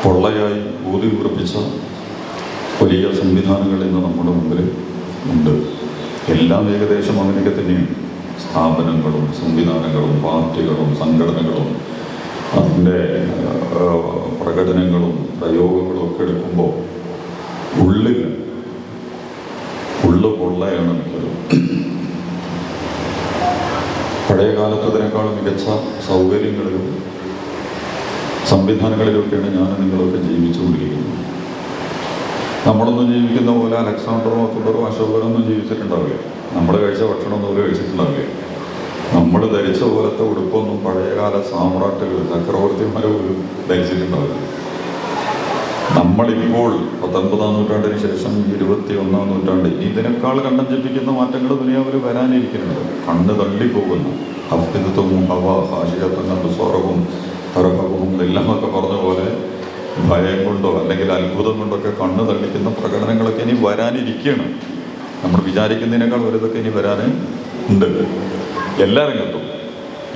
പൊള്ളയായി ഊതി ഉറപ്പിച്ച വലിയ സംവിധാനങ്ങൾ ഇന്ന് നമ്മുടെ മുമ്പിൽ ഉണ്ട്. എല്ലാം ഏകദേശം അങ്ങനെയൊക്കെ തന്നെയാണ്. സ്ഥാപനങ്ങളും സംവിധാനങ്ങളും പാർട്ടികളും സംഘടനകളും അതിൻ്റെ പ്രകടനങ്ങളും പ്രയോഗങ്ങളും ഒക്കെ എടുക്കുമ്പോൾ ഉള്ളു പൊള്ളയാണ് മിക്കത്. പഴയ കാലത്തതിനേക്കാൾ മികച്ച സൗകര്യങ്ങളിലും സംവിധാനങ്ങളിലൊക്കെയാണ് ഞാൻ നിങ്ങളൊക്കെ ജീവിച്ചുകൊണ്ടിരിക്കുന്നത്. നമ്മളൊന്നും ജീവിക്കുന്ന പോലെ അലക്സാണ്ടറോ അക്ബറോ അശോകനൊന്നും ജീവിച്ചിട്ടുണ്ടാവില്ല. നമ്മൾ കഴിച്ച ഭക്ഷണമൊന്നും അവർ കഴിച്ചിട്ടുണ്ടാവില്ല. നമ്മൾ ധരിച്ച പോലത്തെ ഉടുപ്പൊന്നും പഴയകാല സാമ്രാട്ടുകൾ ചക്രവർത്തിമാരോ ധരിച്ചിട്ടുണ്ടാവില്ല. നമ്മളിപ്പോൾ 19-ാം നൂറ്റാണ്ടിന് ശേഷം 21-ാം നൂറ്റാണ്ട് ഇതിനേക്കാൾ കണ്ണം ജപിക്കുന്ന മാറ്റങ്ങൾ ദുനിയാവിൽ വരാനിരിക്കുന്നുണ്ട്. കണ്ണ് തള്ളിപ്പോകുന്നു. അഫ്തിത്വവും ഹാഷികത്വം ബുസ്വറവും തറഹവും എല്ലാമൊക്കെ പറഞ്ഞ പോലെ ഭയം കൊണ്ടോ അല്ലെങ്കിൽ അത്ഭുതം കൊണ്ടൊക്കെ കണ്ണ് തള്ളിക്കുന്ന പ്രകടനങ്ങളൊക്കെ ഇനി വരാനിരിക്കുകയാണ്. നമ്മൾ വിചാരിക്കുന്നതിനേക്കാൾ വലുതൊക്കെ ഇനി വരാനുണ്ട്. എല്ലാ രംഗത്തും,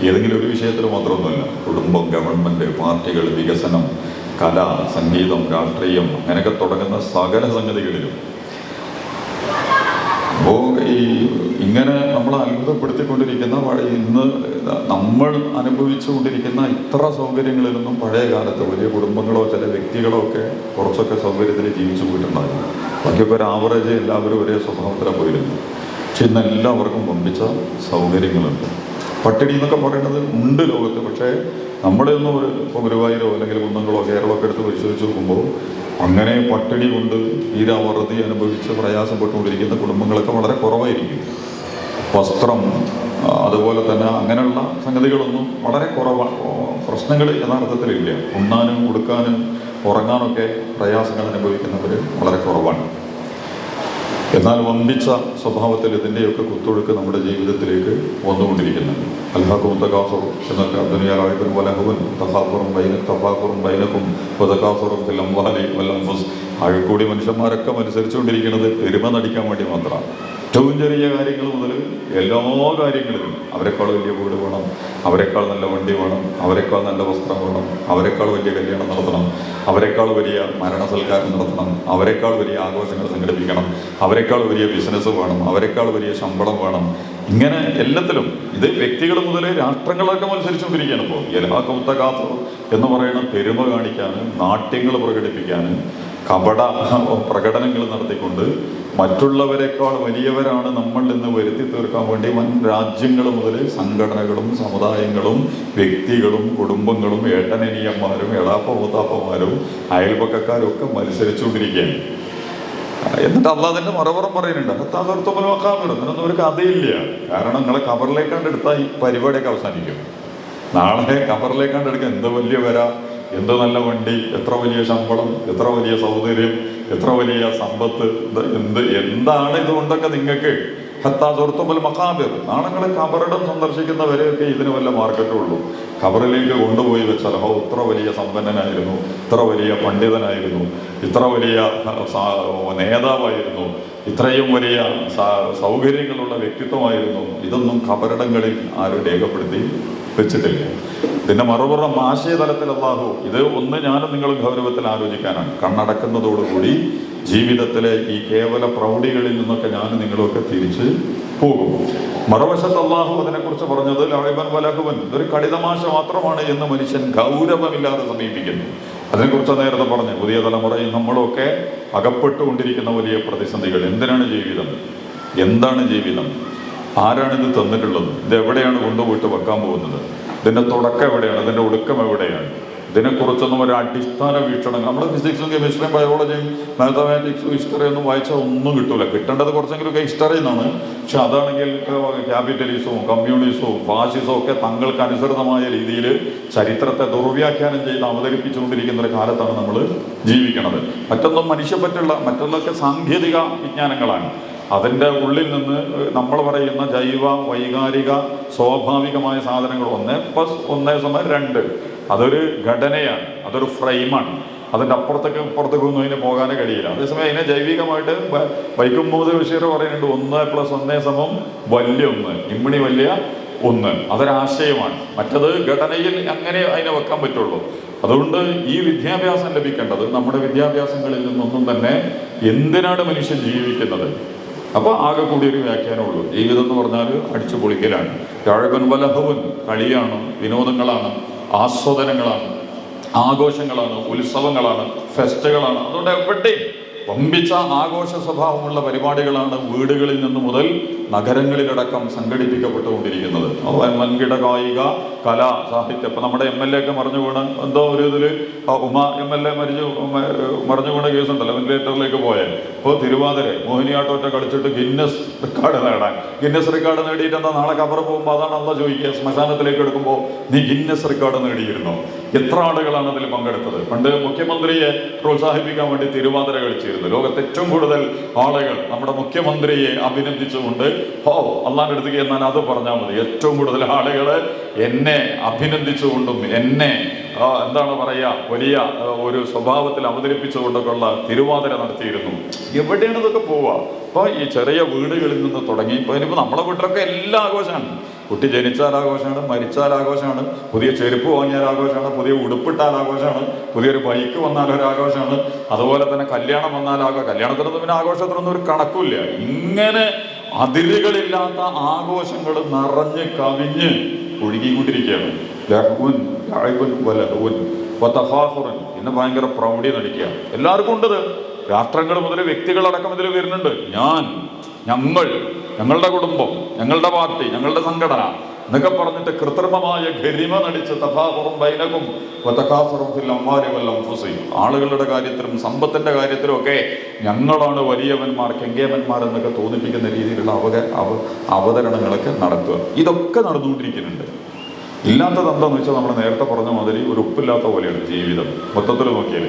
ഏതെങ്കിലും ഒരു വിഷയത്തിൽ മാത്രമൊന്നുമല്ല. കുടുംബം, ഗവൺമെൻറ്, പാർട്ടികൾ, വികസനം, കല, സംഗീതം, രാഷ്ട്രീയം, അങ്ങനെയൊക്കെ തുടങ്ങുന്ന സകല സംഗതികളിലും. അപ്പോൾ ഇങ്ങനെ നമ്മളെ അത്ഭുതപ്പെടുത്തിക്കൊണ്ടിരിക്കുന്ന ഇന്ന് നമ്മൾ അനുഭവിച്ചുകൊണ്ടിരിക്കുന്ന ഇത്ര സൗകര്യങ്ങളിലൊന്നും പഴയ കാലത്ത് വലിയ കുടുംബങ്ങളോ ചില വ്യക്തികളോ ഒക്കെ കുറച്ചൊക്കെ സൗകര്യത്തിൽ ജീവിച്ചു പോയിട്ടുണ്ടായിരുന്നു. ബാക്കിയൊക്കെ ഒരു ആവറേജ് എല്ലാവരും ഒരേ സ്വഭാവത്തിലാണ് പോയിരുന്നു. പക്ഷെ ഇന്ന് എല്ലാവർക്കും വമ്പിച്ച സൗകര്യങ്ങളുണ്ട്. പട്ടിണി എന്നൊക്കെ പറയുന്നത് ഉണ്ട് ലോകത്ത്. പക്ഷേ നമ്മുടെയൊന്നും ഇപ്പോൾ ഗുരുവായൂരോ അല്ലെങ്കിൽ കുന്നങ്ങളോ കേരളമൊക്കെ എടുത്ത് പരിശോധിച്ച് നോക്കുമ്പോൾ അങ്ങനെ പട്ടിണി കൊണ്ട് തീരാവറുതി അനുഭവിച്ച് പ്രയാസപ്പെട്ടുകൊണ്ടിരിക്കുന്ന കുടുംബങ്ങളൊക്കെ വളരെ കുറവായിരിക്കും. വസ്ത്രം, അതുപോലെ തന്നെ അങ്ങനെയുള്ള സംഗതികളൊന്നും വളരെ കുറവാണ്. പ്രശ്നങ്ങൾ യഥാർത്ഥത്തിലില്ല. ഉണ്ണാനും ഉടുക്കാനും ഉറങ്ങാനൊക്കെ പ്രയാസങ്ങൾ അനുഭവിക്കുന്നവർ വളരെ കുറവാണ്. എന്നാൽ വമ്പിച്ച സ്വഭാവത്തിൽ ഇതിൻ്റെയൊക്കെ കുത്തൊഴുക്ക് നമ്മുടെ ജീവിതത്തിലേക്ക് വന്നുകൊണ്ടിരിക്കുന്നുണ്ട്. അൽഹാഖും തകാസുറും എന്നൊക്കെ ദുനിയാവിൻ വലഹുവൻ തഫാഖുറും ബൈനക്കും വതകാസുറും ഫിൽ അംവാലി വൽ അൻഫുസ്. അഴക്കൂടി മനുഷ്യന്മാരൊക്കെ മത്സരിച്ചുകൊണ്ടിരിക്കുന്നത് പെരുമ നടിക്കാൻ വേണ്ടി മാത്രമാണ്. ഏറ്റവും ചെറിയ കാര്യങ്ങൾ മുതൽ എല്ലാ കാര്യങ്ങളിലും അവരെക്കാൾ വലിയ വീട് വേണം, അവരെക്കാൾ നല്ല വണ്ടി വേണം, അവരെക്കാൾ നല്ല വസ്ത്രം വേണം, അവരെക്കാൾ വലിയ കല്യാണം നടത്തണം, അവരെക്കാൾ വലിയ മരണസൽക്കാരം നടത്തണം, അവരെക്കാൾ വലിയ ആഘോഷങ്ങൾ സംഘടിപ്പിക്കണം, അവരെക്കാൾ വലിയ ബിസിനസ് വേണം, അവരെക്കാൾ വലിയ ശമ്പളം വേണം. ഇങ്ങനെ എല്ലാത്തിലും ഇത് വ്യക്തികൾ മുതൽ രാഷ്ട്രങ്ങളൊക്കെ മത്സരിച്ചുകൊണ്ടിരിക്കുകയാണ്. ഇപ്പോൾ യൽഹാഖുത്തകാത്ത് എന്ന് പറയുന്ന പെരുമ കാണിക്കാനും നാട്യങ്ങൾ പ്രകടിപ്പിക്കാനും കപട പ്രകടനങ്ങൾ നടത്തിക്കൊണ്ട് മറ്റുള്ളവരെക്കാൾ വലിയവരാണ് നമ്മൾ എന്ന് വരുത്തി തീർക്കാൻ വേണ്ടി വൻ രാജ്യങ്ങൾ മുതൽ സംഘടനകളും സമുദായങ്ങളും വ്യക്തികളും കുടുംബങ്ങളും ഏട്ടനനിയന്മാരും എളാപ്പ മൂത്താപ്പന്മാരും അയൽപക്കക്കാരും ഒക്കെ മത്സരിച്ചുകൊണ്ടിരിക്കുകയാണ്. എന്നിട്ട് അള്ളാഹുവിന്റെ മറുപുറം പറയുന്നുണ്ട്, അങ്ങനൊന്നും ഒരു കഥയില്ല. കാരണം നിങ്ങളെ ഖബറിലേക്കാണ്ട് എടുത്താൽ ഈ പരിപാടിയൊക്കെ അവസാനിക്കും. നാളെ ഖബറിലേക്കാണ്ട് എടുക്കുക എന്ത് വലിയ വര, എന്ത് നല്ല വണ്ടി, എത്ര വലിയ ശമ്പളം, എത്ര വലിയ സൗകര്യം, എത്ര വലിയ സമ്പത്ത്, എന്താണ് ഇതുകൊണ്ടൊക്കെ നിങ്ങൾക്ക് ഹത്താസുഹൃത്തുമ്പോൾ മഖാബിർ. നാളെ നിങ്ങൾ ഖബറിടം സന്ദർശിക്കുന്നവരെയൊക്കെ ഇതിന് വല്ല മാർക്കറ്റുള്ളൂ. ഖബറിലേക്ക് കൊണ്ടുപോയി വെച്ചാൽ ഇത്ര വലിയ സമ്പന്നനായിരുന്നു, ഇത്ര വലിയ പണ്ഡിതനായിരുന്നു, ഇത്ര വലിയ നേതാവായിരുന്നു, ഇത്രയും വലിയ സൗകര്യങ്ങളുള്ള വ്യക്തിത്വമായിരുന്നു. ഇതൊന്നും ഖബറിടങ്ങളിൽ ആരും രേഖപ്പെടുത്തി വെച്ചിട്ടില്ല. ഇതിൻ്റെ മറുപുറം ആശയതലത്തിൽ അല്ലാഹു ഇത് ഒന്ന് ഞാനും നിങ്ങളും ഗൗരവത്തിൽ ആലോചിക്കാനാണ്. കണ്ണടക്കുന്നതോടുകൂടി ജീവിതത്തിലെ ഈ കേവല പ്രൗഢികളിൽ നിന്നൊക്കെ ഞാനും നിങ്ങളൊക്കെ തിരിച്ച് പോകും. മറുവശത്ത് അല്ലാഹു അതിനെക്കുറിച്ച് പറഞ്ഞത് ലഅബൻ വലഹുവൻ, ഇതൊരു കളിതമാശ മാത്രമാണ് എന്ന് മനുഷ്യൻ ഗൗരവമില്ലാതെ സമീപിക്കുന്നു. അതിനെക്കുറിച്ച് നേരത്തെ പറഞ്ഞു. പുതിയ തലമുറയിൽ നമ്മളൊക്കെ അകപ്പെട്ടുകൊണ്ടിരിക്കുന്ന വലിയ പ്രതിസന്ധികൾ. എന്തിനാണ് ജീവിതം? എന്താണ് ജീവിതം? ആരാണിത് തന്നിട്ടുള്ളത്? ഇത് എവിടെയാണ് കൊണ്ടുപോയിട്ട് വെക്കാൻ പോകുന്നത്? ഇതിൻ്റെ തുടക്കം എവിടെയാണ്? ഇതിൻ്റെ ഒടുക്കം എവിടെയാണ്? ഇതിനെക്കുറിച്ചൊന്നും ഒരു അടിസ്ഥാന വീക്ഷണം നമ്മൾ ഫിസിക്സും കെമിസ്ട്രിയും ബയോളജിയും മാത്തമാറ്റിക്സും ഹിസ്റ്ററിയൊന്നും വായിച്ചാൽ ഒന്നും കിട്ടൂല. കിട്ടേണ്ടത് കുറച്ചെങ്കിലുമൊക്കെ ഹിസ്റ്ററി എന്നാണ്. പക്ഷെ അതാണെങ്കിൽ ക്യാപിറ്റലിസവും കമ്മ്യൂണിസവും ഫാഷിസവും ഒക്കെ തങ്ങൾക്ക് അനുസൃതമായ രീതിയിൽ ചരിത്രത്തെ ദുർവ്യാഖ്യാനം ചെയ്ത് അവതരിപ്പിച്ചുകൊണ്ടിരിക്കുന്ന ഒരു കാലത്താണ് നമ്മൾ ജീവിക്കുന്നത്. മറ്റൊന്നും മനുഷ്യപ്പറ്റുള്ള മറ്റൊന്നൊക്കെ സാങ്കേതിക വിജ്ഞാനങ്ങളാണ്. അതിൻ്റെ ഉള്ളിൽ നിന്ന് നമ്മൾ പറയുന്ന ജൈവ വൈകാരിക സ്വാഭാവികമായ സാധനങ്ങൾ 1+1=2 അതൊരു ഘടനയാണ്, അതൊരു ഫ്രെയിമാണ്. അതിൻ്റെ അപ്പുറത്തേക്കൊന്നും അതിന് പോകാനേ കഴിയില്ല. അതേസമയം അതിനെ ജൈവികമായിട്ട് വൈക്കം മുഹമ്മദ് ബഷീർ പറയുന്നുണ്ട് 1+1 വലിയ 1 ഇമ്മിണി വലിയ 1. അതൊരാശയമാണ്. മറ്റത് ഘടനയിൽ അങ്ങനെ അതിനെ വെക്കാൻ പറ്റുള്ളൂ. അതുകൊണ്ട് ഈ വിദ്യാഭ്യാസം ലഭിക്കേണ്ടത് നമ്മുടെ വിദ്യാഭ്യാസങ്ങളിൽ നിന്നൊന്നും തന്നെ എന്തിനാണ് മനുഷ്യൻ ജീവിക്കുന്നത്? അപ്പോൾ ആകെ കൂടി ഒരു വ്യാഖ്യാനമുള്ളൂ. ജീവിതം എന്ന് പറഞ്ഞാൽ അടിച്ചു പൊളിക്കലാണ്, ഴഴകൻ വലഹവൻ, കളിയാണ്, വിനോദങ്ങളാണ്, ആസ്വാദനങ്ങളാണ്, ആഘോഷങ്ങളാണ്, ഉത്സവങ്ങളാണ്, ഫെസ്റ്റുകളാണ്. അതുകൊണ്ട് എവിടെയും വമ്പിച്ച ആഘോഷ സ്വഭാവമുള്ള പരിപാടികളാണ് വീടുകളിൽ നിന്ന് മുതൽ നഗരങ്ങളിലടക്കം സംഘടിപ്പിക്കപ്പെട്ടുകൊണ്ടിരിക്കുന്നത്. വൻകിട കായിക, കല, സാഹിത്യം. ഇപ്പം നമ്മുടെ MLA ഒക്കെ മറിഞ്ഞു വീണ് എന്തോ ഒരു ഇതിൽ ഉമ MLA മറിഞ്ഞു വീണ കേസുണ്ടല്ലോ, വെന്റിലേറ്ററിലേക്ക് പോയാൽ. ഇപ്പോൾ തിരുവാതിര മോഹിനിയാട്ടമൊറ്റ കളിച്ചിട്ട് ഗിന്നസ് റെക്കോർഡ് നേടാൻ, ഗിന്നസ് റെക്കോർഡ് നേടിയിട്ട് എന്താ നാളെ കബർ പോകുമ്പോൾ അതാണ് അല്ല ചോദിക്കുക, ശ്മശാനത്തിലേക്ക് എടുക്കുമ്പോൾ നീ ഗിന്നസ് റെക്കോർഡ് നേടിയിരുന്നോ? എത്ര ആളുകളാണ് അതിൽ പങ്കെടുത്തത്? പണ്ട് മുഖ്യമന്ത്രിയെ പ്രോത്സാഹിപ്പിക്കാൻ വേണ്ടി തിരുവാതിര കളിച്ചിരുന്നു. ലോകത്ത് ഏറ്റവും കൂടുതൽ ആളുകൾ നമ്മുടെ മുഖ്യമന്ത്രിയെ അഭിനന്ദിച്ചുകൊണ്ട് അള്ളാന്റെ അടുത്തേക്ക് എന്നാൽ അത് പറഞ്ഞാൽ മതി. ഏറ്റവും കൂടുതൽ ആളുകൾ എന്നെ അഭിനന്ദിച്ചുകൊണ്ടും എന്നെ എന്താണ് പറയുക, വലിയ ഒരു സ്വഭാവത്തിൽ അവതരിപ്പിച്ചുകൊണ്ടൊക്കെ ഉള്ള തിരുവാതിര നടത്തിയിരുന്നു. എവിടെയാണ് ഇതൊക്കെ പോവുക? അപ്പോൾ ഈ ചെറിയ വീടുകളിൽ നിന്ന് തുടങ്ങി ഇപ്പോൾ ഇനിയിപ്പോൾ നമ്മളെ വീട്ടിലൊക്കെ എല്ലാ ആഘോഷമാണ്. കുട്ടി ജനിച്ചാൽ ആഘോഷമാണ്, മരിച്ചാൽ ആഘോഷമാണ്, പുതിയ ചെരുപ്പ് വാങ്ങിയാൽ ആഘോഷമാണ്, പുതിയ ഉടുപ്പിട്ടാൽ ആഘോഷമാണ്, പുതിയൊരു ബൈക്ക് വന്നാൽ ഒരു ആഘോഷമാണ്, അതുപോലെ തന്നെ കല്യാണം വന്നാൽ കല്യാണത്തിനൊന്നും പിന്നെ ആഘോഷത്തിനൊന്നും ഒരു കണക്കില്ല. ഇങ്ങനെ അതിരുകളില്ലാത്ത ആഘോഷങ്ങൾ നിറഞ്ഞ് കവിഞ്ഞ് ഒഴുകിക്കൊണ്ടിരിക്കുകയാണ്. പിന്നെ ഭയങ്കര പ്രൗഢി നടിക്കുക എല്ലാവർക്കും ഉണ്ടത്. രാഷ്ട്രങ്ങൾ മുതൽ വ്യക്തികളടക്കം ഇതിൽ വരുന്നുണ്ട്. ഞങ്ങളുടെ കുടുംബം, ഞങ്ങളുടെ പാർട്ടി, ഞങ്ങളുടെ സംഘടന എന്നൊക്കെ പറഞ്ഞിട്ട് കൃത്രിമമായ ഗരിമ നടിച്ച് തഫാഖുറും ബൈനകും വതകാസുറും ഫിൽ അംവാലി വൽ അൻഫുസി, ആളുകളുടെ കാര്യത്തിലും സമ്പത്തിന്റെ കാര്യത്തിലും ഒക്കെ ഞങ്ങളാണ് വലിയവന്മാർ, കെങ്കേമന്മാർ എന്നൊക്കെ തോന്നിപ്പിക്കുന്ന രീതിയിലുള്ള അവതരണങ്ങളൊക്കെ നടത്തുക. ഇതൊക്കെ നടന്നുകൊണ്ടിരിക്കുന്നുണ്ട്. ഇല്ലാത്തത് എന്താണെന്ന് വെച്ചാൽ നമ്മൾ നേരത്തെ പറഞ്ഞ മാതിരി ഒരു ഉപ്പില്ലാത്ത പോലെയാണ് ജീവിതം. മൊത്തത്തിൽ നോക്കിയാൽ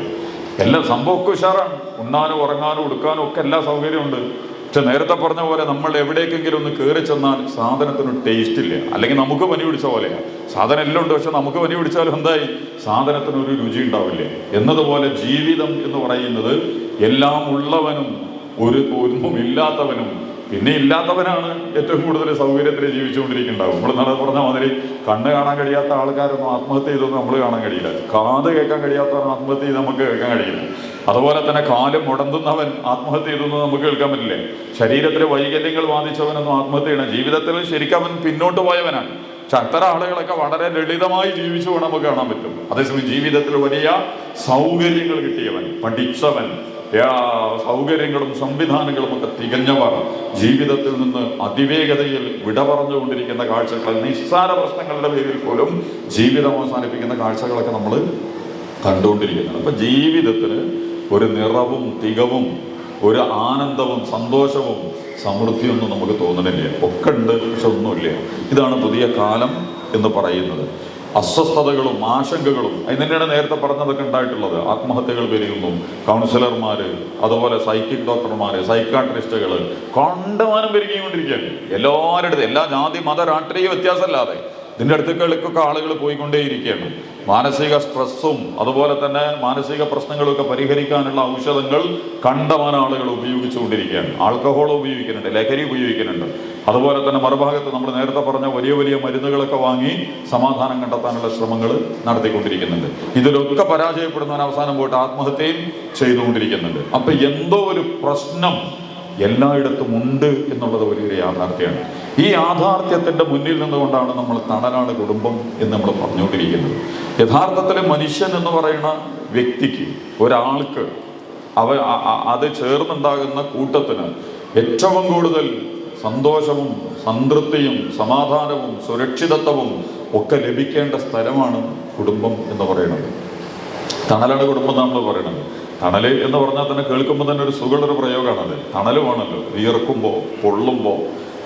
എല്ലാ സംഭവമൊക്കെ ഉഷാറാണ്, ഉണ്ണാനും ഉറങ്ങാനും ഉടുക്കാനും ഒക്കെ എല്ലാ സൗകര്യമുണ്ട്. പക്ഷെ നേരത്തെ പറഞ്ഞ പോലെ നമ്മൾ എവിടേക്കെങ്കിലും ഒന്ന് കയറി ചെന്നാൽ സാധനത്തിന് ടേസ്റ്റ് ഇല്ല. അല്ലെങ്കിൽ നമുക്ക് പനി പിടിച്ച പോലെയാണ്. സാധനം എല്ലാം ഉണ്ട്, പക്ഷെ നമുക്ക് പനി പിടിച്ചാലും എന്തായി, സാധനത്തിനൊരു രുചി ഉണ്ടാവില്ലേ എന്നതുപോലെ ജീവിതം എന്ന് പറയുന്നത് എല്ലാം ഉള്ളവനും ഒന്നും ഇല്ലാത്തവനും, പിന്നെ ഇല്ലാത്തവനാണ് ഏറ്റവും കൂടുതൽ സൗകര്യത്തിൽ ജീവിച്ചുകൊണ്ടിരിക്കുന്നുണ്ടാവും. നമ്മൾ നാളെ പറഞ്ഞ മാതിരി കണ്ണ് കാണാൻ കഴിയാത്ത ആൾക്കാരൊന്നും ആത്മഹത്യ ചെയ്തൊന്നും നമ്മൾ കാണാൻ കഴിയില്ല. കാത് കേൾക്കാൻ കഴിയാത്തവൻ ആത്മഹത്യ ചെയ്ത് നമുക്ക് കേൾക്കാൻ കഴിയില്ല. അതുപോലെ തന്നെ കാല് മുടന്തുന്നവൻ ആത്മഹത്യ ചെയ്തൊന്നും നമുക്ക് കേൾക്കാൻ പറ്റില്ലേ. ശരീരത്തിലെ വൈകല്യങ്ങൾ ബാധിച്ചവനൊന്നും ആത്മഹത്യ ചെയ്യണം. ജീവിതത്തിൽ ശരിക്കും അവൻ പിന്നോട്ട് പോയവനാണ്. പക്ഷെ അത്തരം ആളുകളൊക്കെ വളരെ ലളിതമായി ജീവിച്ചു വേണം നമുക്ക് കാണാൻ പറ്റും. അതേസമയം ജീവിതത്തിൽ വലിയ സൗകര്യങ്ങൾ കിട്ടിയവൻ, പഠിച്ചവൻ, സൗകര്യങ്ങളും സംവിധാനങ്ങളും ഒക്കെ തികഞ്ഞവർ ജീവിതത്തിൽ നിന്ന് അതിവേഗതയിൽ വിട പറഞ്ഞുകൊണ്ടിരിക്കുന്ന കാഴ്ചകൾ, നിസ്സാര പ്രശ്നങ്ങളുടെ പേരിൽ പോലും ജീവിതം അവസാനിപ്പിക്കുന്ന കാഴ്ചകളൊക്കെ നമ്മൾ കണ്ടുകൊണ്ടിരിക്കുന്നത്. അപ്പൊ ജീവിതത്തിന് ഒരു നിറവും തികവും ഒരു ആനന്ദവും സന്തോഷവും സമൃദ്ധിയൊന്നും നമുക്ക് തോന്നണില്ല. ഒക്കെ ഉണ്ട്, പക്ഷെ ഒന്നുമില്ല. ഇതാണ് പുതിയ കാലം എന്ന് പറയുന്നത്. അസ്വസ്ഥതകളും ആശങ്കകളും അതിന് തന്നെയാണ് നേരത്തെ പറഞ്ഞതൊക്കെ ഉണ്ടായിട്ടുള്ളത്. ആത്മഹത്യകൾ പെരുകുന്നു, കൗൺസിലർമാർ, അതുപോലെ സൈക്കിക് ഡോക്ടർമാർ, സൈക്കാട്രിസ്റ്റുകൾ കണ്ടമാനം പെരുകിക്കൊണ്ടിരിക്കുകയാണ്. എല്ലാവരുടെ എല്ലാ ജാതി മത രാഷ്ട്രീയ വ്യത്യാസമല്ലാതെ ഇതിൻ്റെ അടുത്തേക്കൊക്കെ ആളുകൾ പോയിക്കൊണ്ടേയിരിക്കുകയാണ്. മാനസിക സ്ട്രെസ്സും അതുപോലെ തന്നെ മാനസിക പ്രശ്നങ്ങളൊക്കെ പരിഹരിക്കാനുള്ള ഔഷധങ്ങൾ കണ്ടമാന ആളുകൾ ഉപയോഗിച്ചുകൊണ്ടിരിക്കുകയാണ്. ആൽക്കഹോൾ ഉപയോഗിക്കുന്നുണ്ട്, ലഹരി ഉപയോഗിക്കുന്നുണ്ട്. അതുപോലെ തന്നെ മറുഭാഗത്ത് നമ്മൾ നേരത്തെ പറഞ്ഞ വലിയ വലിയ മരുന്നുകളൊക്കെ വാങ്ങി സമാധാനം കണ്ടെത്താനുള്ള ശ്രമങ്ങൾ നടത്തിക്കൊണ്ടിരിക്കുന്നുണ്ട്. ഇതിലൊക്കെ പരാജയപ്പെടുന്നവൻ അവസാനം പോയിട്ട് ആത്മഹത്യയും ചെയ്തുകൊണ്ടിരിക്കുന്നുണ്ട്. അപ്പൊ എന്തോ ഒരു പ്രശ്നം എല്ലായിടത്തും ഉണ്ട് എന്നുള്ളത് വലിയൊരു യാഥാർത്ഥ്യമാണ്. ഈ യാഥാർത്ഥ്യത്തിന്റെ മുന്നിൽ നിന്നുകൊണ്ടാണ് നമ്മൾ തണലാണ് കുടുംബം എന്ന് നമ്മൾ പറഞ്ഞുകൊണ്ടിരിക്കുന്നത്. യഥാർത്ഥത്തിൽ മനുഷ്യൻ എന്ന് പറയുന്ന വ്യക്തിക്ക്, ഒരാൾക്ക്, അത് ചേർന്നുണ്ടാകുന്ന കൂട്ടത്തിന് ഏറ്റവും കൂടുതൽ സന്തോഷവും സംതൃപ്തിയും സമാധാനവും സുരക്ഷിതത്വവും ഒക്കെ ലഭിക്കേണ്ട സ്ഥലമാണ് കുടുംബം എന്ന് പറയുന്നത്. തണലാണ് കുടുംബം നമ്മൾ പറയുന്നത്. തണല് എന്ന് പറഞ്ഞാൽ തന്നെ കേൾക്കുമ്പോൾ തന്നെ ഒരു സുഖമുള്ളൊരു പ്രയോഗമാണത്. തണലുമാണല്ലോ. വിയർക്കുമ്പോൾ, പൊള്ളുമ്പോൾ,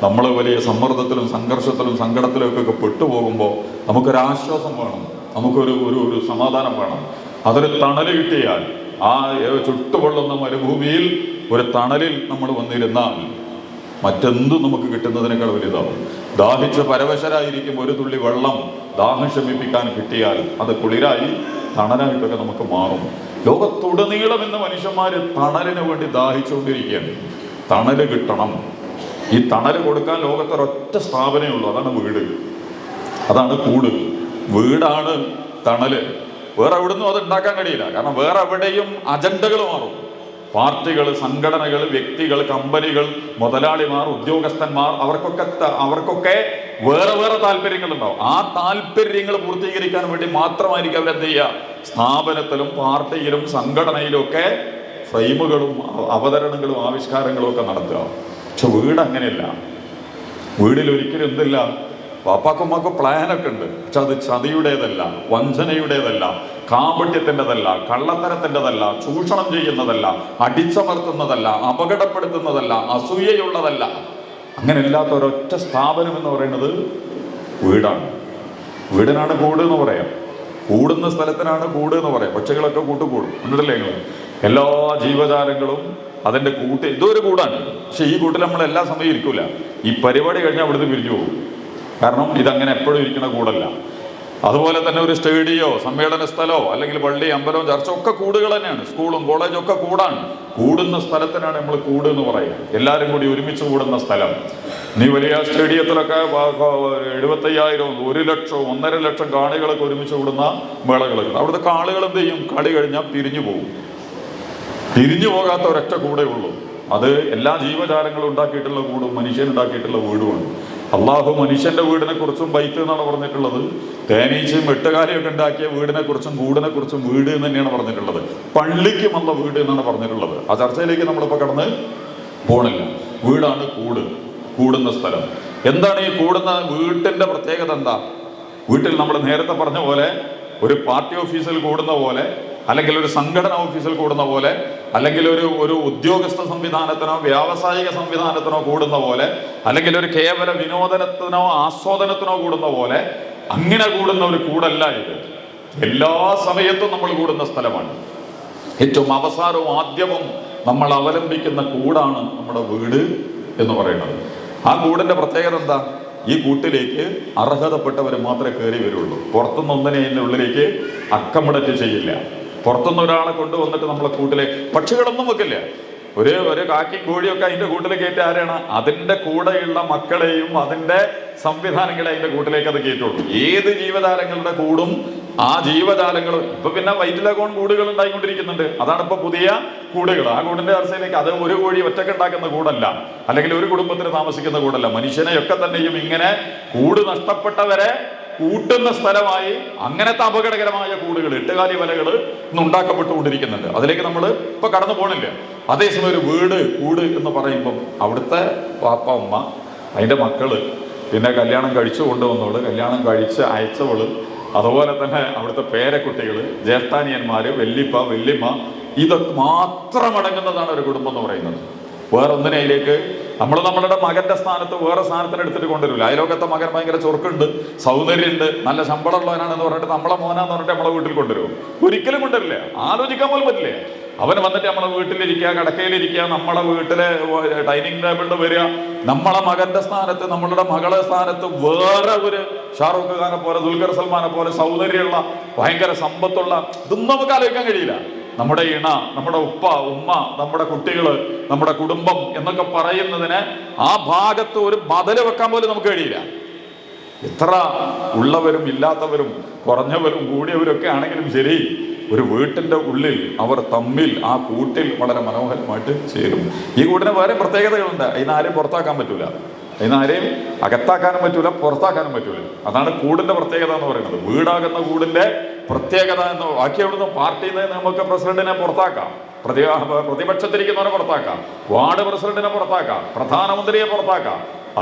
നമ്മൾ വലിയ സമ്മർദ്ദത്തിലും സംഘർഷത്തിലും സങ്കടത്തിലും ഒക്കെ പെട്ടുപോകുമ്പോൾ നമുക്കൊരാശ്വാസം വേണം, നമുക്കൊരു ഒരു സമാധാനം വേണം. അതൊരു തണല് കിട്ടിയാൽ, ആ ചുട്ടുപൊള്ളുന്ന മരുഭൂമിയിൽ ഒരു തണലിൽ നമ്മൾ വന്നിരുന്നാൽ മറ്റെന്തും നമുക്ക് കിട്ടുന്നതിനേക്കാൾ വലുതാവും. ദാഹിച്ച് പരവശരായിരിക്കും ഒരു തുള്ളി വെള്ളം ദാഹം ശമിപ്പിക്കാൻ കിട്ടിയാൽ അത് കുളിരായി തണലായിട്ടൊക്കെ നമുക്ക് മാറും. ലോകത്തുടനീളം ഇന്ന് മനുഷ്യന്മാർ തണലിന് വേണ്ടി ദാഹിച്ചുകൊണ്ടിരിക്കുകയാണ്. തണല് കിട്ടണം. ഈ തണല് കൊടുക്കാൻ ലോകത്തൊരൊറ്റ സ്ഥാപനമേ ഉള്ളൂ, അതാണ് വീട്, അതാണ് കൂട്. വീടാണ് തണല്. വേറെ എവിടുന്നും അത് ഉണ്ടാക്കാൻ കഴിയില്ല. കാരണം വേറെ എവിടെയും അജണ്ടകൾ മാറും. പാർട്ടികൾ, സംഘടനകൾ, വ്യക്തികൾ, കമ്പനികൾ, മുതലാളിമാർ, ഉദ്യോഗസ്ഥന്മാർ, അവർക്കൊക്കെ വേറെ വേറെ താല്പര്യങ്ങളുണ്ടാവും. ആ താല്പര്യങ്ങൾ പൂർത്തീകരിക്കാൻ വേണ്ടി മാത്രമായിരിക്കും അവരെന്ത് ചെയ്യുക, സ്ഥാപനത്തിലും പാർട്ടിയിലും സംഘടനയിലും ഒക്കെ ഫ്രെയിമുകളും അവതരണങ്ങളും ആവിഷ്കാരങ്ങളും ഒക്കെ നടത്തുക. പക്ഷെ വീട് അങ്ങനെയല്ല. വീടിൽ ഒരിക്കലും എന്തില്ല, വാപ്പാക്കുമ്മാക്ക് പ്ലാനൊക്കെ ഉണ്ട്. പക്ഷെ അത് ചതിയുടേതല്ല, വഞ്ചനയുടേതല്ല, കാപട്യത്തിൻ്റെതല്ല, കള്ളത്തരത്തിൻ്റെതല്ല, ചൂഷണം ചെയ്യുന്നതല്ല, അടിച്ചമർത്തുന്നതല്ല, അപകടപ്പെടുത്തുന്നതല്ല, അസൂയയുള്ളതല്ല. അങ്ങനെ ഇല്ലാത്ത ഒരൊറ്റ സ്ഥാപനം എന്ന് പറയുന്നത് വീടാണ്. വീടിനാണ് കൂട് എന്ന് പറയാം. കൂടുന്ന സ്ഥലത്തിനാണ് കൂട് എന്ന് പറയാം. പക്ഷികളൊക്കെ കൂടും ഉണ്ടല്ലേ നിങ്ങൾ? എല്ലാ ജീവജാലങ്ങളും അതിൻ്റെ കൂട്ട്, ഇതൊരു കൂടാണ്. പക്ഷെ ഈ കൂട്ടിൽ നമ്മൾ എല്ലാ സമയം ഇരിക്കൂല. ഈ പരിപാടി കഴിഞ്ഞാൽ അവിടുന്ന് പിരിഞ്ഞു പോകും. കാരണം ഇതങ്ങനെ എപ്പോഴും ഇരിക്കുന്ന കൂടല്ല. അതുപോലെ തന്നെ ഒരു സ്റ്റേഡിയോ, സമ്മേളന സ്ഥലമോ, അല്ലെങ്കിൽ പള്ളി, അമ്പലവും, ചർച്ച ഒക്കെ കൂടുകൾ തന്നെയാണ്. സ്കൂളും കോളേജും ഒക്കെ കൂടാണ്. കൂടുന്ന സ്ഥലത്തിനാണ് നമ്മൾ കൂട് എന്ന് പറയുക. എല്ലാവരും കൂടി ഒരുമിച്ച് കൂടുന്ന സ്ഥലം. നീ വലിയ സ്റ്റേഡിയത്തിലൊക്കെ 75,000, 1 ലക്ഷം, 1.5 ലക്ഷം കാണികളൊക്കെ ഒരുമിച്ച് കൂടുന്ന മേളകളൊക്കെ. അവിടുത്തെ ആളുകൾ എന്ത് ചെയ്യും? കളി കഴിഞ്ഞാൽ പിരിഞ്ഞു പോകും. പിരിഞ്ഞു പോകാത്ത ഒരൊറ്റ കൂടെ ഉള്ളൂ. അത് എല്ലാ ജീവജാലങ്ങളും ഉണ്ടാക്കിയിട്ടുള്ള കൂടും മനുഷ്യൻ ഉണ്ടാക്കിയിട്ടുള്ള വീടുമാണ്. അള്ളാഹു മനുഷ്യന്റെ വീടിനെ കുറിച്ചും ബൈത്ത് എന്നാണ് പറഞ്ഞിട്ടുള്ളത്. തേനീച്ചയും എട്ടുകാലിയൊക്കെ ഉണ്ടാക്കിയ വീടിനെ കുറിച്ചും കൂടിനെ കുറിച്ചും വീട് എന്ന് തന്നെയാണ് പറഞ്ഞിട്ടുള്ളത്. പള്ളിക്കുമുള്ള വീട് എന്നാണ് പറഞ്ഞിട്ടുള്ളത്. ആ ചർച്ചയിലേക്ക് നമ്മളിപ്പോൾ കടന്ന് പോണില്ല. വീടാണ് കൂട്, കൂടുന്ന സ്ഥലം. എന്താണ് ഈ കൂടുന്ന വീട്ടിന്റെ പ്രത്യേകത? എന്താ? വീട്ടിൽ നമ്മൾ നേരത്തെ പറഞ്ഞ പോലെ ഒരു പാർട്ടി ഓഫീസിൽ കൂടുന്ന പോലെ, അല്ലെങ്കിൽ ഒരു സംഘടന ഓഫീസിൽ കൂടുന്ന പോലെ, അല്ലെങ്കിൽ ഒരു ഉദ്യോഗസ്ഥ സംവിധാനത്തിനോ വ്യാവസായിക സംവിധാനത്തിനോ കൂടുന്ന പോലെ, അല്ലെങ്കിൽ ഒരു കേവല വിനോദനത്തിനോ ആസ്വാദനത്തിനോ കൂടുന്ന പോലെ അങ്ങനെ കൂടുന്ന ഒരു കൂടല്ല ഇത്. എല്ലാ സമയത്തും നമ്മൾ കൂടുന്ന സ്ഥലമാണ്. ഏറ്റവും അവസാനവും ആദ്യവും നമ്മൾ അവലംബിക്കുന്ന കൂടാണ് നമ്മുടെ വീട് എന്ന് പറയുന്നത്. ആ കൂടിന്റെ പ്രത്യേകത എന്താ? ഈ കൂട്ടിലേക്ക് അർഹതപ്പെട്ടവർ മാത്രമേ കയറി വരുള്ളൂ. പുറത്തുനിന്ന് ഒന്നിനെ ഇതിൻ്റെ ഉള്ളിലേക്ക് അക്കമഡറ്റ് ചെയ്യില്ല. പുറത്തുനിന്ന് ഒരാളെ കൊണ്ടുവന്നിട്ട് നമ്മളെ കൂട്ടിലെ പക്ഷികളൊന്നും വെക്കില്ല. ഒരു കാക്കി കോഴിയൊക്കെ അതിൻ്റെ കൂട്ടിലേക്ക് കയറ്റി ആരാണ്? അതിൻ്റെ കൂടെയുള്ള മക്കളെയും അതിൻ്റെ സംവിധാനങ്ങളെ അതിൻ്റെ കൂട്ടിലേക്ക് അത് കയറ്റുള്ളൂ. ഏത് ജീവജാലങ്ങളുടെ കൂടും ആ ജീവജാലങ്ങൾ ഇപ്പൊ പിന്നെ വൈറ്റിലകോൺ കൂടുകൾ ഉണ്ടായിക്കൊണ്ടിരിക്കുന്നുണ്ട്. അതാണ് ഇപ്പൊ പുതിയ കൂടുകൾ. ആ കൂടിന്റെ ചർച്ചയിലേക്ക് അത് ഒരു കോഴി ഒറ്റക്ക് ഉണ്ടാക്കുന്ന കൂടല്ല, അല്ലെങ്കിൽ ഒരു കുടുംബത്തിന് താമസിക്കുന്ന കൂടല്ല. മനുഷ്യനെയൊക്കെ തന്നെയും ഇങ്ങനെ കൂട് നഷ്ടപ്പെട്ടവരെ കൂട്ടുന്ന സ്ഥലമായി അങ്ങനത്തെ അപകടകരമായ കൂടുകൾ, എട്ടുകാലി വലകൾ ഇന്ന് ഉണ്ടാക്കപ്പെട്ടുകൊണ്ടിരിക്കുന്നുണ്ട്. അതിലേക്ക് നമ്മൾ ഇപ്പൊ കടന്നു പോണില്ല. അതേസമയം ഒരു വീട്, കൂട് എന്ന് പറയുമ്പം അവിടുത്തെ പാപ്പ, അമ്മ, അതിൻ്റെ മക്കള്, പിന്നെ കല്യാണം കഴിച്ചു കൊണ്ടുവന്നവള്, കല്യാണം കഴിച്ച് അയച്ചവള്, അതുപോലെ തന്നെ അവിടുത്തെ പേരക്കുട്ടികൾ, ജ്യേഷ്ഠാനിയന്മാര്, വല്യപ്പ, വല്യമ്മ, ഇതൊക്കെ മാത്രം അടങ്ങുന്നതാണ് ഒരു കുടുംബം എന്ന് പറയുന്നത്. വേറൊന്നിനെ അതിലേക്ക് നമ്മളുടെ മകന്റെ സ്ഥാനത്ത് വേറെ സ്ഥാനത്തിന് എടുത്തിട്ട് കൊണ്ടുവരില്ല. അയലോകത്തെ മകൻ ഭയങ്കര ചൊറുക്കുണ്ട്, സൗന്ദര്യമുണ്ട്, നല്ല ശമ്പളമുള്ളവനാണെന്ന് പറഞ്ഞിട്ട് നമ്മളെ മോനാന്ന് പറഞ്ഞിട്ട് നമ്മളെ വീട്ടിൽ കൊണ്ടുവരും? ഒരിക്കലും കൊണ്ടുവരില്ല. ആലോചിക്കാൻ പോലും പറ്റില്ല. അവൻ വന്നിട്ട് നമ്മളെ വീട്ടിലിരിക്കുക, കിടക്കയിലിരിക്കുക, നമ്മളെ വീട്ടിലെ ഡൈനിങ് ടേബിളിൽ വരിക. നമ്മളെ മകന്റെ സ്ഥാനത്ത്, നമ്മളുടെ മകളെ സ്ഥാനത്ത് വേറെ ഒരു ഷാറൂഖ് ഖാനെ പോലെ, ദുൽഖർ സൽമാനെ പോലെ സൗന്ദര്യമുള്ള, ഭയങ്കര സമ്പത്തുള്ള, ഇതൊന്നും നമുക്ക് ആലോചിക്കാൻ കഴിയില്ല. നമ്മുടെ ഇണ, നമ്മുടെ ഉപ്പ, ഉമ്മ, നമ്മുടെ കുട്ടികള്, നമ്മുടെ കുടുംബം എന്നൊക്കെ പറയുന്നതിന് ആ ഭാഗത്ത് ഒരു ബദല് വെക്കാൻ പോലും നമുക്ക് കഴിയില്ല. എത്ര ഉള്ളവരും ഇല്ലാത്തവരും കുറഞ്ഞവരും കൂടിയവരും ഒക്കെ ആണെങ്കിലും ശരി, ഒരു വീട്ടിന്റെ ഉള്ളിൽ അവർ തമ്മിൽ ആ കൂട്ടിൽ വളരെ മനോഹരമായിട്ട് ചേരും. ഈ കൂട്ടിന് വേറെ പ്രത്യേകതകളുണ്ട്. അതിനാരെയും പുറത്താക്കാൻ പറ്റൂല. അതിനാരെയും അകത്താക്കാനും പറ്റൂല, പുറത്താക്കാനും പറ്റൂല. അതാണ് കൂടിന്റെ പ്രത്യേകത എന്ന് പറയുന്നത്. വീടാകുന്ന കൂടിന്റെ പ്രത്യേകത എന്ന്. ബാക്കി അവിടുന്ന് പാർട്ടിയിൽ നിന്ന് നമുക്ക് പ്രസിഡന്റിനെ പുറത്താക്കാം, പ്രതിപക്ഷത്തിരിക്കുന്നവരെ പുറത്താക്കാം, വാർഡ് പ്രസിഡന്റിനെ പുറത്താക്കാം, പ്രധാനമന്ത്രിയെ പുറത്താക്കാം,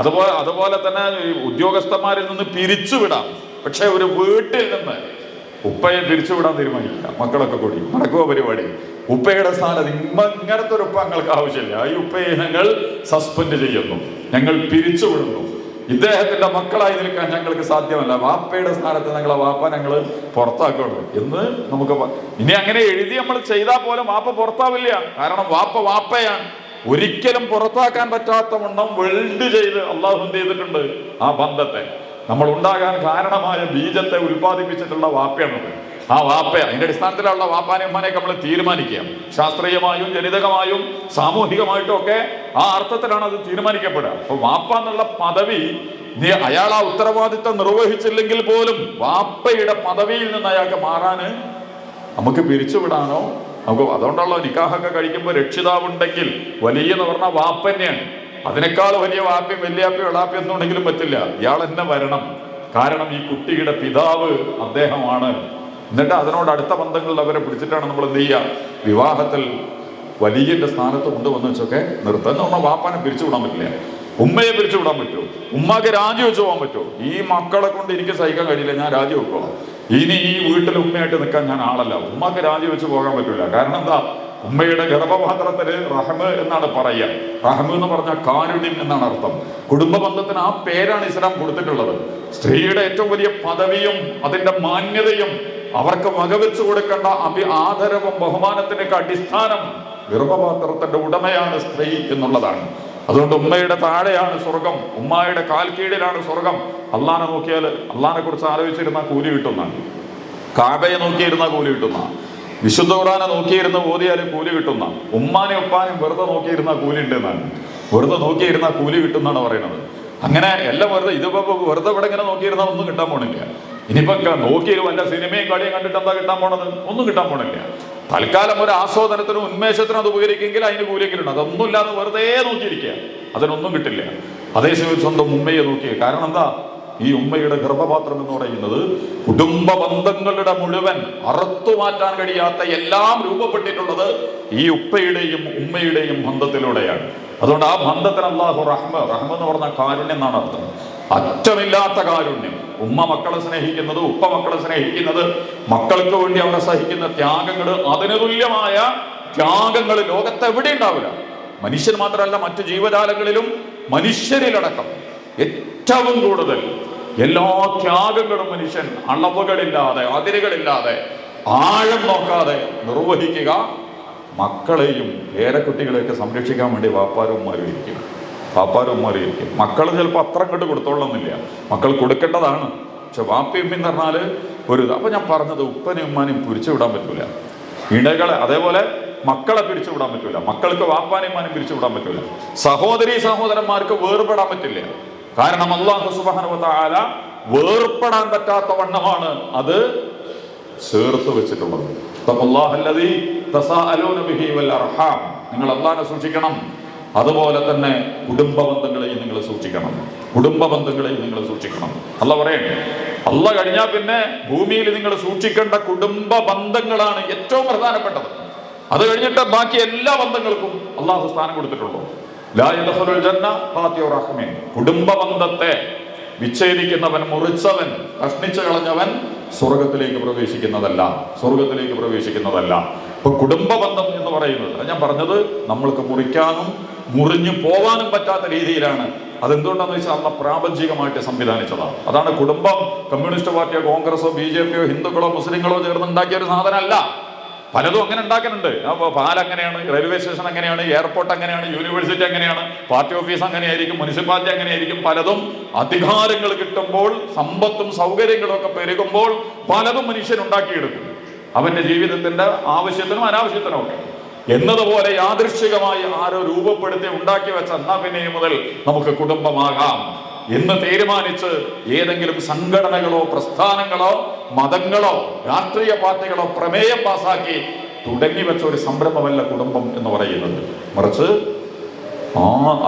അതുപോലെ തന്നെ ഉദ്യോഗസ്ഥന്മാരിൽ നിന്ന് പിരിച്ചുവിടാം. പക്ഷെ ഒരു വീട്ടിൽ നിന്ന് ഉപ്പയെ പിരിച്ചുവിടാൻ തീരുമാനിക്കുക, മക്കളൊക്കെ കൂടി നടക്കുക പരിപാടി. ഉപ്പയുടെ സ്ഥാനത്ത് ഇങ്ങനത്തെ ഒരു ഉപ്പ ഞങ്ങൾക്ക് ആവശ്യമില്ല, ഈ ഉപ്പയെ ഞങ്ങൾ സസ്പെൻഡ് ചെയ്യുന്നു, ഞങ്ങൾ പിരിച്ചുവിടുന്നു, ഇദ്ദേഹത്തിന്റെ മക്കളായി നിൽക്കാൻ ഞങ്ങൾക്ക് സാധ്യമല്ല, വാപ്പയുടെ സ്ഥാനത്ത് ഞങ്ങളെ വാപ്പ ഞങ്ങൾ പുറത്താക്കുള്ളൂ എന്ന് നമുക്ക്. ഇനി അങ്ങനെ എഴുതി നമ്മൾ ചെയ്താൽ പോലും വാപ്പ പുറത്താവില്ല. കാരണം വാപ്പയാണ്. ഒരിക്കലും പുറത്താക്കാൻ പറ്റാത്ത വണ്ണം വെൽഡ് ചെയ്ത് അള്ളാഹു എന്ത് ചെയ്തിട്ടുണ്ട്? ആ ബന്ധത്തെ, നമ്മൾ ഉണ്ടാകാൻ കാരണമായ ബീജത്തെ ഉൽപ്പാദിപ്പിച്ചിട്ടുള്ള വാപ്പയാണത്. ആ വാപ്പ, അതിന്റെ അടിസ്ഥാനത്തിലുള്ള വാപ്പാനെ ഉമ്മാനെയൊക്കെ നമ്മൾ തീരുമാനിക്കുക. ശാസ്ത്രീയമായും ജനിതകമായും സാമൂഹികമായിട്ടും ഒക്കെ ആ അർത്ഥത്തിലാണ് അത് തീരുമാനിക്കപ്പെടുക. അപ്പൊ വാപ്പ എന്നുള്ള പദവി, അയാൾ ആ ഉത്തരവാദിത്തം നിർവഹിച്ചില്ലെങ്കിൽ പോലും വാപ്പയുടെ പദവിയിൽ നിന്ന് അയാൾക്ക് മാറാന് നമുക്ക് പിരിച്ചുവിടാനോ നമുക്ക് അതുകൊണ്ടുള്ള നിക്കാഹൊക്കെ കഴിക്കുമ്പോൾ രക്ഷിതാവുണ്ടെങ്കിൽ വലിയ എന്ന് പറഞ്ഞാൽ വാപ്പന്നെയാണ്. അതിനേക്കാൾ വലിയ വാപ്പയും വല്യാപ്പയും എളാപ്പയും ഒന്നും ഉണ്ടെങ്കിലും പറ്റില്ല, ഇയാൾ തന്നെ വരണം. കാരണം ഈ കുട്ടിയുടെ പിതാവ് അദ്ദേഹമാണ്. എന്നിട്ട് അതിനോട് അടുത്ത ബന്ധങ്ങളിൽ അവരെ പിടിച്ചിട്ടാണ് നമ്മൾ എന്ത് ചെയ്യുക, വിവാഹത്തിൽ വലിയന്റെ സ്ഥാനത്ത് കൊണ്ടുവന്ന് വെച്ചൊക്കെ നിർത്തുക. എന്ന് പറഞ്ഞാൽ വാപ്പാനെ പിരിച്ചുവിടാൻ പറ്റില്ല, ഉമ്മയെ പിരിച്ചുവിടാൻ പറ്റുമോ? ഉമ്മക്ക് രാജിവെച്ച് പോകാൻ പറ്റുമോ? ഈ മക്കളെ കൊണ്ട് എനിക്ക് സഹിക്കാൻ കഴിയില്ല, ഞാൻ രാജിവെക്കുക, ഇനി ഈ വീട്ടിൽ ഉമ്മയായിട്ട് നിൽക്കാൻ ഞാൻ ആളല്ല. ഉമ്മക്ക് രാജിവെച്ച് പോകാൻ പറ്റില്ല. കാരണം എന്താ, ഉമ്മയുടെ ഗർഭപാത്രത്തില് റഹ്മ് എന്നാണ് പറയുക. റഹ്മ് എന്ന് പറഞ്ഞാൽ കാരുണ്യം എന്നാണ് അർത്ഥം. കുടുംബ ബന്ധത്തിന് ആ പേരാണ് ഇസ്ലാം കൊടുത്തിട്ടുള്ളത്. സ്ത്രീയുടെ ഏറ്റവും വലിയ പദവിയും അതിന്റെ മാന്യതയും അവർക്ക് വകവെച്ചു കൊടുക്കേണ്ട ആദരവും ബഹുമാനത്തിനൊക്കെ അടിസ്ഥാനം ഗർഭപാത്രത്തിന്റെ ഉടമയാണ് സ്ത്രീ എന്നുള്ളതാണ്. അതുകൊണ്ട് ഉമ്മയുടെ താഴെയാണ് സ്വർഗം, ഉമ്മയുടെ കാൽ കീഴിലാണ് സ്വർഗം. അള്ളാനെ നോക്കിയാൽ അള്ളാനെ കുറിച്ച് ആലോചിച്ചിരുന്ന കൂലി കിട്ടുന്ന, കാബയെ നോക്കിയിരുന്ന കൂലി കിട്ടുന്ന, വിശുദ്ധ ഖുർആനെ നോക്കിയിരുന്ന ഓതിയാൽ കൂലി കിട്ടുന്ന, ഉമ്മാനെ ഉപ്പാനും വെറുതെ നോക്കിയിരുന്ന കൂലി ഉണ്ട് എന്നാണ്, വെറുതെ നോക്കിയിരുന്ന കൂലി കിട്ടുന്നാണ് പറയുന്നത്. അങ്ങനെ എല്ലാം വെറുതെ ഇതിപ്പോ വെറുതെ ഇവിടെ ഇങ്ങനെ നോക്കിയിരുന്ന ഒന്നും കിട്ടാൻ പോണില്ല. ഇനിയിപ്പോ നോക്കിയിരുന്നു വല്ല സിനിമയും കളിയും കണ്ടിട്ട് എന്താ കിട്ടാൻ പോണത്? ഒന്നും കിട്ടാൻ പോണില്ല. തൽക്കാലം ഒരു ആസ്വാദനത്തിനും ഉന്മേഷത്തിനും അത് ഉപകരിക്കുമെങ്കിൽ അതിന് കൂലിയെങ്കിലും ഉണ്ട്. അതൊന്നും ഇല്ലാതെ വെറുതെ നോക്കിയിരിക്കുക, അതിനൊന്നും കിട്ടില്ല. അതേസമയം സ്വന്തം ഉമ്മയെ നോക്കിയ കാരണം എന്താ, ഈ ഉമ്മയുടെ ഗർഭപാത്രം എന്ന് പറയുന്നത് കുടുംബ ബന്ധങ്ങളുടെ മുഴുവൻ അറുത്തു മാറ്റാൻ കഴിയാത്ത എല്ലാം രൂപപ്പെട്ടിട്ടുള്ളത് ഈ ഉപ്പയുടെയും ഉമ്മയുടെയും ബന്ധത്തിലൂടെയാണ്. അതുകൊണ്ട് ആ ബന്ധത്തിന് അല്ലാഹു റഹ്മ എന്ന് പറഞ്ഞാൽ കാരുണ്യം എന്നാണ് അർത്ഥം. അറ്റമില്ലാത്ത കാരുണ്യം. ഉമ്മ മക്കളെ സ്നേഹിക്കുന്നത്, ഉപ്പ മക്കളെ സ്നേഹിക്കുന്നത്, മക്കൾക്ക് വേണ്ടി അവരെ സഹിക്കുന്ന ത്യാഗങ്ങൾ, അതിന് തുല്യമായ ത്യാഗങ്ങൾ ലോകത്തെവിടെ ഉണ്ടാവില്ല. മനുഷ്യൻ മാത്രമല്ല, മറ്റു ജീവജാലങ്ങളിലും മനുഷ്യരിലടക്കം ഏറ്റവും കൂടുതൽ എല്ലാ ത്യാഗങ്ങളും മനുഷ്യൻ അളവുകളില്ലാതെ അതിരുകളില്ലാതെ ആഴം നോക്കാതെ നിർവഹിക്കുക മക്കളെയും പേരക്കുട്ടികളെയൊക്കെ സംരക്ഷിക്കാൻ വേണ്ടി വാപ്പാരും ഉമ്മാരും ഇരിക്കും. മക്കൾ ചിലപ്പോൾ അത്ര അങ്ങോട്ട് കൊടുത്തോളന്നില്ല, മക്കൾ കൊടുക്കേണ്ടതാണ്. പക്ഷെ വാപ്പയും എന്ന് പറഞ്ഞാൽ ഒരു അപ്പൊ ഞാൻ പറഞ്ഞത് ഉപ്പനെയും ഉമ്മാനെയും പിരിച്ചുവിടാൻ പറ്റൂല, ഇണകളെ അതേപോലെ മക്കളെ പിരിച്ചുവിടാൻ പറ്റൂല, മക്കൾക്ക് വാപ്പാനെയും ഉമ്മാനെയും പിരിച്ചുവിടാൻ പറ്റൂല, സഹോദരീ സഹോദരന്മാർക്ക് വേർപെടാൻ പറ്റില്ല. കാരണം അല്ലാഹു സുബ്ഹാനഹു വ തആല വേർപെടാൻ പറ്റാത്ത വണ്ണമാണ് അത് ചേർത്ത് വെച്ചിട്ടുള്ളത്. നിങ്ങൾ അല്ലാഹുവിനെ സൂക്ഷിക്കണം, അതുപോലെ തന്നെ കുടുംബ ബന്ധങ്ങളെയും നിങ്ങൾ സൂക്ഷിക്കണം. അല്ലാഹു പറയട്ടെ, അല്ലാഹു കഴിഞ്ഞാൽ പിന്നെ ഭൂമിയിൽ നിങ്ങൾ സൂക്ഷിക്കേണ്ട കുടുംബ ബന്ധങ്ങളാണ് ഏറ്റവും പ്രധാനപ്പെട്ടത്. അത് കഴിഞ്ഞിട്ട് ബാക്കി എല്ലാ ബന്ധങ്ങൾക്കും അല്ലാഹു സ്ഥാനം കൊടുത്തിട്ടുള്ളൂ. ലാ യദ്ഖുലുൽ ജന്ന ഖാതിഉർ റഹ്മീൻ. കുടുംബ ബന്ധത്തെ വിച്ഛേദിക്കുന്നവൻ, മുറിച്ചവൻ, കഷ്ണിച്ചു കളഞ്ഞവൻ സ്വർഗത്തിലേക്ക് പ്രവേശിക്കുന്നതല്ല. ഇപ്പൊ കുടുംബ ബന്ധം എന്ന് പറയുന്നത് ഞാൻ പറഞ്ഞത് നമ്മൾക്ക് മുറിക്കാനും മുറിഞ്ഞു പോവാനും പറ്റാത്ത രീതിയിലാണ്. അതെന്തുകൊണ്ടാന്ന് വെച്ചാൽ അന്ന് പ്രാപഞ്ചികമായിട്ട് സംവിധാനിച്ചതാണ്. അതാണ് കുടുംബം കമ്മ്യൂണിസ്റ്റ് പാർട്ടിയോ കോൺഗ്രസോ BJP യോ ഹിന്ദുക്കളോ മുസ്ലിങ്ങളോ ചേർന്ന് ഉണ്ടാക്കിയ ഒരു സാധനമല്ല. പലതും അങ്ങനെ ഉണ്ടാക്കുന്നുണ്ട്. അപ്പോൾ പാലങ്ങനെയാണ്, റെയിൽവേ സ്റ്റേഷൻ അങ്ങനെയാണ്, എയർപോർട്ട് അങ്ങനെയാണ്, യൂണിവേഴ്സിറ്റി അങ്ങനെയാണ്, പാർട്ടി ഓഫീസ് അങ്ങനെയായിരിക്കും, മുനിസിപ്പാലിറ്റി അങ്ങനെയായിരിക്കും. പലതും അധികാരങ്ങൾ കിട്ടുമ്പോൾ, സമ്പത്തും സൗകര്യങ്ങളും ഒക്കെ പെരുകുമ്പോൾ പലതും മനുഷ്യൻ ഉണ്ടാക്കിയെടുക്കും അവന്റെ ജീവിതത്തിന്റെ ആവശ്യത്തിനും അനാവശ്യത്തിനും ഒക്കെ. എന്നതുപോലെ യാദൃശ്ചികമായി ആരോ രൂപപ്പെടുത്തി ഉണ്ടാക്കി വെച്ച എന്നാ പിന്നെ മുതൽ നമുക്ക് കുടുംബമാകാം എന്ന് തീരുമാനിച്ച് ഏതെങ്കിലും സംഘടനകളോ പ്രസ്ഥാനങ്ങളോ മതങ്ങളോ രാഷ്ട്രീയ പാർട്ടികളോ പ്രമേയം പാസാക്കി തുടങ്ങി വെച്ച ഒരു സംരംഭമല്ല കുടുംബം എന്ന് പറയുന്നത്. മറിച്ച്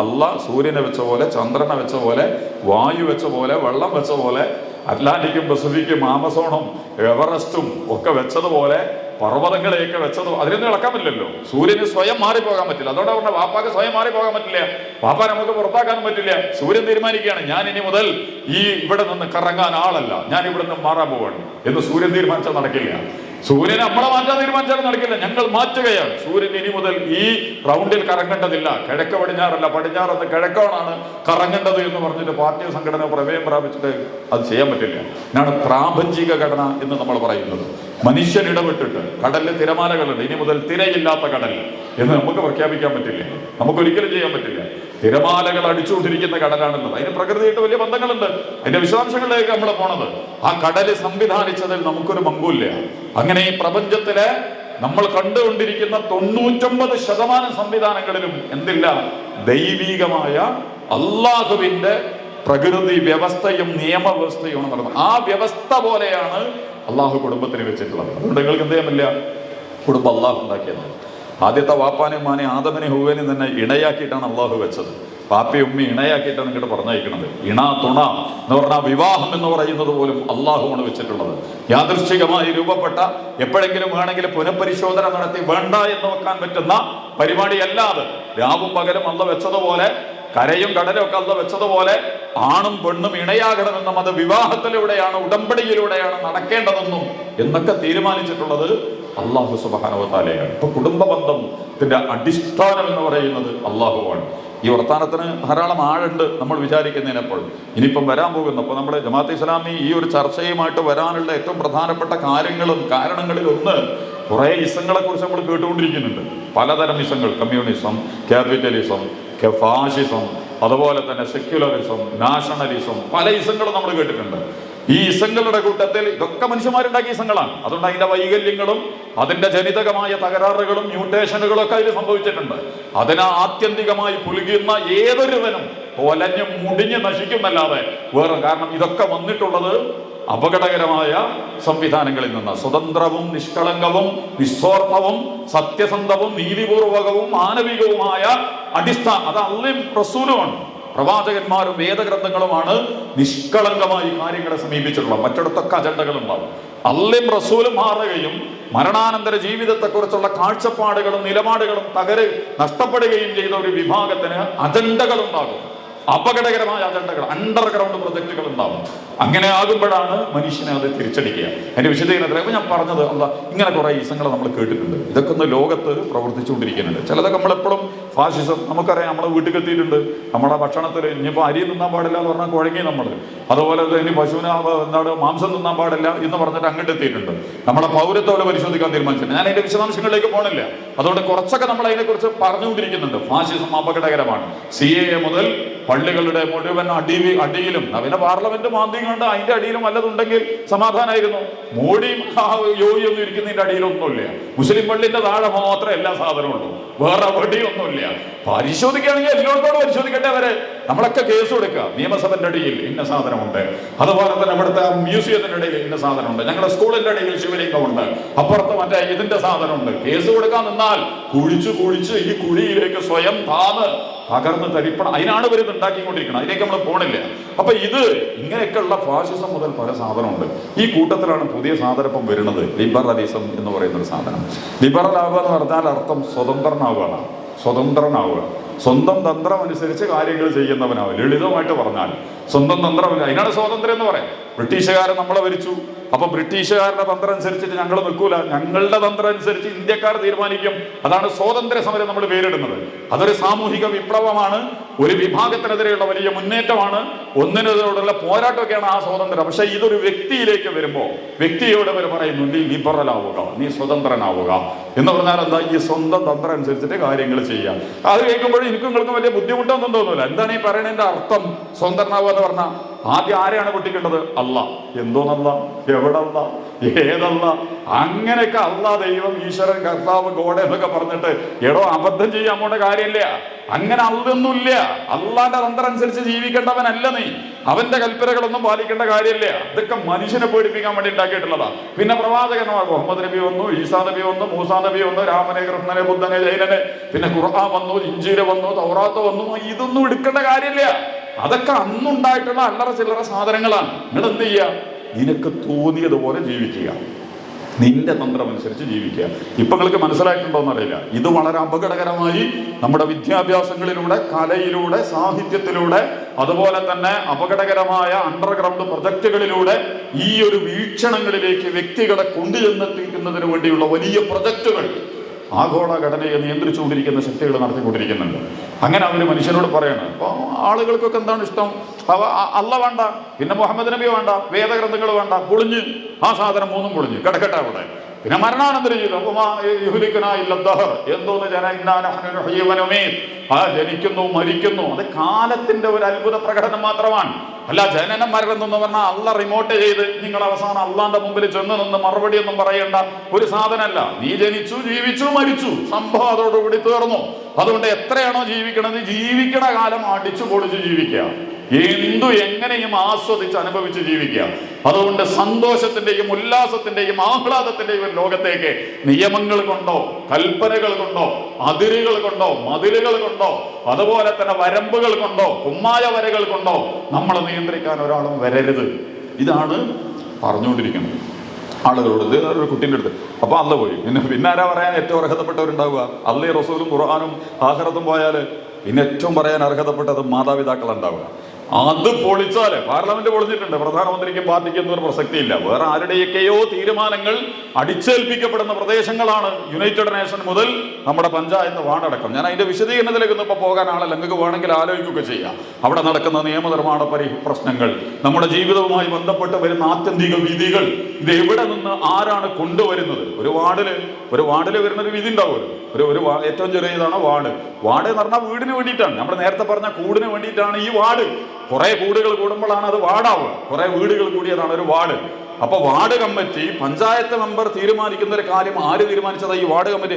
അല്ലാഹ് സൂര്യനെ വെച്ച പോലെ, ചന്ദ്രനെ വെച്ച പോലെ, വായു വെച്ച പോലെ, വെള്ളം വെച്ച പോലെ, അറ്റ്ലാന്റിക്കും പസഫിക്കും ആമസോണും എവറസ്റ്റും ഒക്കെ വെച്ചതുപോലെ, പർവ്വതങ്ങളെയൊക്കെ വെച്ചത് അതിനൊന്നും ഇളക്കാൻ പറ്റില്ലല്ലോ. സൂര്യന് സ്വയം മാറിപ്പോകാൻ പറ്റില്ല. അതുകൊണ്ട് പറഞ്ഞ വാപ്പാക്ക് സ്വയം മാറിപ്പോകാൻ പറ്റില്ല, വാപ്പ നമുക്ക് പുറത്താക്കാനും പറ്റില്ല. സൂര്യൻ തീരുമാനിക്കുകയാണ്, ഞാൻ ഇനി മുതൽ ഇവിടെ നിന്ന് കറങ്ങാൻ ആളല്ല, ഞാൻ ഇവിടെ നിന്ന് മാറാൻ പോവാണ് എന്ന് സൂര്യൻ തീരുമാനിച്ചാൽ നടക്കില്ല. സൂര്യനെ നമ്മളെ മാറ്റാൻ തീരുമാനിച്ചാലും നടക്കില്ല, ഞങ്ങൾ മാറ്റുകയാണ്. സൂര്യൻ ഇനി മുതൽ ഈ റൗണ്ടിൽ കറങ്ങേണ്ടതില്ല, കിഴക്ക് പടിഞ്ഞാറല്ല, പടിഞ്ഞാറെന്ന് കിഴക്കോണാണ് കറങ്ങേണ്ടത് എന്ന് പറഞ്ഞിട്ട് പാർട്ടി സംഘടന പ്രമേയം പ്രാപിച്ചിട്ട് അത് ചെയ്യാൻ പറ്റില്ല. ഇതാണ് പ്രാപഞ്ചിക ഘടന എന്ന് നമ്മൾ പറയുന്നത്. മനുഷ്യൻ ഇടപെട്ടിട്ട് കടലിൽ തിരമാലകളുണ്ട്, ഇനി മുതൽ തിരയില്ലാത്ത കടൽ എന്ന് നമുക്ക് പ്രഖ്യാപിക്കാൻ പറ്റില്ല, നമുക്കൊരിക്കലും ചെയ്യാൻ പറ്റില്ല. തിരമാലകൾ അടിച്ചുകൊണ്ടിരിക്കുന്ന കടലാണുള്ളത്, അതിന് പ്രകൃതിയായിട്ട് വലിയ ബന്ധങ്ങളുണ്ട്. അതിന്റെ വിശദാംശങ്ങളിലേക്ക് നമ്മൾ പോണത്. ആ കടല് സംവിധാനിച്ചതിൽ നമുക്കൊരു പങ്കുമില്ല. അങ്ങനെ ഈ പ്രപഞ്ചത്തിലെ നമ്മൾ കണ്ടുകൊണ്ടിരിക്കുന്ന 99% സംവിധാനങ്ങളിലും എന്തില്ല, ദൈവികമായ അള്ളാഹുവിന്റെ പ്രകൃതി വ്യവസ്ഥയും നിയമവ്യവസ്ഥയും നടന്നത്. ആ വ്യവസ്ഥ പോലെയാണ് അള്ളാഹു കുടുംബത്തിന് വെച്ചിട്ടുള്ളത്. അതുകൊണ്ട് നിങ്ങൾക്ക് എന്ത് ചെയ്യാൻ പറ്റില്ല, കുടുംബം അള്ളാഹു ഉണ്ടാക്കിയത്. ആദ്യത്തെ വാപ്പാനും മാനെ ആദമിനെ ഹൂവനും തന്നെ ഇണയാക്കിയിട്ടാണ് അള്ളാഹു വെച്ചത്. പാപ്പി ഉമ്മി ഇണയാക്കിയിട്ടാണ് ഇങ്ങോട്ട് പറഞ്ഞയക്കുന്നത്. ഇണ തുണ എന്ന് പറഞ്ഞാൽ വിവാഹം എന്ന് പറയുന്നത് പോലും അള്ളാഹുവാണ് വെച്ചിട്ടുള്ളത്. യാദൃശ്ചികമായി രൂപപ്പെട്ട, എപ്പോഴെങ്കിലും വേണമെങ്കിൽ പുനഃപരിശോധന നടത്തി വേണ്ട എന്ന് വെക്കാൻ പറ്റുന്ന പരിപാടിയല്ലാതെ, രാവും പകലും അള്ള വെച്ചതുപോലെ, കരയും കടലും ഒക്കെ അള്ള വെച്ചതുപോലെ ആണും പെണ്ണും ഇണയാകണമെന്നും അത് വിവാഹത്തിലൂടെയാണ്, ഉടമ്പടിയിലൂടെയാണ് നടക്കേണ്ടതെന്നും എന്നൊക്കെ തീരുമാനിച്ചിട്ടുള്ളത് അള്ളാഹു സുബ്ഹാനഹു വ തആലയാണ്. ഇപ്പൊ കുടുംബ ബന്ധത്തിന്റെ അടിസ്ഥാനം എന്ന് പറയുന്നത് അള്ളാഹുവാണ്. ഈ വർത്താനത്തിന് ധാരാളം ആഴുണ്ട് നമ്മൾ വിചാരിക്കുന്നതിനെപ്പോൾ. ഇനിയിപ്പം വരാൻ പോകുന്നു. അപ്പോൾ നമ്മുടെ ജമാഅത്തെ ഇസ്ലാമി ഈ ഒരു ചർച്ചയുമായിട്ട് വരാനുള്ള ഏറ്റവും പ്രധാനപ്പെട്ട കാരണങ്ങളിൽ ഒന്ന്, കുറേ ഇസങ്ങളെ കുറിച്ച് നമ്മൾ കേട്ടുകൊണ്ടിരിക്കുന്നുണ്ട്. പലതരം ഇസങ്ങൾ, കമ്മ്യൂണിസം, ക്യാപിറ്റലിസം, ഫാഷിസം, അതുപോലെ തന്നെ സെക്യുലറിസം, നാഷണലിസം, പല ഇസങ്ങളും നമ്മൾ കേട്ടിട്ടുണ്ട്. ഈ ഇസങ്ങളുടെ കൂട്ടത്തിൽ ഇതൊക്കെ മനുഷ്യന്മാരുണ്ടാക്കിയ ഇസങ്ങളാണ്. അതുകൊണ്ട് അതിന്റെ വൈകല്യങ്ങളും അതിന്റെ ജനിതകമായ തകരാറുകളും മ്യൂട്ടേഷനുകളും ഒക്കെ അതിൽ സംഭവിച്ചിട്ടുണ്ട്. അതിനെ ആത്യന്തികമായി പുലുകുന്ന ഏതൊരുവനും കൊലഞ്ഞ് മുടിഞ്ഞ് നശിക്കുന്നല്ലാതെ വേറെ. കാരണം ഇതൊക്കെ വന്നിട്ടുള്ളത് അപകടകരമായ സംവിധാനങ്ങളിൽ നിന്ന്. സ്വതന്ത്രവും നിഷ്കളങ്കവും നിസ്വാർത്ഥവും സത്യസന്ധവും നീതിപൂർവകവും മാനവികവുമായ അടിസ്ഥാനം അത് അള്ളയും റസൂലുമാണ്. പ്രവാചകന്മാരും വേദഗ്രന്ഥങ്ങളുമാണ് നിഷ്കളങ്കമായി കാര്യങ്ങളെ സമീപിച്ചിട്ടുള്ളത്. മറ്റിടത്തൊക്കെ അജണ്ടകളുണ്ടാവും. അള്ളയും റസൂലും മാറുകയും മരണാനന്തര ജീവിതത്തെക്കുറിച്ചുള്ള കാഴ്ചപ്പാടുകളും നിലപാടുകളും നഷ്ടപ്പെടുകയും ചെയ്ത ഒരു വിഭാഗത്തിന് അജണ്ടകളുണ്ടാകും. അപകടകരമായ അജണ്ടകൾ, അണ്ടർഗ്രൗണ്ട് പ്രൊജക്ടുകൾ ഉണ്ടാവും. അങ്ങനെ ആകുമ്പോഴാണ് മനുഷ്യനെ അത് തിരിച്ചടിക്കുക. അതിന്റെ വിശദീകരണത്തിൽ അപ്പൊ ഞാൻ പറഞ്ഞത്, അല്ല ഇങ്ങനെ കുറെ ഈസങ്ങൾ നമ്മൾ കേട്ടിട്ടുണ്ട്. ഇതൊക്കെ ഒന്ന് ലോകത്ത് പ്രവർത്തിച്ചുകൊണ്ടിരിക്കുന്നുണ്ട്. ചിലതൊക്കെ നമ്മളെപ്പോഴും ഫാഷിസം, നമുക്കറിയാം, നമ്മളെ വീട്ടിൽ എത്തിയിട്ടുണ്ട്. നമ്മുടെ ഭക്ഷണത്തിൽ ഇനിയിപ്പോൾ അരി തിന്നാൻ പാടില്ല എന്ന് പറഞ്ഞാൽ കുഴങ്ങി നമ്മൾ. അതുപോലെ ഇനി പശുവിന് മാംസം തിന്നാൻ പാടില്ല എന്ന് പറഞ്ഞിട്ട് അങ്ങോട്ട് എത്തിയിട്ടുണ്ട്. നമ്മുടെ പൗരത്വം പരിശോധിക്കാൻ തീരുമാനിച്ചിട്ടുണ്ട്. ഞാൻ അതിന്റെ വിശദാംശങ്ങളിലേക്ക് പോകണില്ല. അതുകൊണ്ട് കുറച്ചൊക്കെ നമ്മൾ അതിനെക്കുറിച്ച് പറഞ്ഞുകൊണ്ടിരിക്കുന്നുണ്ട്. ഫാഷിസം അപകടകരമാണ്. CAA മുതൽ പള്ളികളുടെ മുഴുവൻ അടിയിലും, പിന്നെ പാർലമെന്റ് മാന്തിയും കണ്ട് അതിന്റെ അടിയിലും വല്ലതുണ്ടെങ്കിൽ സമാധാനമായിരുന്നു. മോഡിയും യോഗിയൊന്നും ഇരിക്കുന്നതിന്റെ അടിയിലൊന്നുമില്ല. മുസ്ലിം പള്ളിന്റെ താഴെ മാത്രമേ എല്ലാ സാധനവും ഉള്ളൂ, വേറെ എവിടെയൊന്നുമില്ല. പരിശോധിക്കുകയാണെങ്കിൽ എല്ലായിടത്തോടും പരിശോധിക്കട്ടെ. അവരെ നമ്മളൊക്കെ കേസ് കൊടുക്കുക. നിയമസഭന്റെ അടിയിൽ ഇന്ന സാധനമുണ്ട്, അതുപോലെ തന്നെ ഇവിടുത്തെ മ്യൂസിയത്തിന്റെ ഇടയിൽ ഇന്ന സാധനമുണ്ട്, ഞങ്ങളുടെ സ്കൂളിന്റെ അടിയിൽ ശിവലിംഗമുണ്ട്, അപ്പുറത്ത് മറ്റേ ഇതിന്റെ സാധനമുണ്ട്. കേസ് കൊടുക്കാൻ നിന്നാൽ കുഴിച്ച് ഈ കുഴിയിലേക്ക് സ്വയം തകർന്ന് തരിപ്പണം. അതിനാണ് ഇവർ ഇത് ഉണ്ടാക്കിക്കൊണ്ടിരിക്കുന്നത്. അതിലേക്ക് നമ്മൾ പോണില്ല. അപ്പൊ ഇത് ഇങ്ങനെയൊക്കെയുള്ള ഫാഷിസം മുതൽ പല സാധനമുണ്ട്. ഈ കൂട്ടത്തിലാണ് പുതിയ സാധനം ഇപ്പം വരുന്നത്, ലിബറലിസം എന്ന് പറയുന്ന ഒരു സാധനം. ലിബറൽ ആവുക എന്ന് പറഞ്ഞാൽ അർത്ഥം സ്വതന്ത്രനാവുകയാണ്. സ്വന്തം തന്ത്രം അനുസരിച്ച് കാര്യങ്ങൾ ചെയ്യുന്നവനാവും. ലളിതമായിട്ട് പറഞ്ഞാൽ സ്വന്തം തന്ത്രമില്ല, അതിനാണ് സ്വാതന്ത്ര്യം എന്ന് പറയാം. ബ്രിട്ടീഷുകാരൻ നമ്മളെ ഭരിച്ചു. അപ്പൊ ബ്രിട്ടീഷുകാരുടെ തന്ത്രം അനുസരിച്ചിട്ട് ഞങ്ങൾ നിൽക്കൂല, ഞങ്ങളുടെ തന്ത്രം അനുസരിച്ച് ഇന്ത്യക്കാർ തീരുമാനിക്കും. അതാണ് സ്വാതന്ത്ര്യ സമരം നമ്മൾ പേരിടുന്നത്. അതൊരു സാമൂഹിക വിപ്ലവമാണ്, ഒരു വിഭാഗത്തിനെതിരെയുള്ള വലിയ മുന്നേറ്റമാണ്, ഒന്നിനെതിരോടുള്ള പോരാട്ടമൊക്കെയാണ് ആ സ്വാതന്ത്ര്യം. പക്ഷെ ഇതൊരു വ്യക്തിയിലേക്ക് വരുമ്പോൾ വ്യക്തിയോട് അവർ പറയുന്നു, നീ ലിബറൽ ആവുക, നീ സ്വതന്ത്രനാവുക എന്ന് പറഞ്ഞാൽ എന്താ? ഈ സ്വന്തം തന്ത്രം അനുസരിച്ചിട്ട് കാര്യങ്ങൾ ചെയ്യാം. അത് കേൾക്കുമ്പോൾ എനിക്കും നിങ്ങൾക്കും വലിയ ബുദ്ധിമുട്ടൊന്നും തോന്നില്ല. എന്താണ് ഈ പറയണതിന്റെ അർത്ഥം? സ്വതന്ത്രനാവുക എന്ന് പറഞ്ഞാൽ ആദ്യം ആരെയാണ് പൊട്ടിക്കേണ്ടത്? അള്ളാഹ്. എന്തോന്നല്ല, എവിടല്ല, ഏതല്ല, അങ്ങനെയൊക്കെ അള്ളാഹ്, ദൈവം, ഈശ്വരൻ, കർത്താവ്, ഗോഡ് എന്നൊക്കെ പറഞ്ഞിട്ട് അബദ്ധം ചെയ്യാൻ പോണ കാര്യമില്ല. അങ്ങനെ അതൊന്നുമില്ല. അള്ളാന്റെ തന്ത്രം അനുസരിച്ച് ജീവിക്കേണ്ടവനല്ല നീ. അവന്റെ കൽപ്പനകളൊന്നും പാലിക്കേണ്ട കാര്യമില്ല. ഇതൊക്കെ മനുഷ്യനെ പേടിപ്പിക്കാൻ വേണ്ടി ഉണ്ടാക്കിയിട്ടുള്ളതാ. പിന്നെ പ്രവാചകന്മാർ, മുഹമ്മദ് നബി വന്നു, ഈസാ നബി വന്നു, മൂസാ നബി വന്നു, രാമനെ, കൃഷ്ണനെ, ബുദ്ധനെ, ജൈനനെ, പിന്നെ ഖുർആൻ വന്നു, ഇഞ്ചീൽ വന്നു, തൗറാത്ത് വന്നു. ഇതൊന്നും എടുക്കേണ്ട കാര്യമില്ല. അതൊക്കെ അന്നുണ്ടായിട്ടുള്ള അല്ലറ ചില്ലറ സാധനങ്ങളാണ്. നിങ്ങൾ എന്ത് ചെയ്യുക? നിനക്ക് തോന്നിയതുപോലെ ജീവിക്കുക, നിന്റെ തന്ത്രം അനുസരിച്ച് ജീവിക്കുക. ഇപ്പൊ നിങ്ങൾക്ക് മനസ്സിലായിട്ടുണ്ടോ എന്നറിയില്ല. ഇത് വളരെ അപകടകരമായി നമ്മുടെ വിദ്യാഭ്യാസങ്ങളിലൂടെ, കലയിലൂടെ, സാഹിത്യത്തിലൂടെ, അതുപോലെ തന്നെ അപകടകരമായ അണ്ടർഗ്രൗണ്ട് പ്രൊജക്ടുകളിലൂടെ ഈ ഒരു വീക്ഷണങ്ങളിലേക്ക് വ്യക്തികളെ കൊണ്ടുചെന്നെത്തിക്കുന്നതിന് വേണ്ടിയുള്ള വലിയ പ്രൊജക്ടുകൾ ആഗോള ഘടനയെ നിയന്ത്രിച്ചുകൊണ്ടിരിക്കുന്ന ശക്തികൾ നടത്തിക്കൊണ്ടിരിക്കുന്നുണ്ട്. അങ്ങനെ അവർ മനുഷ്യനോട് പറയണം. അപ്പോൾ ആളുകൾക്കൊക്കെ എന്താണ് ഇഷ്ടം? അല്ല വേണ്ട, പിന്നെ മുഹമ്മദ് നബി വേണ്ട, വേദഗ്രന്ഥങ്ങൾ വേണ്ട, പൊളിഞ്ഞ് ആ സാധനം മൂന്നും പൊളിഞ്ഞ് കിടക്കട്ടെ അവിടെ. പിന്നെ മരണാനന്തര ജീവിതം, എന്തോന്ന് ജനിക്കുന്നു, മരിക്കുന്നു. അത് കാലത്തിന്റെ ഒരു അത്ഭുത പ്രകടനം മാത്രമാണ്. അല്ല ജനനം മരണം എന്ന് പറഞ്ഞാൽ അള്ള റിമോട്ട് ചെയ്ത് നിങ്ങൾ അവസാനം അള്ളാന്റെ മുമ്പിൽ ചെന്ന് നിന്ന് മറുപടി ഒന്നും പറയേണ്ട ഒരു സാധനമല്ല. നീ ജനിച്ചു, ജീവിച്ചു, മരിച്ചു, സംഭവം അതോടുകൂടി തീർന്നു. അതുകൊണ്ട് എത്രയാണോ ജീവിക്കണത്, ജീവിക്കണ കാലം അടിച്ചു പൊളിച്ച് ജീവിക്കുക. എങ്ങനെയും ആസ്വദിച്ച് അനുഭവിച്ച് ജീവിക്കുക. അതുകൊണ്ട് സന്തോഷത്തിന്റെയും ഉല്ലാസത്തിന്റെയും ആഹ്ലാദത്തിന്റെയും ലോകത്തേക്ക് നിയമങ്ങൾ കൊണ്ടോ കൽപ്പനകൾ കൊണ്ടോ അതിരുകൾ കൊണ്ടോ മതിലുകൾ കൊണ്ടോ അതുപോലെ തന്നെ വരമ്പുകൾ കൊണ്ടോ കുമ്മായ വരകൾ കൊണ്ടോ നമ്മളെ നിയന്ത്രിക്കാൻ ഒരാളും വരരുത്. ഇതാണ് പറഞ്ഞുകൊണ്ടിരിക്കുന്നത് ആളുകളോട്. ഒരു കുട്ടീൻ്റെ അടുത്ത് അപ്പൊ അല്ല പോയി പിന്നെ ആരാ പറയാൻ ഏറ്റവും അർഹതപ്പെട്ടവരുണ്ടാവുക? അള്ളയും റസൂലും ഖുർആനും ആഖിറത്തും പോയാൽ പിന്നെ ഏറ്റവും പറയാൻ അർഹതപ്പെട്ടത് മാതാപിതാക്കളുണ്ടാവുക. അത് പൊളിച്ചാല് പാർലമെന്റ് പൊളിച്ചിട്ടുണ്ട്, പ്രധാനമന്ത്രിക്കും പാർട്ടിക്കും എന്നൊരു പ്രസക്തിയില്ല. വേറെ ആരുടെയൊക്കെയോ തീരുമാനങ്ങൾ അടിച്ചേൽപ്പിക്കപ്പെടുന്ന പ്രദേശങ്ങളാണ് യുണൈറ്റഡ് നേഷൻ മുതൽ നമ്മുടെ പഞ്ചായത്ത് വാർഡടക്കം. ഞാൻ അതിന്റെ വിശദീകരണത്തിലേക്ക് ഇപ്പൊ പോകാൻ ആളല്ല, നിങ്ങൾക്ക് വേണമെങ്കിൽ ആലോചിക്കുകയൊക്കെ ചെയ്യാം. അവിടെ നടക്കുന്ന നിയമനിർമ്മാണ പ്രശ്നങ്ങൾ, നമ്മുടെ ജീവിതവുമായി ബന്ധപ്പെട്ട് വരുന്ന ആത്യന്തിക വിധികൾ, ഇത് എവിടെ നിന്ന് ആരാണ് കൊണ്ടുവരുന്നത്? ഒരു വാർഡില് വരുന്നൊരു വിധി ഉണ്ടാവുമല്ലോ. ഒരു ഏറ്റവും ചെറിയതാണ് വാർഡ് എന്ന് പറഞ്ഞാൽ വീടിന് വേണ്ടിയിട്ടാണ്. നമ്മൾ നേരത്തെ പറഞ്ഞ കൂടിന് വേണ്ടിയിട്ടാണ് ഈ വാർഡ്. കുറെ കൂടുകൾ കൂടുമ്പോഴാണ് അത് വാർഡാവുക. കുറെ വീടുകൾ കൂടിയതാണ് ഒരു വാർഡ്. അപ്പൊ വാർഡ് കമ്മിറ്റി, പഞ്ചായത്ത് മെമ്പർ തീരുമാനിക്കുന്ന ഒരു കാര്യം ആര് തീരുമാനിച്ചതാ? ഈ വാർഡ് കമ്മിറ്റി.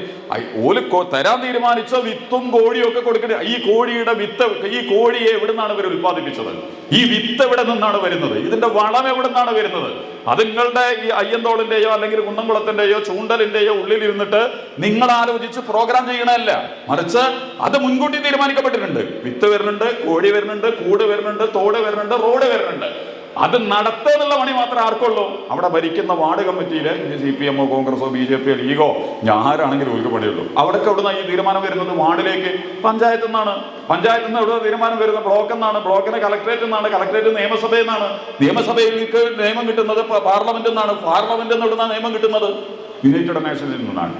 ഓല് തരാൻ തീരുമാനിച്ച വിത്തും കോഴിയും ഒക്കെ കൊടുക്കട്ടെ. ഈ കോഴിയുടെ വിത്ത്, ഈ കോഴിയെ എവിടെ നിന്നാണ് ഇവർ ഉത്പാദിപ്പിച്ചത്? ഈ വിത്ത് എവിടെ നിന്നാണ് വരുന്നത്? ഇതിന്റെ വളം എവിടെ നിന്നാണ് വരുന്നത്? അത് നിങ്ങളുടെ ഈ അയ്യന്തോളിന്റെയോ അല്ലെങ്കിൽ കുന്നംകുളത്തിന്റെയോ ചൂണ്ടലിന്റെയോ ഉള്ളിലിരുന്നിട്ട് നിങ്ങൾ ആലോചിച്ച് പ്രോഗ്രാം ചെയ്യണമല്ല, മറിച്ച് അത് മുൻകൂട്ടി തീരുമാനിക്കപ്പെട്ടിട്ടുണ്ട്. വിത്ത് വരുന്നുണ്ട്, കോഴി വരുന്നുണ്ട്, കൂട് വരുന്നുണ്ട്, തോട് വരുന്നുണ്ട്, റോഡ് വരുന്നുണ്ട്. അത് നടത്തുന്നുള്ള പണി മാത്രമേ ആർക്കുള്ളൂ? അവിടെ ഭരിക്കുന്ന വാർഡ് കമ്മിറ്റിയിലെ CPM കോൺഗ്രസോ BJP ലീഗോ ആരാണെങ്കിലും ഒരു പണിയുള്ളൂ. അവിടേക്ക് എവിടുന്ന ഈ തീരുമാനം വരുന്നത്? വാർഡിലേക്ക് പഞ്ചായത്ത് നിന്നാണ്. പഞ്ചായത്തിൽ നിന്ന് എവിടെ തീരുമാനം വരുന്നത്? ബ്ലോക്ക് എന്നാണ്. ബ്ലോക്കിന് കളക്ടറേറ്റ് എന്നാണ്. കളക്ടറേറ്റ് നിയമസഭയിൽ നിന്നാണ്. നിയമസഭയിലേക്ക് നിയമം കിട്ടുന്നത് പാർലമെന്റിൽ നിന്നാണ്. പാർലമെന്റിൽ നിന്ന് എവിടുന്ന നിയമം കിട്ടുന്നത്? യുണൈറ്റഡ് നേഷനിൽ നിന്നാണ്.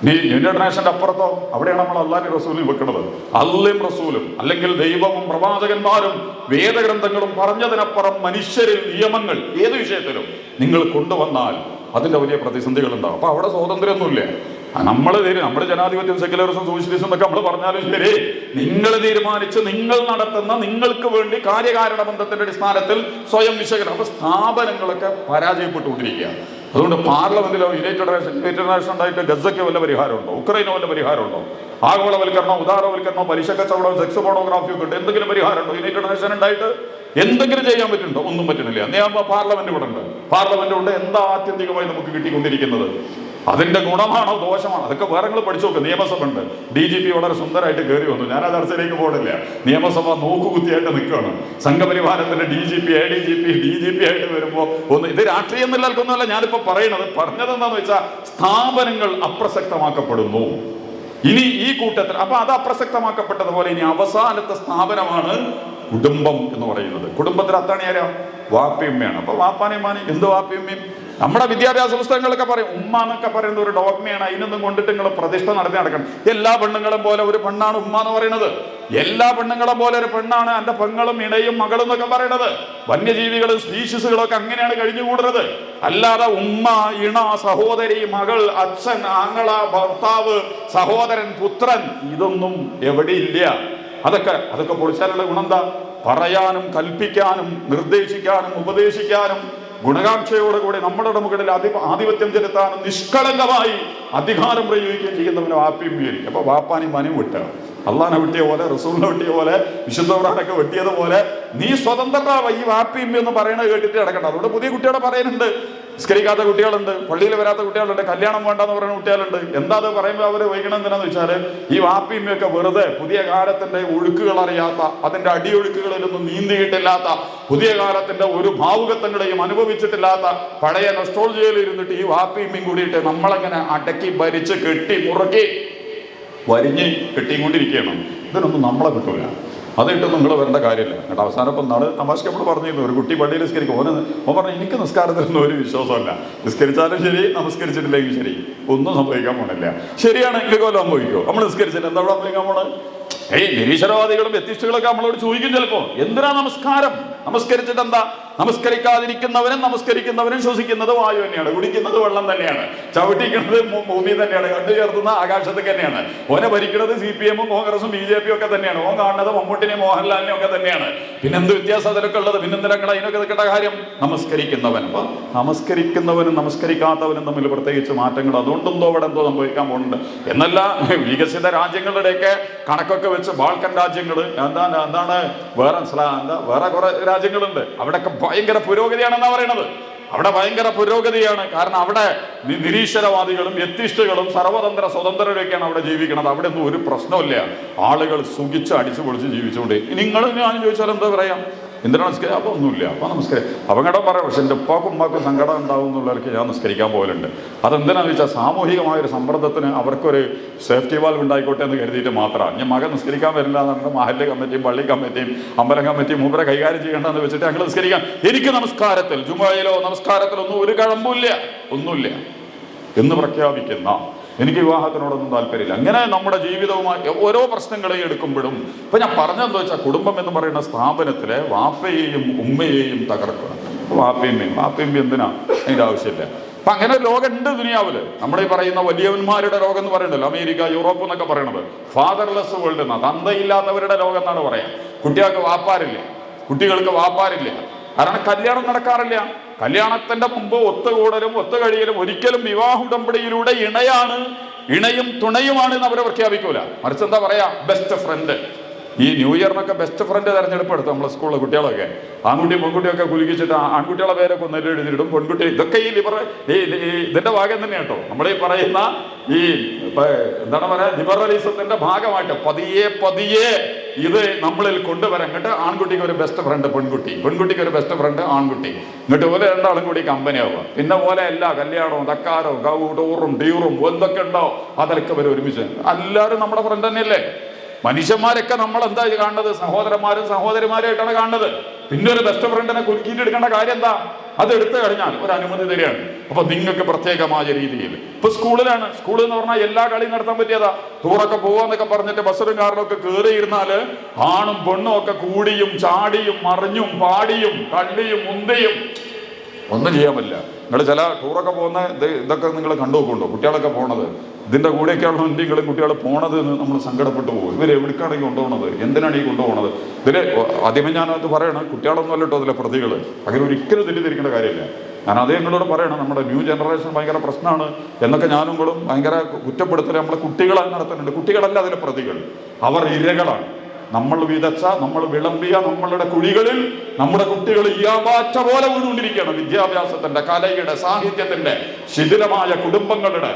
യുണൈറ്റഡ് നേഷന്റെ അപ്പുറത്തോ അവിടെയാണ് നമ്മൾ അല്ലാഹുവിന്റെ റസൂലിനെ വെക്കുന്നത്. അള്ളയും റസൂലും അല്ലെങ്കിൽ ദൈവവും പ്രവാചകന്മാരും വേദഗ്രന്ഥങ്ങളും പറഞ്ഞതിനപ്പുറം മനുഷ്യരിൽ നിയമങ്ങൾ ഏത് വിഷയത്തിലും നിങ്ങൾ കൊണ്ടുവന്നാൽ അതിന്റെ വലിയ പ്രതിസന്ധികൾ ഉണ്ടാവും. അപ്പൊ അവിടെ സ്വാതന്ത്ര്യമൊന്നുമില്ല. നമ്മുടെ ജനാധിപത്യം, സെക്യുലറിസം, സോഷ്യലിസം എന്നൊക്കെ നമ്മൾ പറഞ്ഞാലും ശരി, നിങ്ങൾ തീരുമാനിച്ച് നിങ്ങൾ നടത്തുന്ന നിങ്ങൾക്ക് വേണ്ടി കാര്യകാരണ ബന്ധത്തിന്റെ അടിസ്ഥാനത്തിൽ സ്വയം വിശകലനം. അപ്പൊ സ്ഥാപനങ്ങളൊക്കെ പരാജയപ്പെട്ടുകൊണ്ടിരിക്കുക. അതുകൊണ്ട് പാർലമെന്റിലോ യുണൈറ്റഡ് നേഷൻ ഉണ്ടായിട്ട് ഗസയ്ക്ക് വല്ല പരിഹാരമുണ്ടോ? ഉക്രൈനോ വല്ല പരിഹാരമുണ്ടോ? ആഗോളവൽക്കരണോ, ഉദാരവൽക്കരണോ, പലിശ കച്ചവടവും സെക്സ് പോർണോഗ്രാഫിയും ഒക്കെ ഉണ്ട്. എന്തെങ്കിലും പരിഹാരമുണ്ടോ? യുണൈറ്റഡ് നേഷൻ ഉണ്ടായിട്ട് എന്തെങ്കിലും ചെയ്യാൻ പറ്റുന്നുണ്ടോ? ഒന്നും പറ്റുന്നില്ല. നിയമ പാർലമെന്റ് ഇവിടെ ഉണ്ട്. പാർലമെന്റ് കൊണ്ട് എന്താ ആത്യന്തികമായി നമുക്ക് കിട്ടിക്കൊണ്ടിരിക്കുന്നത്? അതിന്റെ ഗുണമാണോ ദോഷമാണോ? അതൊക്കെ വേറെ പഠിച്ചു നോക്ക്. നിയമസഭ ഉണ്ട്. DGP വളരെ സുന്ദരമായിട്ട് കയറി വന്നു. ഞാൻ ആ ചർച്ചയിലേക്ക് പോകണില്ല. നിയമസഭ നോക്കുകുത്തിയായിട്ട് നിൽക്കുകയാണ്. സംഘപരിവാരത്തിന്റെ DGP ആയിട്ട് വരുമ്പോ ഇത് രാഷ്ട്രീയം നിലനിൽക്കുന്നതല്ല ഞാനിപ്പോ പറഞ്ഞത് എന്താന്ന് വെച്ചാൽ സ്ഥാപനങ്ങൾ അപ്രസക്തമാക്കപ്പെടുന്നു. ഇനി ഈ കൂട്ടത്തിൽ അപ്പൊ അത് അപ്രസക്തമാക്കപ്പെട്ടതുപോലെ ഇനി അവസാനത്തെ സ്ഥാപനമാണ് കുടുംബം എന്ന് പറയുന്നത്. കുടുംബത്തിൽ അത്താണി ആരാ? വാപ്പയുമ്മയാണ്. അപ്പൊ വാപ്പാനെയുമ്മാനെ എന്ത് വാപ്പയുമ്മയും? നമ്മുടെ വിദ്യാഭ്യാസ പുസ്തകങ്ങളൊക്കെ പറയും ഉമ്മ എന്നൊക്കെ പറയുന്നത് ഒരു ഡോഗ്മയാണ്. അതിനൊന്നും കൊണ്ടിട്ട് നിങ്ങൾ പ്രതിഷ്ഠ നടത്തി നടക്കണം. എല്ലാ പെണ്ണുങ്ങളും പോലെ ഒരു പെണ്ണാണ് ഉമ്മ എന്ന് പറയുന്നത്. എല്ലാ പെണ്ണുങ്ങളും പോലെ ഒരു പെണ്ണാണ് എൻ്റെ പെങ്ങളും ഇണയും മകളും എന്നൊക്കെ പറയുന്നത്. വന്യജീവികളും സ്പീഷീസുകളും ഒക്കെ അങ്ങനെയാണ് കഴിഞ്ഞുകൂടുന്നത്. അല്ലാതെ ഉമ്മ, ഇണ, സഹോദരി, മകൾ, അച്ഛൻ, ആങ്ങള, ഭർത്താവ്, സഹോദരൻ, പുത്രൻ, ഇതൊന്നും എവിടെയില്ല. അതൊക്കെ പൊളിച്ചാലുള്ള ഗുണമെന്താ? പറയാനും കൽപ്പിക്കാനും നിർദ്ദേശിക്കാനും ഉപദേശിക്കാനും ഗുണകാംക്ഷയോടുകൂടി നമ്മുടെ മുകളിൽ ആധിപത്യം ചെലുത്താനും നിഷ്കളങ്കമായി അധികാരം പ്രയോഗിക്കുകയും ചെയ്യുന്നവന് വാപ്പയും വിചാരിക്കും. അപ്പൊ വാപ്പാനെയും മനയും വിട്ടുക. അള്ളാനെ വെട്ടിയ പോലെ, റസൂലിനെ വെട്ടിയ പോലെ, വിശുദ്ധ ഖുർആനൊക്കെ വെട്ടിയതുപോലെ നീ സ്വതന്ത്രരാവ. ഈ വാപ്പയും എന്ന് പറയുന്നത് കേട്ടിട്ട് കിടക്കണ്ട. അതുകൊണ്ട് പുതിയ കുട്ടികളെ പറയുന്നുണ്ട്. നിസ്കരിക്കാത്ത കുട്ടികളുണ്ട്, പള്ളിയിൽ വരാത്ത കുട്ടികളുണ്ട്, കല്യാണം വേണ്ടെന്ന് പറയുന്ന കുട്ടികളുണ്ട്. എന്താ അത് പറയുമ്പോൾ അവർ വൈകണം എന്തിനാന്ന് വെച്ചാൽ ഈ വാപ്പിയമ്മയൊക്കെ വെറുതെ പുതിയ കാലത്തിന്റെ ഒഴുക്കുകൾ അറിയാത്ത, അതിന്റെ അടിയൊഴുക്കുകളിലൊന്നും നീന്തിയിട്ടില്ലാത്ത, പുതിയ കാലത്തിന്റെ ഒരു ഭാവുകത്വങ്ങളെയും അനുഭവിച്ചിട്ടില്ലാത്ത പഴയ നൊസ്റ്റോൾജിയയിൽ ഇരുന്നിട്ട് ഈ വാപ്പിയമ്മയും കൂടിയിട്ട് നമ്മളങ്ങനെ അടക്കി ഭരിച്ച് കെട്ടി മുറുക്കി വരിഞ്ഞ് കെട്ടിക്കൊണ്ടിരിക്കുകയാണ്. ഇതിനൊന്നും നമ്മളെ കിട്ടൂല. അതിട്ടൊന്നും നിങ്ങൾ വരേണ്ട കാര്യമില്ല കേട്ടോ. അവസാനം ഇപ്പം നാളെ തമാശക്ക് നമ്മൾ പറഞ്ഞിരുന്നു, ഒരു കുട്ടി പള്ളിയിൽ നിസ്കരിക്കും. ഓൻ പറഞ്ഞു എനിക്ക് നിസ്കാരത്തിലൊന്നും ഒരു വിശ്വാസമല്ല, നിസ്കരിച്ചാലും ശരി നമസ്കരിച്ചിട്ടില്ലെങ്കിൽ ശരി ഒന്നും സംഭവിക്കാൻ പോണില്ല. ശരിയാണ്, എനിക്ക് കൊല്ലം സംഭവിക്കുമോ? നമ്മൾ നിസ്കരിച്ചിട്ട് എന്താ അവിടെ സംഭവിക്കാൻ പോണത്? നിരീശ്വരവാദികളും വ്യത്യസ്തകളൊക്കെ നമ്മളോട് ചോദിക്കും ചിലപ്പോ, എന്തിനാ നമസ്കാരം? നമസ്കരിച്ചിട്ട് എന്താ? നമസ്കരിക്കുന്നവനും ശ്വസിക്കുന്നത് വായു തന്നെയാണ്, കുടിക്കുന്നത് വെള്ളം തന്നെയാണ്, ചവിട്ടിക്കുന്നത് ഭൂമി തന്നെയാണ്, കണ്ടു ചേർത്തുന്ന ആകാശത്തേക്ക് തന്നെയാണ്. ഓനെ ഭരിക്കുന്നത് CPM കോൺഗ്രസും BJP ഒക്കെ തന്നെയാണ്. ഓൻ കാണുന്നത് മമ്മൂട്ടിനെയും മോഹൻലാലിനെയും ഒക്കെ തന്നെയാണ്. പിന്നെന്ത് വ്യത്യാസം അതിലൊക്കെ ഉള്ളത്? പിന്നെന്തിനാണ് അതിനൊക്കെ നിൽക്കേണ്ട കാര്യം? നമസ്കരിക്കുന്നവൻ. അപ്പൊ നമസ്കരിക്കുന്നവനും നമസ്കരിക്കാത്തവനും തമ്മിൽ പ്രത്യേകിച്ച് മാറ്റങ്ങൾ അതുകൊണ്ടെന്തോ അവിടെ എന്തോ സംഭവിക്കാൻ പോകുന്നുണ്ട് എന്നല്ല. വികസിത രാജ്യങ്ങളുടെയൊക്കെ കണക്കൊക്കെ ഇടക്കൊക്കെ വെച്ച് ബാൾക്കൻ രാജ്യങ്ങൾ, എന്താണ് വേറെ കുറെ രാജ്യങ്ങളുണ്ട്, അവിടെയൊക്കെ ഭയങ്കര പുരോഗതിയാണെന്നാ പറയണത്. അവിടെ ഭയങ്കര പുരോഗതിയാണ്. കാരണം അവിടെ നിരീശ്വരവാദികളും എത്തിസ്റ്റുകളും സർവതന്ത്ര സ്വതന്ത്രരൊക്കെയാണ് അവിടെ ജീവിക്കുന്നത്. അവിടെ ഒന്നും ഒരു പ്രശ്നമില്ല. ആളുകൾ സുഖിച്ച് അടിച്ചു പൊളിച്ച് ജീവിച്ചുകൊണ്ട്. നിങ്ങൾ ഞാനും ചോദിച്ചാൽ എന്താ പറയാം, എന്തിനാണ് നിസ്കരിക്കുക? അപ്പോൾ ഒന്നുമില്ല, അപ്പോൾ നമസ്കരിക്കാം. അപകടം പറയാം. പക്ഷെ എൻ്റെ ഉപ്പാക്കും ഉമ്മാക്കും സങ്കടം ഉണ്ടാവും എന്നുള്ളവർക്ക് ഞാൻ നിസ്കരിക്കാൻ പോലുണ്ട്. അതെന്തിനാണെന്ന് വെച്ചാൽ സാമൂഹികമായൊരു സമ്മർദ്ദത്തിന് അവർക്കൊരു സേഫ്റ്റി വാൽവ് ഉണ്ടായിക്കോട്ടെ എന്ന് കരുതിയിട്ട് മാത്രമാണ്. ഞാൻ മകൻ നിസ്കരിക്കാൻ വരില്ല എന്ന് പറഞ്ഞിട്ട് മഹല്ല് കമ്മിറ്റിയും പള്ളി കമ്മിറ്റിയും അമ്പലം കമ്മിറ്റിയും മൂപ്പരെ കൈകാര്യം ചെയ്യേണ്ടതെന്ന് വെച്ചിട്ട് ഞങ്ങൾ നിസ്കരിക്കാം. എനിക്ക് നമസ്കാരത്തിൽ ജുമയിലോ നമസ്കാരത്തിലൊന്നും ഒരു കഴമ്പില്ല, ഒന്നുമില്ല എന്ന് പ്രഖ്യാപിക്കുന്ന, എനിക്ക് വിവാഹത്തിനോടൊന്നും താല്പര്യമില്ല. അങ്ങനെ നമ്മുടെ ജീവിതവുമായി ഓരോ പ്രശ്നങ്ങളെയും എടുക്കുമ്പോഴും ഇപ്പൊ ഞാൻ പറഞ്ഞതെന്ന് വെച്ചാൽ, കുടുംബം എന്ന് പറയുന്ന സ്ഥാപനത്തിലെ വാപ്പയെയും ഉമ്മയെയും തകർക്കുക. വാപ്പയും എന്തിനാ, അതിൻ്റെ ആവശ്യമില്ല. അപ്പൊ അങ്ങനെ ഒരു ലോകം ഉണ്ട് ദുനിയാവില്. നമ്മുടെ ഈ പറയുന്ന വലിയവന്മാരുടെ ലോകം എന്ന് പറയുന്നല്ലോ, അമേരിക്ക യൂറോപ്പ് എന്നൊക്കെ പറയുന്നത് ഫാദർലെസ് വേൾഡ് എന്നാണ്, തന്തയില്ലാത്തവരുടെ ലോകം എന്നാണ് പറയാം. കുട്ടികൾക്ക് വാപ്പാരില്ല. കാരണം കല്യാണം നടക്കാറില്ല. കല്യാണത്തിന്റെ മുമ്പ് ഒത്തുകൂടലും ഒത്തുകഴിയലും ഒരിക്കലും വിവാഹ ഉടമ്പടിയിലൂടെ ഇണയും തുണയുമാണ് എന്ന് അവരെ പ്രഖ്യാപിക്കൂല. മറിച്ച് എന്താ പറയാ, ബെസ്റ്റ് ഫ്രണ്ട്. ഈ ന്യൂ ഇയറിനൊക്കെ ബെസ്റ്റ് ഫ്രണ്ട് തെരഞ്ഞെടുപ്പ് എടുത്തു നമ്മളെ സ്കൂളിലെ കുട്ടികളൊക്കെ. ആൺകുട്ടിയും പെൺകുട്ടിയൊക്കെ കുലുക്കിച്ചിട്ട് ആൺകുട്ടികളെ പേരൊക്കെ ഒന്നിട്ട് എഴുതിയിടും, പെൺകുട്ടി ഇതൊക്കെ ഇതിന്റെ ഭാഗം തന്നെ കേട്ടോ. നമ്മളീ പറയുന്ന ഈ എന്താണ് പറയാ, ലിബറലിസത്തിന്റെ ഭാഗമായിട്ട് പതിയെ ഇത് നമ്മളിൽ കൊണ്ടുവരാൻ. എന്നിട്ട് ആൺകുട്ടിക്ക് ഒരു ബെസ്റ്റ് ഫ്രണ്ട് പെൺകുട്ടിക്ക് ഒരു ബെസ്റ്റ് ഫ്രണ്ട് ആൺകുട്ടി, എന്നിട്ട് പോലെ രണ്ടാളും കൂടി കമ്പനിയാവുക. പിന്നെ പോലെ എല്ലാ കല്യാണവും തക്കാരോ ടൂറും ഡ്യൂറും എന്തൊക്കെ ഉണ്ടോ അതൊക്കെ ഇവർ ഒരുമിച്ച്. എല്ലാവരും നമ്മുടെ ഫ്രണ്ട് തന്നെയല്ലേ. മനുഷ്യന്മാരൊക്കെ നമ്മൾ എന്താ കാണുന്നത്, സഹോദരന്മാരും സഹോദരിമാരായിട്ടാണ് കാണുന്നത്. പിന്നെ ഒരു ബെസ്റ്റ് ഫ്രണ്ടിനെ കുലുക്കിയിട്ട് എടുക്കേണ്ട കാര്യം എന്താ? അത് എടുത്തു കഴിഞ്ഞാൽ ഒരു അനുമതി തരികയാണ്. അപ്പൊ നിങ്ങൾക്ക് പ്രത്യേകമായ രീതിയിൽ ഇപ്പൊ സ്കൂളിൽ എന്ന് പറഞ്ഞാൽ എല്ലാ കളിയും നടത്താൻ പറ്റിയതാ. ടൂറൊക്കെ പോവാന്നൊക്കെ പറഞ്ഞിട്ട് ബസ്സിലും കാറിലൊക്കെ കയറിയിരുന്നാല് ആണും പെണ്ണും ഒക്കെ കൂടിയും ചാടിയും മറിഞ്ഞും പാടിയും തള്ളിയും മുന്തയും ഒന്നും ചെയ്യാൻ പറ്റില്ല. നിങ്ങൾ ചില ടൂറൊക്കെ പോകുന്ന ഇതൊക്കെ നിങ്ങൾ കണ്ടു നോക്കുന്നുണ്ടോ? കുട്ടികളൊക്കെ പോണത് ഇതിൻ്റെ കൂടെയൊക്കെയാണോ എന്തെങ്കിലും കുട്ടികൾ പോണത് എന്ന് നമ്മൾ സങ്കടപ്പെട്ടു പോകും. ഇവർ എവിടേക്കാണ് ഈ കൊണ്ടുപോകണത്, എന്തിനാണ് ഈ കൊണ്ടുപോകണത്? ഇതില് ആദ്യമേ ഞാനത് പറയണം, കുട്ടികളൊന്നും അല്ലട്ടോ അതിലെ പ്രതികൾ. അങ്ങനെ ഒരിക്കലും തെറ്റിദ്ധരിക്കേണ്ട കാര്യമില്ല. ഞാൻ അതേ നിങ്ങളോട് പറയണം, നമ്മുടെ ന്യൂ ജനറേഷൻ ഭയങ്കര പ്രശ്നമാണ് എന്നൊക്കെ ഞാനും കൂടെ ഭയങ്കര കുറ്റപ്പെടുത്തൽ നമ്മളെ കുട്ടികളെ നടത്തുന്നുണ്ട്. കുട്ടികളല്ല അതിലെ പ്രതികൾ, അവർ ഇരകളാണ്. നമ്മൾ വിതച്ച, നമ്മൾ വിളമ്പിയ നമ്മളുടെ കുഴികളിൽ നമ്മുടെ കുട്ടികൾ ഈയാമ്പാറ്റ പോലെ വീണുകൊണ്ടിരിക്കുകയാണ്. വിദ്യാഭ്യാസത്തിന്റെ, കലയുടെ, സാഹിത്യത്തിന്റെ, ശിഥിലമായ കുടുംബങ്ങളുടെ,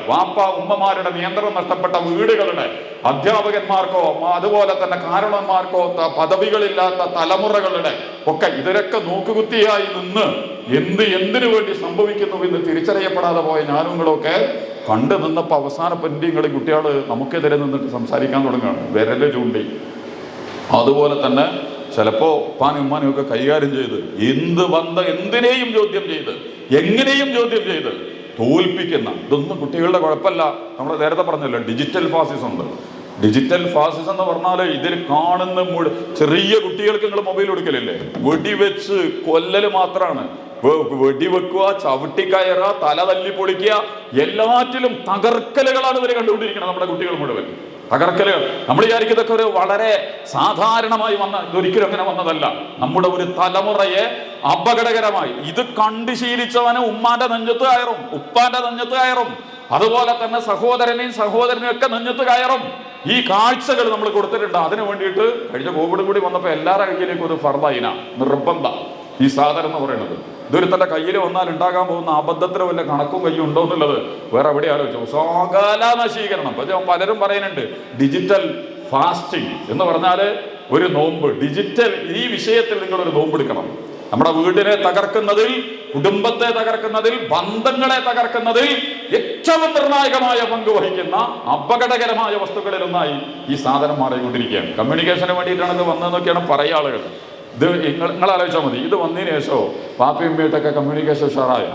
ഉമ്മമാരുടെ നിയന്ത്രണം നഷ്ടപ്പെട്ട വീടുകളുടെ, അധ്യാപകന്മാർക്കോ അതുപോലെ തന്നെ കാരണന്മാർക്കോ പദവികളില്ലാത്ത തലമുറകളുടെ ഒക്കെ ഇതിലൊക്കെ നോക്കുകുത്തിയായി നിന്ന് എന്തിനു വേണ്ടി സംഭവിക്കുന്നു എന്ന് തിരിച്ചറിയപ്പെടാതെ പോയ ഞാനുങ്ങളൊക്കെ കണ്ടു നിന്നപ്പോൾ അവസാന പെൻഡിങ്ങളെ കുട്ടികൾ നമുക്കെതിരെ നിന്നിട്ട് സംസാരിക്കാൻ തുടങ്ങുകയാണ്, വിരല് ചൂണ്ടി. അതുപോലെ തന്നെ ചിലപ്പോ ഉപ്പാനും ഉമ്മാനും ഒക്കെ കൈകാര്യം ചെയ്ത് എന്തിനേയും ചോദ്യം ചെയ്ത് എങ്ങനെയും ചോദ്യം ചെയ്ത് തോൽപ്പിക്കുന്ന, ഇതൊന്നും കുട്ടികളുടെ കുഴപ്പമല്ല. നമ്മൾ നേരത്തെ പറഞ്ഞല്ലോ, ഡിജിറ്റൽ ഫാസിസം ഉണ്ട്. ഡിജിറ്റൽ ഫാസിസം എന്ന് പറഞ്ഞാൽ ഇതിൽ കാണുന്ന ചെറിയ കുട്ടികൾക്ക് നിങ്ങൾ മൊബൈൽ കൊടുക്കലില്ലേ? വെടിവെച്ച് കൊല്ലല് മാത്രമാണ്. വെടിവെക്കുക, ചവിട്ടിക്കയറുക, തല തല്ലി പൊളിക്കുക, എല്ലാറ്റിലും തകർക്കലുകളാണ് ഇവർ കണ്ടുകൊണ്ടിരിക്കുന്നത്. നമ്മുടെ കുട്ടികൾ മുഴുവൻ തകർക്കലുകൾ. നമ്മൾ വിചാരിക്കും ഇതൊക്കെ ഒരു വളരെ സാധാരണമായി ഇതൊരിക്കലും അങ്ങനെ വന്നതല്ല. നമ്മുടെ ഒരു തലമുറയെ അപകടകരമായി ഇത് കണ്ടു ശീലിച്ചവന് ഉമ്മാന്റെ നെഞ്ചത്ത് കയറും, ഉപ്പാന്റെ നെഞ്ചത്ത് കയറും, അതുപോലെ തന്നെ സഹോദരനെയും ഒക്കെ നെഞ്ചത്ത് കയറും. ഈ കാഴ്ചകൾ നമ്മൾ കൊടുത്തിട്ടുണ്ട്. അതിനു വേണ്ടിയിട്ട് കഴിഞ്ഞ കോവിഡ് കൂടി വന്നപ്പോൾ എല്ലാവരുടെ കയ്യിലേക്ക് ഒരു ഫർദൈന നിർബന്ധ ഈ സാധനം എന്ന് പറയുന്നത്. ഇതൊരു തന്റെ കയ്യിൽ വന്നാൽ ഉണ്ടാകാൻ പോകുന്ന അബദ്ധത്തിന് വല്ല കണക്കും കയ്യും ഉണ്ടോ എന്നുള്ളത് വേറെ എവിടെ ആലോചിച്ചു. സകല നശീകരണം. പലരും പറയുന്നുണ്ട് ഡിജിറ്റൽ ഫാസ്റ്റിംഗ് എന്ന് പറഞ്ഞാല് ഒരു നോമ്പ്. ഡിജിറ്റൽ ഈ വിഷയത്തിൽ നിങ്ങളൊരു നോമ്പെടുക്കണം. നമ്മുടെ വീടിനെ തകർക്കുന്നതിൽ, കുടുംബത്തെ തകർക്കുന്നതിൽ, ബന്ധങ്ങളെ തകർക്കുന്നതിൽ ഏറ്റവും നിർണായകമായ പങ്ക് വഹിക്കുന്ന അപകടകരമായ വസ്തുക്കളിലൊന്നായി ഈ സാധനം മാറിക്കൊണ്ടിരിക്കുകയാണ്. കമ്മ്യൂണിക്കേഷന് വേണ്ടിയിട്ടാണ് ഇത് വന്നതെന്നൊക്കെയാണ് പറയുക ആളുകൾ. ഇത് നിങ്ങൾ ആലോചിച്ചാൽ മതി. ഇത് വന്നതിന് ശേഷം പാപ്പയും വീട്ടൊക്കെ കമ്മ്യൂണിക്കേഷൻ ഉഷാറായ,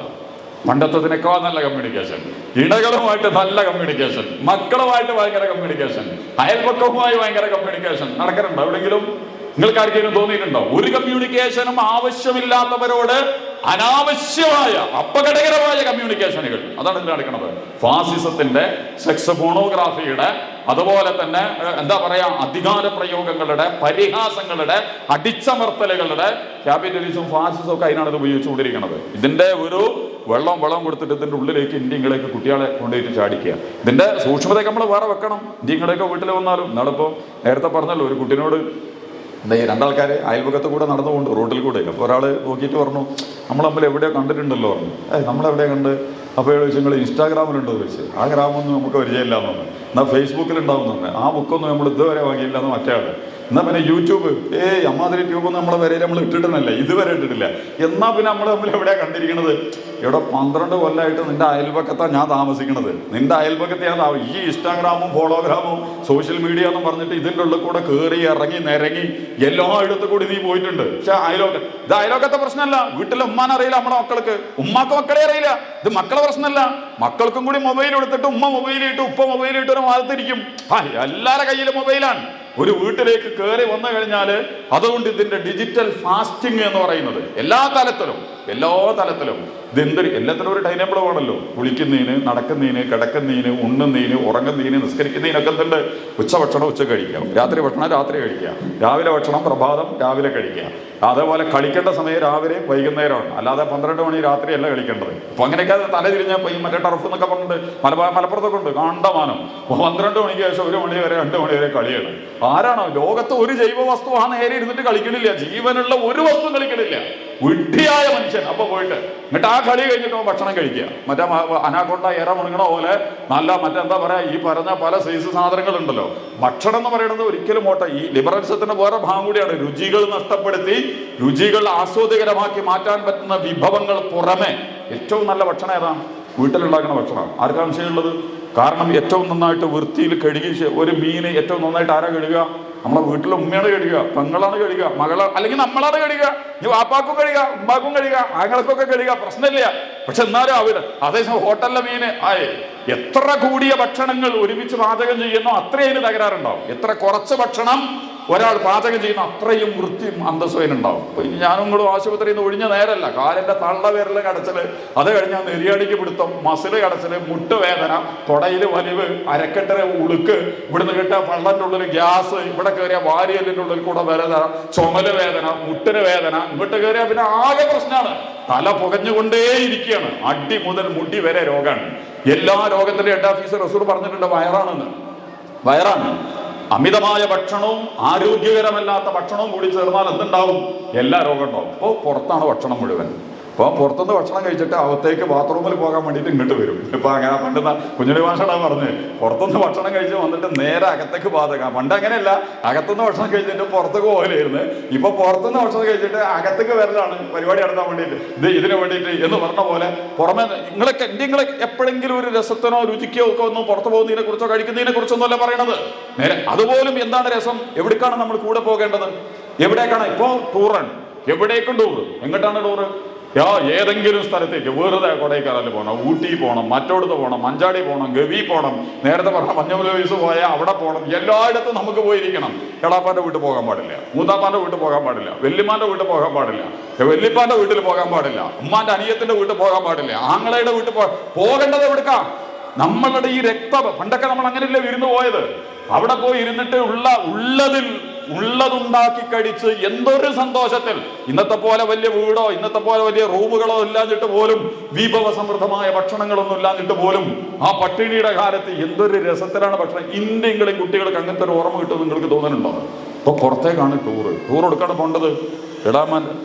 പണ്ടത്തതിനേക്കാൾ നല്ല കമ്മ്യൂണിക്കേഷൻ, ഇണകളുമായിട്ട് നല്ല കമ്മ്യൂണിക്കേഷൻ, മക്കളുമായിട്ട് ഭയങ്കര കമ്മ്യൂണിക്കേഷൻ, അയൽപക്കവുമായി ഭയങ്കര കമ്മ്യൂണിക്കേഷൻ നടക്കുന്നുണ്ടോ എവിടെയെങ്കിലും? നിങ്ങൾക്ക് ആർക്കെങ്കിലും തോന്നിയിട്ടുണ്ടോ? ഒരു കമ്മ്യൂണിക്കേഷനും ആവശ്യമില്ലാത്തവരോട് അനാവശ്യമായ അപകടകരമായ കമ്മ്യൂണിക്കേഷനുകൾ, അതാണ് ഇതിൽ നടക്കുന്നത്. ഫാസിസത്തിന്റെ, സെക്സ് പോണോഗ്രാഫിയുടെ, അതുപോലെ തന്നെ എന്താ പറയാ, അധികാര പ്രയോഗങ്ങളുടെ, പരിഹാസങ്ങളുടെ, അടിച്ചമർത്തലുകളുടെ, ക്യാപിറ്റലിസവും ഫാസിസവും ഒക്കെ അതിനാണ് ഇത് ഉപയോഗിച്ചുകൊണ്ടിരിക്കുന്നത്. ഇതിന്റെ വെള്ളം കൊടുത്തിട്ട് ഇതിൻ്റെ ഉള്ളിലേക്ക് ഇന്ത്യങ്ങളേക്ക് കുട്ടികളെ കൊണ്ടുപോയിട്ട് ചാടിക്കുക. ഇതിൻ്റെ സൂക്ഷ്മതയൊക്കെ നമ്മൾ വേറെ വെക്കണം. ഇന്ത്യങ്ങളെയൊക്കെ വീട്ടിൽ വന്നാലും നാളിപ്പോൾ നേരത്തെ പറഞ്ഞല്ലോ, ഒരു കുട്ടീനോട് എന്താ ഈ രണ്ടാൾക്കാർ അയൽപക്കത്ത് കൂടെ നടന്നുകൊണ്ട് റോഡിൽ കൂടെ, അപ്പോൾ ഒരാൾ നോക്കിയിട്ട് പറഞ്ഞു നമ്മൾ തമ്മിൽ എവിടെയോ കണ്ടിട്ടുണ്ടല്ലോ പറഞ്ഞു. നമ്മളെവിടെയോ കണ്ട്. അപ്പോൾ ചോദിച്ചു നിങ്ങൾ ഇൻസ്റ്റാഗ്രാമിലുണ്ടോ ചോദിച്ചു. ആ ഗ്രാമൊന്നും നമുക്ക് പരിചയമില്ല എന്ന് പറഞ്ഞു. എന്നാൽ ഫേസ്ബുക്കിലുണ്ടാവുന്നുണ്ട്. ആ ബുക്കൊന്നും നമ്മൾ ഇതുവരെ വാങ്ങിയില്ല എന്ന് മറ്റേ ആൾ. എന്നാൽ പിന്നെ യൂട്യൂബ് അമ്മാതിരി ട്യൂബൊന്നും നമ്മളെ വരെ നമ്മൾ ഇട്ടിട്ടുന്നല്ല, ഇതുവരെ ഇട്ടിട്ടില്ല. എന്നാൽ പിന്നെ നമ്മൾ തമ്മിൽ എവിടെയാണ് കണ്ടിരിക്കണത്? ഇവിടെ 12 കൊല്ലമായിട്ട് നിന്റെ അയൽപക്കത്താണ് ഞാൻ താമസിക്കണത്. നിന്റെ അയൽപക്കത്ത് ഞാൻ ഈ ഇൻസ്റ്റാഗ്രാമും ഫോളോഗ്രാമും സോഷ്യൽ മീഡിയ എന്ന് പറഞ്ഞിട്ട് ഇതിൻ്റെ ഉള്ളിൽ കൂടെ കയറി ഇറങ്ങി നിരങ്ങി എല്ലായിടത്തും കൂടി നീ പോയിട്ടുണ്ട്. പക്ഷെ ഇത് അയൽപക്കത്തെ പ്രശ്നമല്ല. വീട്ടിലെ ഉമ്മാനെ അറിയില്ല നമ്മളെ മക്കൾക്ക്, ഉമ്മാക്ക് മക്കളെ അറിയില്ല. ഇത് മക്കളെ പ്രശ്നമല്ല. മക്കൾക്കും കൂടി മൊബൈൽ എടുത്തിട്ട് ഉമ്മ മൊബൈലിട്ട് ഉപ്പ മൊബൈലിട്ട് ഒരു ഭാഗത്തിരിക്കും. എല്ലാവരുടെ കയ്യിലും മൊബൈലാണ്. ഒരു വീട്ടിലേക്ക് കയറി വന്നു കഴിഞ്ഞാൽ അതുകൊണ്ട് ഇതിന്റെ ഡിജിറ്റൽ ഫാസ്റ്റിംഗ് എന്ന് പറയുന്നത് എല്ലാ തലത്തിലും ഇതെന്തൊരു എല്ലാത്തിനും ഒരു ടൈം ടേബിൾ വേണമല്ലോ. കുളിക്കുന്നതിന്, നടക്കുന്നതിന്, കിടക്കുന്നതിന്, ഉണ്ണുന്നതിന്, ഉറങ്ങുന്നതിന്, നിസ്കരിക്കുന്നതിനൊക്കെ എന്തുണ്ട്? ഉച്ചഭക്ഷണം ഉച്ചക്ക് കഴിക്കാം, രാത്രി ഭക്ഷണം രാത്രി കഴിക്കാം, രാവിലെ ഭക്ഷണം പ്രഭാതം രാവിലെ കഴിക്കാം. അതേപോലെ കളിക്കേണ്ട സമയം രാവിലെ വൈകുന്നേരമാണ്, അല്ലാതെ 12 മണി രാത്രിയല്ല കളിക്കേണ്ടത്. അപ്പൊ അങ്ങനെയൊക്കെ തല തിരിഞ്ഞപ്പോൾ ഈ മറ്റേ ടർഫ് എന്നൊക്കെ പറഞ്ഞിട്ട് മലപ്പുറത്തൊക്കെ ഉണ്ട് കാണ്ടമാനം. 12 മണിക്ക് ശേഷം 1 മണി വരെ 2 മണി വരെ കളിയാണ്. ആരാണോ ലോകത്ത് ഒരു ജൈവ വസ്തു ആ നേരെ ഇരുന്നിട്ട് കളിക്കണില്ല, ജീവനുള്ള ഒരു വസ്തു കളിക്കണില്ല, വിഡ്ഢിയായ മനുഷ്യൻ. അപ്പൊ പോയിട്ട് എന്നിട്ട് ആ കളി കഴിഞ്ഞിട്ട് ഭക്ഷണം കഴിക്കുക. മറ്റേ അനാക്കൊണ്ട ഇര മുണങ്ങണ പോലെ നല്ല മറ്റെന്താ പറയാ, ഈ പറഞ്ഞ പല സൈസ് സാധനങ്ങളുണ്ടല്ലോ. ഭക്ഷണം എന്ന് പറയുന്നത് ഒരിക്കലും ഈ ലിബറലിസത്തിന്റെ വേറെ ഭാഗം കൂടിയാണ്. രുചികൾ നഷ്ടപ്പെടുത്തി രുചികൾ ആസ്വാദികരമാക്കി മാറ്റാൻ പറ്റുന്ന വിഭവങ്ങൾ പുറമെ ഏറ്റവും നല്ല ഭക്ഷണം ഏതാണ്? വീട്ടിലുണ്ടാക്കുന്ന ഭക്ഷണം. ആർക്കാണ് വിഷയമുള്ളത്? കാരണം ഏറ്റവും നന്നായിട്ട് വൃത്തിയിൽ കഴുകി ഒരു മീന് ഏറ്റവും നന്നായിട്ട് ആരാ കഴുകുക? നമ്മളെ വീട്ടിലെ ഉമ്മയാണ് കഴുകുക, പെങ്ങളാണ് കഴുകുക, അല്ലെങ്കിൽ നമ്മളാണ് കഴുകുക. ഈ വാപ്പാക്കും കഴുകുക, ഉമ്മാക്കും കഴുകുക, ആങ്ങൾക്കൊക്കെ കഴുകുക, പ്രശ്നമില്ല. പക്ഷെ എന്നാലും അവിടെ അതേസമയം ഹോട്ടലിലെ മീന് എത്ര കൂടിയ ഭക്ഷണങ്ങൾ ഒരുമിച്ച് പാചകം ചെയ്യുന്നോ അത്രയും അതിന് തകരാറുണ്ടാവും. എത്ര കുറച്ച് ഭക്ഷണം ഒരാൾ പാചകം ചെയ്യുന്ന അത്രയും വൃത്തിയും അന്തസ്വയനുണ്ടാവും. അപ്പൊ ഞാനും കൂടെ ആശുപത്രിയിൽ നിന്ന് ഒഴിഞ്ഞ നേരമല്ല, കാലിന്റെ തള്ളവിരല് കടച്ചല്, അത് കഴിഞ്ഞാൽ നെരിയാടിക്ക് പിടുത്തം, മസില് കടച്ചല്, മുട്ടുവേദന, തൊടയില് വലിവ്, അരക്കെട്ടര ഉളുക്ക്, ഇവിടുന്ന് കിട്ടിയ പള്ളന്റെ ഉള്ളിൽ ഗ്യാസ്, ഇവിടെ കയറിയ വാരിയലിന്റെ ഉള്ളിൽ കൂടെ വേദന, ചുമല് വേദന, മുട്ടിന് വേദന, ഇങ്ങോട്ട് കയറിയ പിന്നെ ആകെ പ്രശ്നമാണ്. തല പുകഞ്ഞുകൊണ്ടേയിരിക്കുകയാണ്. അടി മുതൽ മുടി വരെ രോഗമാണ്. എല്ലാ രോഗത്തിന്റെ ഹെഡ് ഓഫീസർ റസൂൽ പറഞ്ഞിട്ടുണ്ട് വയറാണെന്ന്. വയറാണ്. അമിതമായ ഭക്ഷണവും ആരോഗ്യകരമല്ലാത്ത ഭക്ഷണവും കൂടി ചേർന്നാൽ എന്തുണ്ടാവും? എല്ലാ രോഗം ഉണ്ടാവും. അപ്പോൾ പുറത്താണ് ഭക്ഷണം മുഴുവൻ. അപ്പോൾ പുറത്തുനിന്ന് ഭക്ഷണം കഴിച്ചിട്ട് അകത്തേക്ക് ബാത്റൂമിൽ പോകാൻ വേണ്ടിയിട്ട് ഇങ്ങോട്ട് വരും. ഇപ്പം അങ്ങനെ പണ്ടുന്ന കുഞ്ഞുണ്ണി ഭാഷയുടെ പറഞ്ഞ് പുറത്തുനിന്ന് ഭക്ഷണം കഴിച്ച് വന്നിട്ട് നേരെ അകത്തേക്ക് പാതകം. പണ്ട് അങ്ങനെയല്ല, അകത്തുനിന്ന് ഭക്ഷണം കഴിച്ചിട്ട് പുറത്തേക്ക് പോകലായിരുന്നു. ഇപ്പൊ പുറത്തുനിന്ന് ഭക്ഷണം കഴിച്ചിട്ട് അകത്തേക്ക് വരലാണ് പരിപാടി നടത്താൻ വേണ്ടിയിട്ട്, ഇതിന് വേണ്ടിയിട്ട് എന്ന് പറഞ്ഞ പോലെ. പുറമെ നിങ്ങൾ എപ്പോഴെങ്കിലും ഒരു രസത്തിനോ രുചിക്കോ ഒക്കെ ഒന്നും പുറത്തു പോകുന്നതിനെ കുറിച്ചോ കഴിക്കുന്നതിനെ കുറിച്ചൊന്നുമല്ല പറയണത്. നേരെ അതുപോലും എന്താണ് രസം? എവിടേക്കാണ് നമ്മൾ കൂടെ പോകേണ്ടത്? എവിടേക്കാണ്? ഇപ്പോൾ ടൂറാണ്. എവിടേക്കും ടൂറ്. എങ്ങോട്ടാണ് ടൂറ്? ഏതെങ്കിലും സ്ഥലത്തേക്ക് വെറുതെ കൊടൈക്കനാലിൽ പോകണം, ഊട്ടി പോകണം, മറ്റോടത്ത് പോകണം, മഞ്ചാടി പോകണം, ഗവി പോകണം, നേരത്തെ പറഞ്ഞ മഞ്ഞുമല വയസ്സ് പോയാൽ അവിടെ പോകണം. എല്ലായിടത്തും നമുക്ക് പോയിരിക്കണം. എളാപ്പാന്റെ വീട്ടിൽ പോകാൻ പാടില്ല, മൂത്താപ്പാന്റെ വീട്ടിൽ പോകാൻ പാടില്ല, വല്യമ്മാന്റെ വീട്ടിൽ പോകാൻ പാടില്ല, വല്യപ്പാന്റെ വീട്ടിൽ പോകാൻ പാടില്ല, ഉമ്മാന്റെ അനിയത്തിന്റെ വീട്ടിൽ പോകാൻ പാടില്ല, ആങ്ങളയുടെ വീട്ടിൽ പോകേണ്ടത് എവിടുക്കാം? നമ്മളുടെ ഈ പണ്ടൊക്കെ നമ്മൾ അങ്ങനെയല്ലേ വിരുന്ന് പോയത്. അവിടെ പോയി ഇരുന്നിട്ട് ഉള്ളതുണ്ടാക്കി കഴിച്ച് എന്തൊരു സന്തോഷത്തിൽ. ഇന്നത്തെ പോലെ വലിയ വീടോ ഇന്നത്തെ പോലെ വലിയ റൂമുകളോ ഇല്ലാഞ്ഞിട്ട് പോലും, വിഭവസമൃദ്ധമായ ഭക്ഷണങ്ങളൊന്നും ഇല്ലാഞ്ഞിട്ട് പോലും ആ പട്ടിണിയുടെ കാലത്ത് എന്തൊരു രസത്തിലാണ് ഭക്ഷണം. ഇന്ത്യയും കുട്ടികൾക്ക് അങ്ങനത്തെ ഒരു ഓർമ്മ കിട്ടും നിങ്ങൾക്ക് തോന്നുന്നുണ്ടോ? ഇപ്പൊ പുറത്തേക്കാണ് ടൂർ എടുക്കാണ് പോകേണ്ടത്. എടാമാൻ്റെ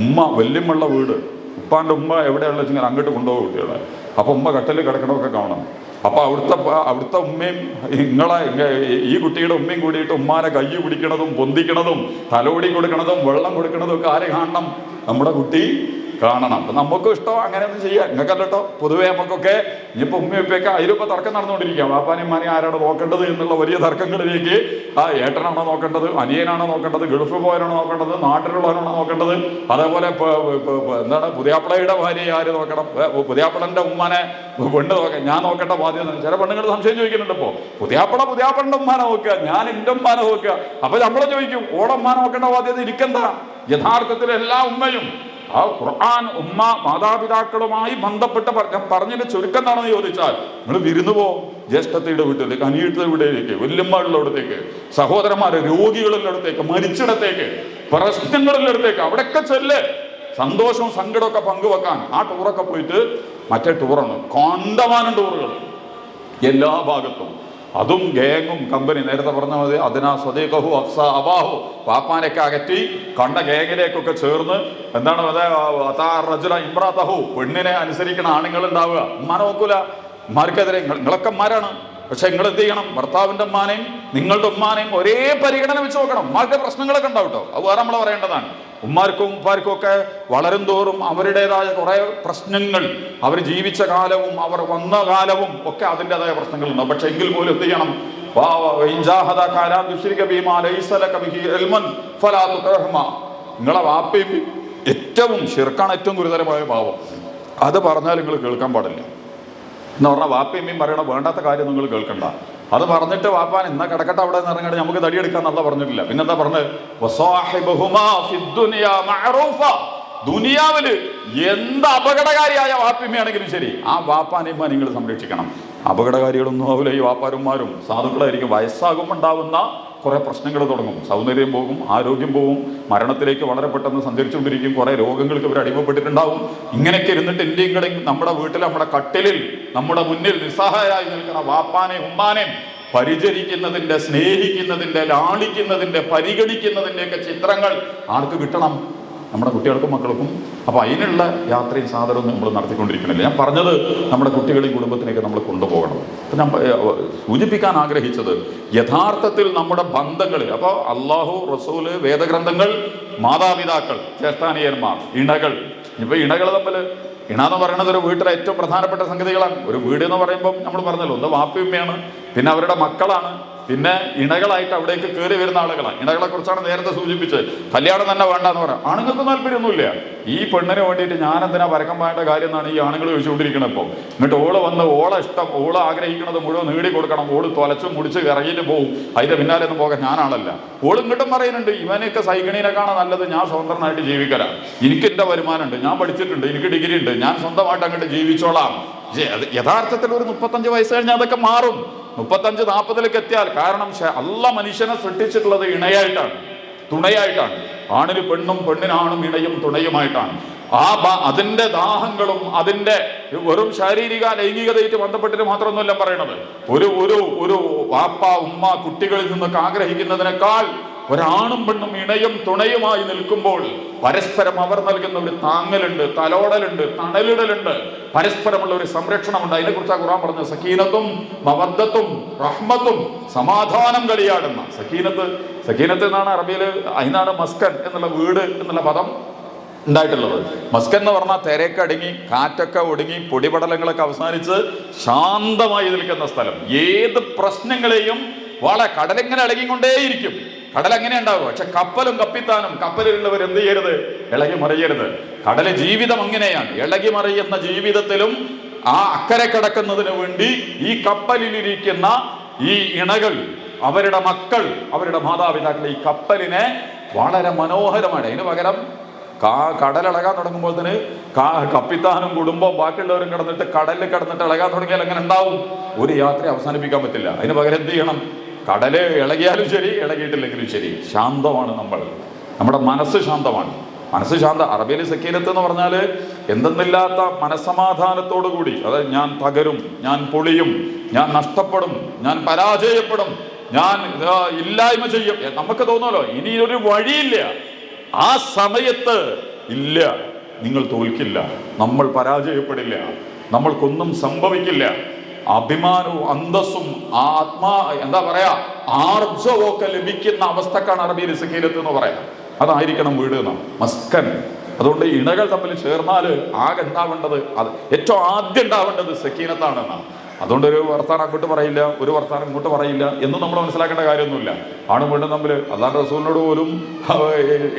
ഉമ്മ വല്യമ്മയുള്ള വീട്, ഉപ്പാന്റെ ഉമ്മ എവിടെയുള്ള വെച്ചാൽ അങ്ങോട്ട് കൊണ്ടുപോകും കുട്ടികളെ. അപ്പൊ ഉമ്മ കട്ടലിൽ കിടക്കണമൊക്കെ കാണണം. അപ്പൊ അവിടുത്തെ ഉമ്മയും ഈ കുട്ടിയുടെ ഉമ്മയും കൂടിയിട്ട് ഉമ്മാനെ കൈ പിടിക്കണതും പൊന്തിക്കണതും തലോടി കൊടുക്കണതും വെള്ളം കൊടുക്കണതും ഒക്കെ ആരെ കാണണം? നമ്മുടെ കുട്ടി കാണണം. അപ്പൊ നമുക്കും ഇഷ്ടം അങ്ങനെയൊന്നും ചെയ്യാം. നിങ്ങൾക്കല്ലോ പൊതുവേ നമുക്കൊക്കെ ഇനിയിപ്പോൾ ഉമ്മയൊക്കെ അതിലിപ്പോൾ തർക്കം നടന്നുകൊണ്ടിരിക്കുക. വാപ്പാനെയും മാനെയും ആരാണ് നോക്കേണ്ടത് എന്നുള്ള വലിയ തർക്കങ്ങളിലേക്ക്. ഏട്ടനാണോ നോക്കേണ്ടത്, അനിയനാണോ നോക്കേണ്ടത്, ഗൾഫ് പോയവരാണോ നോക്കേണ്ടത്, നാട്ടിലുള്ളവരാണോ നോക്കേണ്ടത്, അതേപോലെ എന്താണ് പുതിയാപ്പിളയുടെ ഭാര്യയെ ആര് നോക്കണം, പുതിയാപ്പിളന്റെ ഉമ്മാനെ പെണ്ണ് നോക്കാൻ ഞാൻ നോക്കേണ്ട ബാധ്യത. ചില പെണ്ണുങ്ങൾ സംശയം ചോദിക്കുന്നുണ്ട്. ഇപ്പോൾ പുതിയാപ്പിളന്റെ ഉമ്മാനെ നോക്കുക, ഞാൻ എൻ്റെ ഉമ്മാനെ നോക്കുക. അപ്പൊ നമ്മളെ ചോദിക്കും ഓടമ്മാനെ നോക്കേണ്ട ബാധ്യത ഇരിക്കെന്താ? യഥാർത്ഥത്തിൽ എല്ലാ ഉമ്മയും ആ ഖുർആൻ ഉമ്മ മാതാപിതാക്കളുമായി ബന്ധപ്പെട്ട് പറഞ്ഞതിന്റെ ചുരുക്കം എന്താണെന്ന് ചോദിച്ചാൽ, നിങ്ങൾ വിരുന്ന് പോ ജ്യേഷ്ഠത്തിയുടെ വീട്ടിലേക്ക്, അനിയത്തിയുടെ വീട്ടിലേക്ക്, വല്യമ്മയുള്ളടത്തേക്ക്, സഹോദരന്മാരെ രോഗികളുള്ളടത്തേക്ക്, മരിച്ചിടത്തേക്ക്, പ്രശ്നങ്ങളുള്ളടത്തേക്ക്, അവിടെയൊക്കെ ചെല്ല്. സന്തോഷവും സങ്കടമൊക്കെ പങ്കുവെക്കാൻ ആ ടൂറൊക്കെ പോയിട്ട് മറ്റേ ടൂറാണ്, കണ്ടമാനം ടൂറുകൾ എല്ലാ ഭാഗത്തും. അതും ഗാങ്ങും കമ്പനി, നേരത്തെ പറഞ്ഞ മതി അതിനാ സ്വദേഹു അഫ്സ അബാഹു, പാപ്പാനൊക്കെ അകറ്റി കണ്ട ഗാങ്ങിലേക്കൊക്കെ ചേർന്ന് എന്താണ് റജുല ഇമ്രാത്തഹു, പെണ്ണിനെ അനുസരിക്കണ ആണുങ്ങൾ ഉണ്ടാവുക. ഉമ്മാനെ നോക്കൂല, ഉമ്മാർക്കെതിരെ നിങ്ങളൊക്കെ ഉമ്മാരാണ്, പക്ഷെ നിങ്ങൾ എന്ത് ചെയ്യണം, ഭർത്താവിന്റെ ഉമ്മാനെയും നിങ്ങളുടെ ഉമ്മാനെയും ഒരേ പരിഗണന വെച്ച് നോക്കണം. ഉമ്മാർക്ക് പ്രശ്നങ്ങളൊക്കെ ഉണ്ടാവും കേട്ടോ, അത് വേറെ നമ്മൾ പറയേണ്ടതാണ്. ഉമ്മാർക്കും ഉപ്പാർക്കും ഒക്കെ വളരും തോറും അവരുടേതായ കുറെ പ്രശ്നങ്ങൾ, അവർ ജീവിച്ച കാലവും അവർ വന്ന കാലവും ഒക്കെ അതിൻ്റെതായ പ്രശ്നങ്ങളുണ്ടാവും. പക്ഷെ എങ്കിൽ പോലും എന്ത് ചെയ്യണം, നിങ്ങളെ വാപ്പയും ഏറ്റവും ശിർക്കാണ്, ഏറ്റവും ഗുരുതരമായ പാവം. അത് പറഞ്ഞാൽ നിങ്ങൾ കേൾക്കാൻ പാടില്ല എന്ന് പറഞ്ഞാൽ വാപ്പയമ്മയും പറയണ വേണ്ടാത്ത കാര്യം നിങ്ങൾ കേൾക്കണ്ട. അത് പറഞ്ഞിട്ട് വാപ്പാൻ ഇന്ന കിടക്കട്ടെ അവിടെ നിന്ന് ഇറങ്ങി നമുക്ക് തടിയെടുക്കാൻ നല്ല പറഞ്ഞിട്ടില്ല. പിന്നെന്താ പറഞ്ഞത്, ദുനിയാവില് എന്ത് അപകടകാരിയായ വാപ്പയമ്മയാണെങ്കിലും ശരി ആ വാപ്പാനെയമ്മ നിങ്ങൾ സംരക്ഷിക്കണം. അപകടകാരികളൊന്നും ആവില്ല ഈ വാപ്പാരന്മാരും, സാധുക്കളായിരിക്കും. വയസ്സാകുമ്പോൾ ഉണ്ടാവുന്ന കുറെ പ്രശ്നങ്ങൾ തുടങ്ങും, സൗന്ദര്യം പോകും, ആരോഗ്യം പോകും, മരണത്തിലേക്ക് വളരെ പെട്ടെന്ന് സഞ്ചരിച്ചുകൊണ്ടിരിക്കും, കുറെ രോഗങ്ങൾക്ക് ഇവർ അടിമപ്പെട്ടിട്ടുണ്ടാവും. ഇങ്ങനെയൊക്കെ ഇരുന്നിട്ട് ഇന്ത്യയും കടയും നമ്മുടെ വീട്ടിൽ നമ്മുടെ കട്ടിലിൽ നമ്മുടെ മുന്നിൽ നിസ്സഹായരായി നിൽക്കുന്ന വാപ്പാനെയും ഉമ്മാനെയും പരിചരിക്കുന്നതിൻ്റെ, സ്നേഹിക്കുന്നതിൻ്റെ, ലാളിക്കുന്നതിൻ്റെ, പരിഗണിക്കുന്നതിൻ്റെ ഒക്കെ ചിത്രങ്ങൾ ആർക്ക് കിട്ടണം? നമ്മുടെ കുട്ടികൾക്കും മക്കൾക്കും. അപ്പോൾ അതിനുള്ള യാത്രയും സാധനവും നമ്മൾ നടത്തിക്കൊണ്ടിരിക്കണില്ല. ഞാൻ പറഞ്ഞത് നമ്മുടെ കുട്ടികളെയും കുടുംബത്തിനെയൊക്കെ നമ്മൾ കൊണ്ടുപോകണം. അപ്പം ഞാൻ സൂചിപ്പിക്കാൻ ആഗ്രഹിച്ചത് യഥാർത്ഥത്തിൽ നമ്മുടെ ബന്ധങ്ങൾ, അപ്പോൾ അള്ളാഹു, റസൂല്, വേദഗ്രന്ഥങ്ങൾ, മാതാപിതാക്കൾ, ജ്യേഷ്ഠാനിയന്മാർ, ഇണകൾ. ഇപ്പോൾ ഇണകൾ തമ്മിൽ, ഇണ എന്ന് പറയുന്നത് ഒരു വീട്ടിലെ ഏറ്റവും പ്രധാനപ്പെട്ട സംഗതികളാണ്. ഒരു വീട് എന്ന് പറയുമ്പം നമ്മൾ പറഞ്ഞല്ലോ, ഒന്ന് വാപ്പയുമ്മയാണ്, പിന്നെ അവരുടെ മക്കളാണ്, പിന്നെ ഇണകളായിട്ട് അവിടേക്ക് കയറി വരുന്ന ആളുകളാണ്. ഇണകളെ കുറിച്ചാണ് നേരത്തെ സൂചിപ്പിച്ചത്. കല്യാണം തന്നെ വേണ്ടെന്ന് പറയാം. ആണുങ്ങൾക്ക് താല്പര്യമൊന്നുമില്ല. ഈ പെണ്ണിന് വേണ്ടിയിട്ട് ഞാൻ എന്തിനാ പരക്കം വേണ്ട കാര്യം എന്നാണ് ഈ ആണുങ്ങൾ ചോദിച്ചുകൊണ്ടിരിക്കണം. ഇപ്പോൾ എന്നിട്ട് ഓള് വന്ന് ഓളെ ഇഷ്ടം, ഓള് ആഗ്രഹിക്കുന്നത് മുഴുവൻ നേടി കൊടുക്കണം, ഓള് തൊലച്ചും മുടിച്ച് ഇറങ്ങിയിട്ട് പോകും, അതിൻ്റെ പിന്നാലെ ഒന്നും പോകാൻ ഞാനാളല്ല. ഓള് ഇങ്ങോട്ടും പറയുന്നുണ്ട്, ഇവനെയൊക്കെ സൈഗണീനെക്കാണ് നല്ലത്, ഞാൻ സ്വതന്ത്രനായിട്ട് ജീവിക്കലാണ്, എനിക്ക് എൻ്റെ വരുമാനമുണ്ട്, ഞാൻ പഠിച്ചിട്ടുണ്ട്, എനിക്ക് ഡിഗ്രി ഉണ്ട്, ഞാൻ സ്വന്തമായിട്ട് അങ്ങോട്ട് ജീവിച്ചോളാം. അത് യഥാർത്ഥത്തിൽ ഒരു 35 വയസ്സ് കഴിഞ്ഞാൽ അതൊക്കെ മാറും. 35-40 എത്തിയാൽ, കാരണം അല്ലാഹ് മനുഷ്യനെ സൃഷ്ടിച്ചിട്ടുള്ളത് ഇണയായിട്ടാണ്, തുണയായിട്ടാണ്. ആണിന് പെണ്ണും, പെണ്ണിനാണും ഇണയും തുണയുമായിട്ടാണ്. അതിൻ്റെ ദാഹങ്ങളും അതിൻ്റെ വെറും ശാരീരിക ലൈംഗികതയായിട്ട് ബന്ധപ്പെട്ടിട്ട് മാത്രമൊന്നുമല്ല പറയണത്. ഒരു വാപ്പ ഉമ്മ കുട്ടികളിൽ നിന്നൊക്കെ ആഗ്രഹിക്കുന്നതിനേക്കാൾ ഒരാണും പെണ്ണും ഇണയും തുണയുമായി നിൽക്കുമ്പോൾ പരസ്പരം അവർ നൽകുന്ന ഒരു താങ്ങലുണ്ട്, തലോടലുണ്ട്, തണലിടലുണ്ട്, പരസ്പരമുള്ള ഒരു സംരക്ഷണമുണ്ട്. അതിനെക്കുറിച്ചാണ് ഖുർആൻ പറഞ്ഞത്, സക്കീനത്തും മവദ്ദത്തും റഹ്മത്തും, സമാധാനം കളിയാടുന്ന സക്കീനത്ത് എന്നാണ് അറബിയിൽ, അതിനാണ് മസ്കൻ എന്നുള്ള വീട് എന്നുള്ള പദം ഉണ്ടായിട്ടുള്ളത്. മസ്കൻ എന്ന് പറഞ്ഞാൽ തിരക്കടങ്ങി, കാറ്റൊക്കെ ഒടുങ്ങി, പൊടിപടലങ്ങളൊക്കെ അവസാനിച്ച് ശാന്തമായി നിൽക്കുന്ന സ്ഥലം. ഏത് പ്രശ്നങ്ങളെയും കടലിങ്ങനെ ഇളകിക്കൊണ്ടേയിരിക്കും. കടൽ എങ്ങനെ ഉണ്ടാവുക? പക്ഷെ കപ്പലും കപ്പിത്താനും, കപ്പലിലുള്ളവർ എന്ത് ചെയ്യരുത്? ഇളകി മറിയരുത്. കടല് ജീവിതം അങ്ങനെയാണ്. ഇളകി മറിയുന്ന ജീവിതത്തിലും ആ അക്കരെ കടക്കുന്നതിന് വേണ്ടി ഈ കപ്പലിലിരിക്കുന്ന ഈ ഇണകൾ, അവരുടെ മക്കൾ, അവരുടെ മാതാപിതാക്കൾ ഈ കപ്പലിനെ വളരെ മനോഹരമാണ്. അതിന് പകരം കടലിളകാൻ തുടങ്ങുമ്പോൾ തന്നെ കപ്പിത്താനും കുടുംബവും ബാക്കിയുള്ളവരും കിടന്നിട്ട് കടലിൽ കിടന്നിട്ട് ഇളകാൻ തുടങ്ങിയാൽ എങ്ങനെ ഉണ്ടാവും? ഒരു യാത്ര അവസാനിപ്പിക്കാൻ പറ്റില്ല. അതിന് പകരം എന്ത് ചെയ്യണം? കടല് ഇളകിയാലും ശരി, ഇളകിയിട്ടില്ലെങ്കിലും ശരി, ശാന്തമാണ് നമ്മുടെ മനസ്സ് ശാന്തമാണ്. മനസ്സ് ശാന്ത. അറബിയിൽ സക്കീനത്ത് എന്ന് പറഞ്ഞാൽ എന്തെന്നില്ലാത്ത മനസ്സമാധാനത്തോടു കൂടി, അതായത് ഞാൻ തകരും, ഞാൻ പൊളിയും, ഞാൻ നഷ്ടപ്പെടും, ഞാൻ പരാജയപ്പെടും, ഞാൻ ഇല്ലായ്മ ചെയ്യും, നമുക്ക് തോന്നുമല്ലോ ഇനിയൊരു വഴിയില്ല. ആ സമയത്ത് ഇല്ല, നിങ്ങൾ തോൽക്കില്ല, നമ്മൾ പരാജയപ്പെടില്ല, നമ്മൾക്കൊന്നും സംഭവിക്കില്ല. അഭിമാനവും അന്തസ്സും എന്താ പറയാ, ആർജവും ഒക്കെ ലഭിക്കുന്ന അവസ്ഥക്കാണ് അറബിയിൽ സക്കീനത്ത് എന്ന് പറയാം. അതായിരിക്കണം വീട് എന്നാണ് മസ്കൻ. അതുകൊണ്ട് ഇണകൾ തമ്മിൽ ചേർന്നാൽ ആകെ ഉണ്ടാവേണ്ടത്, അത് ഏറ്റവും ആദ്യം ഉണ്ടാവേണ്ടത് സക്കീനത്താണെന്നാണ്. അതുകൊണ്ട് ഒരു വർത്താനം അങ്ങോട്ട് പറയില്ല, ഒരു വർത്താനം ഇങ്ങോട്ട് പറയില്ല എന്ന് നമ്മൾ മനസ്സിലാക്കേണ്ട കാര്യമൊന്നുമില്ല. ആണും പെണ്ണും തമ്മിൽ അല്ലാഹ് റസൂലിനോട് പോലും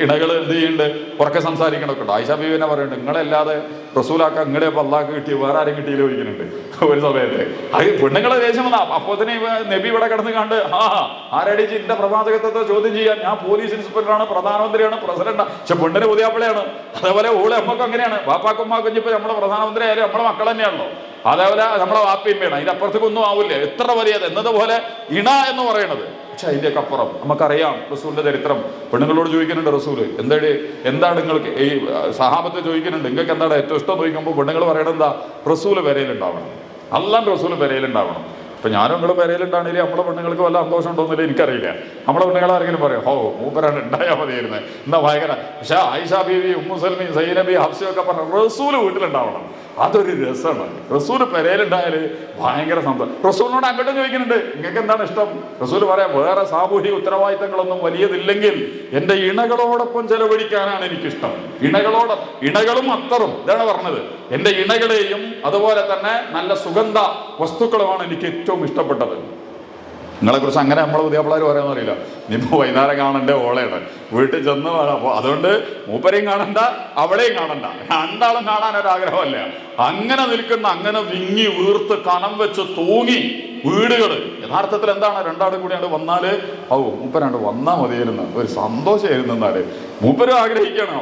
ഇണകൾ എന്ത് ചെയ്യുന്നുണ്ട്, ഉറക്കെ സംസാരിക്കണമൊക്കെ ഉണ്ട്. ആയിഷ ബീവിനെ പറയുന്നുണ്ട്, നിങ്ങളല്ലാതെ റസൂലാക്കാൻ ഇങ്ങടെ അള്ളാഹ് കിട്ടി വേറെ ആരും കിട്ടിയില്ല ചോദിക്കുന്നുണ്ട് ഒരു സമയത്ത്. അത് പെണ്ണുങ്ങളെ ദേഷ്യം വന്നാ അപ്പോൾ തന്നെ നബി ഇവിടെ കിടന്ന് കണ്ട് ആരടിച്ച് എന്റെ പ്രവാചകത്വത്തെ ചോദ്യം ചെയ്യാൻ, ഞാൻ പോലീസ് ഇൻസ്പെക്ടറാണ്, പ്രധാനമന്ത്രിയാണ്, പ്രസിഡന്റാണ്, പക്ഷെ പെണ്ണിന് പുതിയാപ്പിളയാണ്. അതേപോലെ ഓള് അമ്മക്ക് അങ്ങനെയാണ്, ബാപ്പാക്കുമ്മാക്കും ഇപ്പൊ നമ്മുടെ പ്രധാനമന്ത്രി ആയാലും നമ്മുടെ മക്കൾ തന്നെയാണല്ലോ. അതേപോലെ നമ്മളെ വാപ്പയും വേണം, അതിന്റെ അപ്പുറത്തേക്കൊന്നും ആവില്ല. എത്ര വലിയ എന്നതുപോലെ ഇണ എന്ന് പറയുന്നത്. പക്ഷെ അതിൻ്റെയൊക്കെ അപ്പുറം നമുക്കറിയാം റസൂലിന്റെ ചരിത്രം. പെണ്ണുങ്ങളോട് ചോദിക്കുന്നുണ്ട് റസൂല്, എന്താണ് നിങ്ങൾക്ക് ഈ സഹാബത്ത് ചോദിക്കുന്നുണ്ട്, നിങ്ങൾക്ക് എന്താണ് ഏറ്റവും ഇഷ്ടം ചോദിക്കുമ്പോൾ പെണ്ണുങ്ങൾ പറയണത് എന്താ? റസൂല് പെരയിലുണ്ടാവണം, അല്ലാണ്ട് റസൂല് പെരയിലുണ്ടാവണം. ഇപ്പൊ ഞാനും നിങ്ങളും പെരയിലുണ്ടാണെങ്കിൽ നമ്മളെ പെണ്ണുങ്ങൾക്ക് വല്ല സന്തോഷം ഉണ്ടോന്നില്ല എനിക്കറിയില്ല. നമ്മളെ പെണ്ണുങ്ങൾ ആരെങ്കിലും പറയും ഓ മൂപ്പരാണ് ഉണ്ടായാൽ മതിയായിരുന്നു എന്നാ ഭയങ്കര. പക്ഷെ ആയിഷ ബീവി, ഉമ്മു സൽമി, സൈനബി, ഹഫ്സയൊക്കെ പറഞ്ഞ റസൂല് വീട്ടിലുണ്ടാവണം, അതൊരു രസമാണ്. റസൂല് പെരയിലുണ്ടായാൽ ഭയങ്കര സന്തോഷം. റസൂലിനോട് അങ്ങോട്ടും ചോദിക്കുന്നുണ്ട്, നിങ്ങൾക്ക് എന്താണ് ഇഷ്ടം? റസൂല് പറയാം, വേറെ സാമൂഹിക ഉത്തരവാദിത്തങ്ങളൊന്നും വലിയതില്ലെങ്കിൽ എൻ്റെ ഇണകളോടൊപ്പം ചെലവഴിക്കാനാണ് എനിക്കിഷ്ടം. ഇണകളും അത്തറും ഇതാണ് പറഞ്ഞത്. എൻ്റെ ഇണകളെയും അതുപോലെ തന്നെ നല്ല സുഗന്ധ വസ്തുക്കളുമാണ് എനിക്ക് ഏറ്റവും ഇഷ്ടപ്പെട്ടത്. നിങ്ങളെ കുറിച്ച് അങ്ങനെ നമ്മളെ പുതിയപ്പിള്ളേർ പറയാമെന്നറിയില്ല. ഇനിയിപ്പോൾ വൈകുന്നേരം കാണണ്ട ഓളയാണ്, വീട്ടിൽ ചെന്ന് വേണം. അപ്പോൾ അതുകൊണ്ട് മൂപ്പരെയും കാണണ്ട അവളെയും കാണണ്ട, രണ്ടാളും കാണാനൊരാഗ്രഹമല്ല. അങ്ങനെ നിൽക്കുന്ന, അങ്ങനെ വിങ്ങി വീർത്ത് കനം വെച്ച് തൂങ്ങി വീടുകൾ. യഥാർത്ഥത്തിൽ എന്താണ്, രണ്ടാളും കൂടി അങ്ങോട്ട് വന്നാല് മൂപ്പരാണ്ട് വന്നാൽ മതിയായിരുന്നു, ഒരു സന്തോഷമായിരുന്നു. എന്നാല് മൂപ്പരും ആഗ്രഹിക്കുകയാണ്,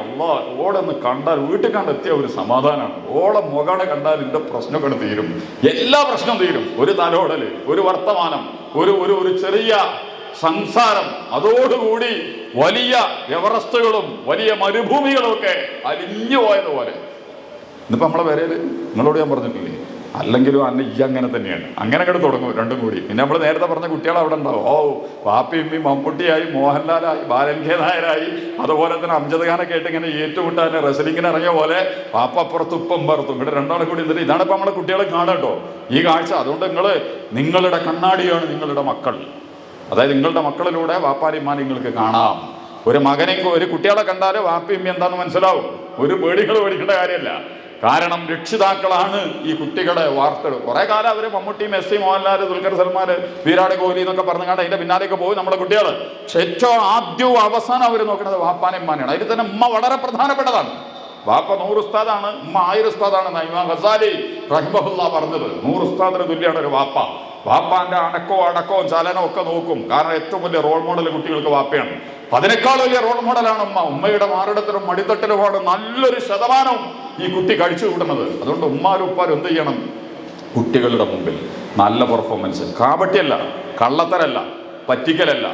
ഓടൊന്ന് കണ്ടാൽ, വീട്ടിൽ കണ്ടെത്തിയ ഒരു സമാധാനമാണ്. ഓളെ മുഖാണ് കണ്ടാൽ എൻ്റെ പ്രശ്നങ്ങൾ തീരും, എല്ലാ പ്രശ്നവും തീരും. ഒരു തലോടല്, ഒരു വർത്തമാനം, ഒരു ചെറിയ സംസാരം, അതോടുകൂടി വലിയ എവറസ്റ്റുകളും വലിയ മരുഭൂമികളും ഒക്കെ അലിഞ്ഞു പോയതുപോലെ. ഇന്നിപ്പോൾ നമ്മളെ പേരേല് നിങ്ങളോട് ഞാൻ പറഞ്ഞിട്ടില്ലേ, അല്ലെങ്കിലും അങ്ങനെ തന്നെയാണ്. അങ്ങനെ അങ്ങോട്ട് തുടങ്ങും രണ്ടും കൂടി. പിന്നെ നമ്മൾ നേരത്തെ പറഞ്ഞ കുട്ടികൾ അവിടെ ഉണ്ടാവും. വാപ്പിയും മമ്മൂട്ടിയായി, മോഹൻലാലായി, ബാലൻ കെ നായരായി, അതുപോലെ തന്നെ അംജദ് ഖാനൊക്കെ ആയിട്ട് ഇങ്ങനെ ഏറ്റുമുട്ടാൻ റെസ്ലിങ്ങിന് ഇറങ്ങിയ പോലെ വാപ്പ അപ്പുറത്തും ഉപ്പം പുറത്തും ഇവിടെ രണ്ടാളും കൂടി എന്നിട്ട് ഇതാണ് ഇപ്പം നമ്മളെ കുട്ടികളെ കാണട്ടോ ഈ കാഴ്ച. അതുകൊണ്ട് നിങ്ങളുടെ കണ്ണാടിയാണ് നിങ്ങളുടെ മക്കൾ. അതായത് നിങ്ങളുടെ മക്കളിലൂടെ വാപ്പാരിമാൻ നിങ്ങൾക്ക് കാണാം. ഒരു മകനെയും ഒരു കുട്ടികളെ കണ്ടാൽ വാപ്പിയും എന്താണെന്ന് മനസ്സിലാവും. ഒരു പേടികൾ പേടിക്കേണ്ട കാര്യമല്ല. കാരണം രക്ഷിതാക്കളാണ് ഈ കുട്ടികളെ വാർത്തെടുക്കുക. കുറെ കാലം അവര് മമ്മൂട്ടി, മെസ്സി, മോഹൻലാൽ, ദുൽഖർ സൽമാൻ, വിരാട് കോഹ്ലി എന്നൊക്കെ പറഞ്ഞാണ്ട് അതിന്റെ പിന്നാലേക്ക് പോയി നമ്മുടെ കുട്ടികൾ. പക്ഷെ ഏറ്റവും ആദ്യവും അവസാനം അവർ നോക്കുന്നത് വാപ്പാനെമ്മാനാണ്. അതിൽ തന്നെ ഉമ്മ വളരെ പ്രധാനപ്പെട്ടതാണ്. വാപ്പ 100 ഉസ്താദാണ്, ഉമ്മ 1000 ഉസ്താദാണ്. ഇമാം ഗസാലി റഹിമഹുല്ലാ പറഞ്ഞത് 100 ഉസ്താദിന് തുല്യമാണ് ഒരു വാപ്പ. വാപ്പാന്റെ അടക്കവും ചലനവും ഒക്കെ നോക്കും. കാരണം ഏറ്റവും വലിയ റോൾ മോഡൽ കുട്ടികൾക്ക് വാപ്പയാണ്. അതിനേക്കാൾ വലിയ റോൾ മോഡലാണ് ഉമ്മ. ഉമ്മയുടെ മാറിടത്തിലും മടിത്തട്ടിലുമാണ് നല്ലൊരു ശതമാനവും ഈ കുട്ടി കഴിച്ചു കൂട്ടുന്നത്. അതുകൊണ്ട് ഉമ്മാരും ഉപ്പാരും എന്ത് ചെയ്യണം? കുട്ടികളുടെ മുമ്പിൽ നല്ല പെർഫോമൻസ്. കാപട്യല്ല, കള്ളത്തരല്ല, പറ്റിക്കലല്ല,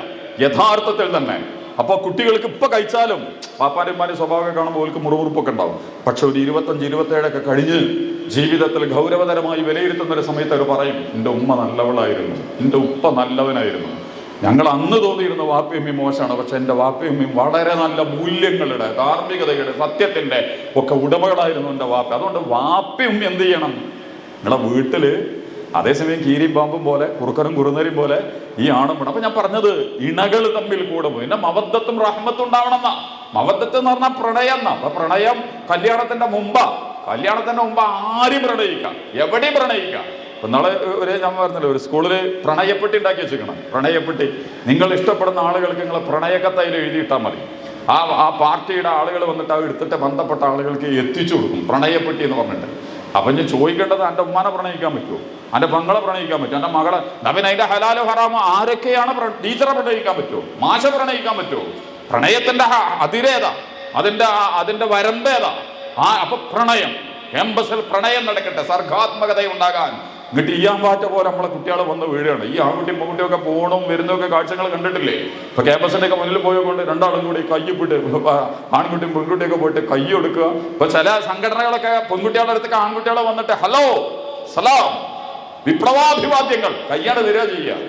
യഥാർത്ഥത്തിൽ തന്നെ. അപ്പോൾ കുട്ടികൾക്ക് ഇപ്പൊ കഴിച്ചാലും പാപ്പാന്മാരുടെ സ്വഭാവം കാണുമ്പോൾ അവർക്ക് മുറിവുറുപ്പൊക്കെ ഉണ്ടാവും. പക്ഷെ ഒരു 25-27 കഴിഞ്ഞ് ജീവിതത്തിൽ ഗൗരവതരമായി വിലയിരുത്തുന്ന ഒരു സമയത്ത് അവർ പറയും, എൻ്റെ ഉമ്മ നല്ലവളായിരുന്നു, എൻ്റെ ഉപ്പ നല്ലവനായിരുന്നു. ഞങ്ങൾ അന്ന് തോന്നിയിരുന്ന വാപ്പയമ്മയും മോശമാണ്, പക്ഷെ എൻ്റെ വാപ്പയമ്മയും വളരെ നല്ല മൂല്യങ്ങളുടെ, ധാർമ്മികതയുടെ, സത്യത്തിൻ്റെ ഒക്കെ ഉടമകളായിരുന്നു എൻ്റെ വാപ്പ. അതുകൊണ്ട് വാപ്പയമ്മ എന്ത് ചെയ്യണം? നിങ്ങളെ വീട്ടില് അതേസമയം കീരിയും പാമ്പും പോലെ, കുറുക്കനും കുറുനരിയും പോലെ ഈ ആണും വേണം. അപ്പൊ ഞാൻ പറഞ്ഞത് ഇണകൾ തമ്മിൽ കൂടും. പിന്നെ മവദ്ദത്തും റഹ്മത്തും ഉണ്ടാവണമെന്നാ. മവദ്ദത്ത് എന്ന് പറഞ്ഞാൽ പ്രണയം എന്നാ. അപ്പൊ പ്രണയം കല്യാണത്തിന്റെ മുമ്പ് ആരും പ്രണയിക്കാം, എവിടെയും പ്രണയിക്കാം. ഇപ്പൊ നാളെ ഞാൻ പറഞ്ഞല്ലോ, ഒരു സ്കൂളിൽ പ്രണയപ്പെട്ടി ഉണ്ടാക്കി വെച്ചിരിക്കണം. പ്രണയപ്പെട്ടി നിങ്ങൾ ഇഷ്ടപ്പെടുന്ന ആളുകൾക്ക് നിങ്ങൾ പ്രണയക്കത്തയിൽ എഴുതിയിട്ടാൽ മതി. ആ പാർട്ടിയുടെ ആളുകൾ വന്നിട്ട് അത് എടുത്തിട്ട് ബന്ധപ്പെട്ട ആളുകൾക്ക് എത്തിച്ചു കൊടുക്കും, പ്രണയപ്പെട്ടി എന്ന് പറഞ്ഞിട്ട്. അപ്പം ഞാൻ ചോദിക്കേണ്ടത്, എൻ്റെ ഉമ്മാനെ പ്രണയിക്കാൻ പറ്റുമോ? എൻ്റെ പെങ്ങളെ പ്രണയിക്കാൻ പറ്റുമോ? എൻ്റെ മകളെ? പിന്നെ അതിൻ്റെ ഹലാലോ ഹറാമോ ആരൊക്കെയാണ്? ടീച്ചറെ പ്രണയിക്കാൻ പറ്റുമോ? മാഷ പ്രണയിക്കാൻ പറ്റുമോ? പ്രണയത്തിൻ്റെ അതിരേതാ? അതിൻ്റെ വരമ്പേതാ? അപ്പൊ പ്രണയം, ക്യാമ്പസിൽ പ്രണയം നടക്കട്ടെ, സർഗാത്മകത ഉണ്ടാകാൻ. എന്നിട്ട് ഈ ആമ്പാറ്റ പോലെ നമ്മളെ കുട്ടികളെ വന്ന് വീഴുകയാണ്. ഈ ആൺകുട്ടിയും പെൺകുട്ടിയൊക്കെ പോകണം വരുന്നതൊക്കെ കാഴ്ചകൾ കണ്ടിട്ടില്ലേ? ഇപ്പൊ ക്യാമ്പസിന്റെ ഒക്കെ മുന്നിൽ പോയതുകൊണ്ട് രണ്ടാളും കൂടി കയ്യിപ്പിട്ട്, ആൺകുട്ടിയും പെൺകുട്ടിയൊക്കെ പോയിട്ട് കൈ കൊടുക്കുക. ഇപ്പൊ ചില സംഘടനകളൊക്കെ പെൺകുട്ടികളുടെ അടുത്തൊക്കെ ആൺകുട്ടികളെ വന്നിട്ട് ഹലോ സലാം, വിപ്ലവാഭിവാദ്യങ്ങൾ, കയ്യാണ് തരിക ചെയ്യുക.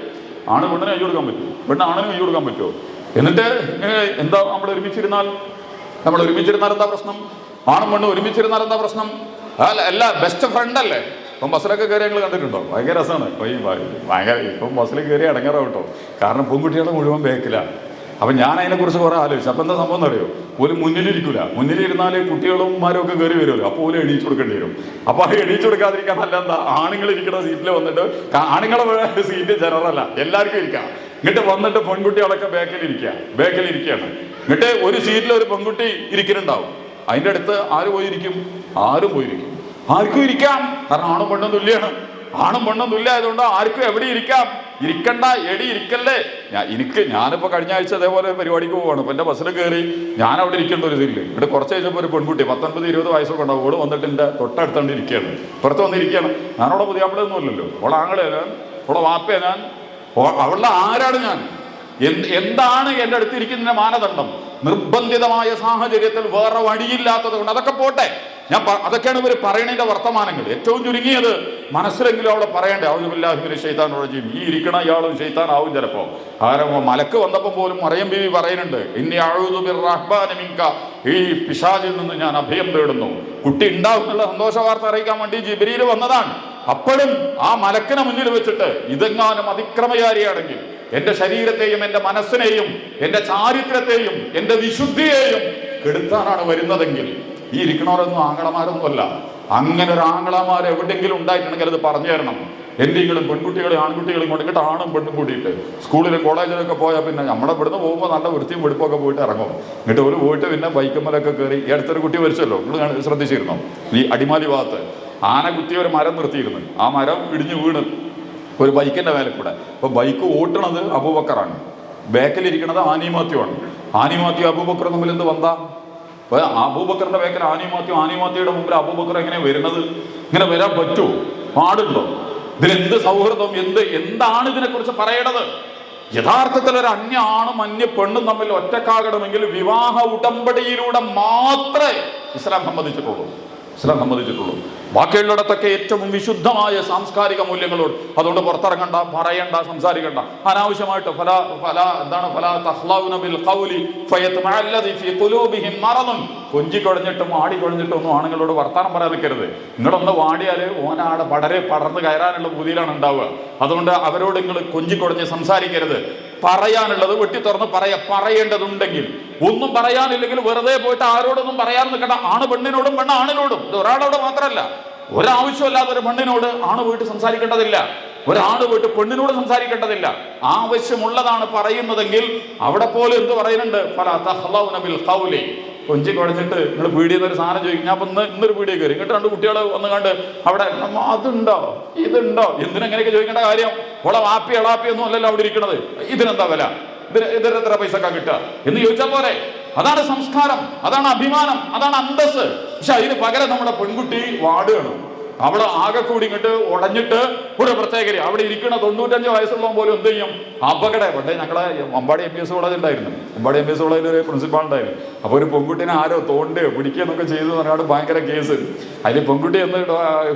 ആണ് പെണ്ണിന് കൈ കൊടുക്കാൻ പറ്റുമോ? പെണ്ണ് ആണിന് കൈ കൊടുക്കാൻ പറ്റുമോ? എന്നിട്ട് എന്താ നമ്മൾ ഒരുമിച്ചിരുന്നാൽ എന്താ പ്രശ്നം? ആണും പെണ്ണും ഒരുമിച്ചിരുന്നാൽ എന്താ പ്രശ്നം? അല്ല, ബെസ്റ്റ് ഫ്രണ്ട് അല്ലേ? ഇപ്പം ബസ്സിലൊക്കെ കയറി ഞങ്ങൾ കണ്ടിട്ടുണ്ടോ? ഭയങ്കര രസമാണ്. ഇപ്പം ബസ്സിൽ കയറി അടങ്ങാറാവും കേട്ടോ. കാരണം പെൺകുട്ടികളെ മുഴുവൻ ബേക്കിലാണ്. അപ്പം ഞാൻ അതിനെക്കുറിച്ച് കുറേ ആലോചിച്ചു. അപ്പം എന്താ സംഭവം എന്നറിയോ? ഒരു മുന്നിലിരിക്കില്ല. മുന്നിലിരുന്നാൽ കുട്ടികളും ഒക്കെ കയറി വരുമല്ലോ. അപ്പോൾ ഒരു എണീച്ചു കൊടുക്കേണ്ടി വരും. അപ്പോൾ ആ എണീച്ചു കൊടുക്കാതിരിക്കാൻ നല്ല എന്താ, ആണുങ്ങൾ ഇരിക്കുന്ന സീറ്റിൽ വന്നിട്ട്, ആണുങ്ങളെ സീറ്റ് ജനറല്ല, എല്ലാവർക്കും ഇരിക്കാം. എന്നിട്ട് വന്നിട്ട് പെൺകുട്ടികളൊക്കെ ബേക്കിലിരിക്കുകയാണ്. എന്നിട്ട് ഒരു സീറ്റിൽ ഒരു പെൺകുട്ടി ഇരിക്കുന്നുണ്ടാവും. അതിൻ്റെ അടുത്ത് ആര് പോയിരിക്കും? ആരും പോയിരിക്കും. ആർക്കും ഇരിക്കാം, കാരണം ആണും പെണ്ണും തുല്യാണ്. ആണും പെണ്ണും തുല്യമായതുകൊണ്ട് ആർക്കും എവിടെ ഇരിക്കാം, ഇരിക്കണ്ട, എടി ഇരിക്കല്ലേ. ഞാനിപ്പോൾ കഴിഞ്ഞ ആഴ്ച അതേപോലെ പരിപാടിക്ക് പോവാണ്. ഇപ്പം എൻ്റെ ബസ്സിൽ കയറി ഞാൻ അവിടെ ഇരിക്കേണ്ട ഒരു ഇതില്ല. ഇവിടെ കുറച്ച് കഴിഞ്ഞപ്പോൾ ഒരു പെൺകുട്ടി 19-20 വയസ്സൊക്കെ ഉണ്ടാവും. ഓട് വന്നിട്ട് എൻ്റെ തൊട്ടടുത്തോണ്ട് ഇരിക്കുകയാണ്, പുറത്ത് വന്നിരിക്കുകയാണ്. ഞാനവിടെ പുതിയാപ്പിളൊന്നും ഇല്ലല്ലോ, ഓളെ ആങ്ങളെ ഞാൻ, ഓളെ വാപ്പയെ ഞാൻ, അവളുടെ ആരാണ് ഞാൻ, എന്താണ് എൻ്റെ അടുത്തിരിക്കുന്ന മാനദണ്ഡം? നിർബന്ധിതമായ സാഹചര്യത്തിൽ വേറെ വഴിയില്ലാത്തത് കൊണ്ട് അതൊക്കെ പോട്ടെ. അതൊക്കെയാണ് ഇവർ പറയണതിന്റെ വർത്തമാനങ്ങൾ. ഏറ്റവും ചുരുങ്ങിയത് മനസ്സിലെങ്കിലും അവളെ പറയണ്ടേ, ഔദുബില്ലാഹി ശൈത്താൻ റജീം, ഈ ഇരിക്കണ ഇയാളും ശൈത്താനാവും ചിലപ്പോ. കാരണം മലക്ക് വന്നപ്പോൾ പോലും മറിയം ബീവി പറയുന്നുണ്ട്, ഇന്നി അഊദു ബിർറഹ്മാനി മിൻക, ഈ പിശാചിൽ നിന്ന് ഞാൻ അഭയം തേടുന്നു. കുട്ടി ഉണ്ടാവും എന്നുള്ള സന്തോഷ വാർത്ത അറിയിക്കാൻ വേണ്ടി ജിബ്രീൽ വന്നതാണ്. അപ്പോഴും ആ മലക്കിനെ മുന്നിൽ വെച്ചിട്ട് ഇതെങ്ങാനും അതിക്രമകാരിയാണെങ്കിൽ എന്റെ ശരീരത്തെയും എന്റെ മനസ്സിനെയും എന്റെ ചാരിത്രത്തെയും എന്റെ വിശുദ്ധിയെയും കെടുത്താനാണ് വരുന്നതെങ്കിൽ ഈ ഇരിക്കണവരൊന്നും ആങ്ങളമാരൊന്നും അല്ല. അങ്ങനെ ഒരു ആങ്ങളമാർ എവിടെയെങ്കിലും ഉണ്ടായിട്ടുണ്ടെങ്കിൽ അത് പറഞ്ഞു തരണം. എന്തെങ്കിലും പെൺകുട്ടികളെയും ആൺകുട്ടികളെയും കൊണ്ടിട്ട് ആണും പെണ്ണും കൂടിയിട്ട് സ്കൂളിലും കോളേജിലൊക്കെ പോയാൽ പിന്നെ നമ്മുടെ ഇവിടുന്ന് പോകുമ്പോൾ നല്ല വൃത്തിയും വെടുപ്പൊക്കെ പോയിട്ട് ഇറങ്ങും. എന്നിട്ട് ഒരു പോയിട്ട് പിന്നെ ബൈക്കുമ്മലൊക്കെ കയറി. ഈ അടുത്തൊരു കുട്ടി മരിച്ചല്ലോ, നിങ്ങൾ ശ്രദ്ധിച്ചിരുന്നോ? ഈ അടിമാലി ഭാഗത്ത് ആന കുത്തിയ ഒരു മരം നിർത്തിയിരുന്നു. ആ മരം ഇടിഞ്ഞു വീണ് ഒരു ബൈക്കിന്റെ മേലെ കൂടെ. അപ്പൊ ബൈക്ക് ഓട്ടണത് അബൂബക്കറാണ്, ബാക്കിലിരിക്കണത് ആനിമാത്യുവാണ്. ആനിമാത്യു അബൂബക്കർ തമ്മിൽ എന്ത് വന്നാ? അബൂബക്കറിന്റെ ബാക്കിൽ ആനിമാത്യയുടെ മുമ്പിൽ അബൂബക്കർ എങ്ങനെ വരുന്നത്? ഇങ്ങനെ വരാൻ പറ്റുമോ? പാടുണ്ടോ? ഇതിലെന്ത് സൗഹൃദം, എന്താണ് ഇതിനെക്കുറിച്ച് പറയേണ്ടത്? യഥാർത്ഥത്തിൽ ഒരു അന്യ ആണും അന്യ പെണ്ണും തമ്മിൽ ഒറ്റക്കാകണമെങ്കിൽ വിവാഹ ഉടമ്പടിയിലൂടെ മാത്രമേ ഇസ്ലാം സമ്മതിച്ചിട്ടുള്ളൂ. ബാക്കിയുള്ളിടത്തൊക്കെ ഏറ്റവും വിശുദ്ധമായ സാംസ്കാരിക മൂല്യങ്ങളോട്. അതുകൊണ്ട് പുറത്തിറങ്ങണ്ട, പറയണ്ട, സംസാരിക്കണ്ട. അനാവശ്യമായിട്ട് കൊഞ്ചിക്കൊഴഞ്ഞിട്ടും ആടിക്കൊഴഞ്ഞിട്ടും ഒന്നും ആണുങ്ങളോട് വർത്താനം പറയാൻ നിൽക്കരുത്. നിങ്ങളൊന്ന് വാടിയാൽ ഓനാടെ പടർന്ന് കയറാനുള്ള ബുദ്ധിയിലാണ് ഉണ്ടാവുക. അതുകൊണ്ട് അവരോട് നിങ്ങൾ കൊഞ്ചിക്കൊടഞ്ഞ് സംസാരിക്കരുത്. പറയാനുള്ളത് വെട്ടി തുറന്ന് പറയേണ്ടതുണ്ടെങ്കിൽ. ഒന്നും പറയാനില്ലെങ്കിൽ വെറുതെ പോയിട്ട് ആരോടൊന്നും പറയാൻ നിൽക്കണ്ട. ആണ് പെണ്ണിനോടും പെണ്ണ് ആണിനോടും. ഇത് ഒരാളോട് മാത്രമല്ല, ഒരാവശ്യമില്ലാത്ത ഒരു പെണ്ണിനോട് ആണ് പോയിട്ട് സംസാരിക്കേണ്ടതില്ല, ഒരാണ് പോയിട്ട് പെണ്ണിനോട് സംസാരിക്കേണ്ടതില്ല. ആവശ്യമുള്ളതാണ് പറയുന്നതെങ്കിൽ അവിടെ പോലും എന്ത് പറയുന്നുണ്ട്? ഫലാ തഖ്ലൗന ബിൽ ഖൗലി. കൊഞ്ചി കുഴഞ്ഞിട്ട് നിങ്ങൾ പീടിയെന്ന് ഒരു സാധനം ചോദിക്കും. ഞാൻ ഇന്നൊരു പീടിയെ കയറി, ഇങ്ങോട്ട് 2 കുട്ടികൾ വന്ന് കണ്ട് അവിടെ അതുണ്ടോ ഇതുണ്ടോ എന്തിനെങ്ങനെയൊക്കെ ചോദിക്കേണ്ട കാര്യം? ഓളെ വാപ്പി എളാപ്പി ഒന്നും അല്ലല്ലോ അവിടെ ഇരിക്കണത്. ഇതിനെന്താ വില, ഇതിന് എത്ര പൈസക്കാ കിട്ടുക എന്ന് ചോദിച്ചാൽ പോരെ? അതാണ് സംസ്കാരം, അതാണ് അഭിമാനം, അതാണ് അന്തസ്. പക്ഷെ അതിന് പകരം നമ്മുടെ പെൺകുട്ടി വാടുകയാണ്. അവള് ആകെ കൂടി ഇങ്ങോട്ട് ഉടഞ്ഞിട്ട് ഒരു പ്രത്യേകത. അവിടെ ഇരിക്കുന്ന 95 വയസ്സുള്ളവൻ പോലും എന്ത് ചെയ്യും? അപകടം. പണ്ടേ ഞങ്ങളെ അമ്പാടി MPS കോളേജ് ഉണ്ടായിരുന്നു. അമ്പാടി MPS കോളേജിൽ ഒരു പ്രിൻസിപ്പാൾ ഉണ്ടായിരുന്നു. അപ്പോൾ ഒരു പെൺകുട്ടിനെ ആരോ പിടിക്കുകയെന്നൊക്കെ ചെയ്തു പറഞ്ഞാൽ ഭയങ്കര കേസ്. അതിൽ പെൺകുട്ടി എന്ന്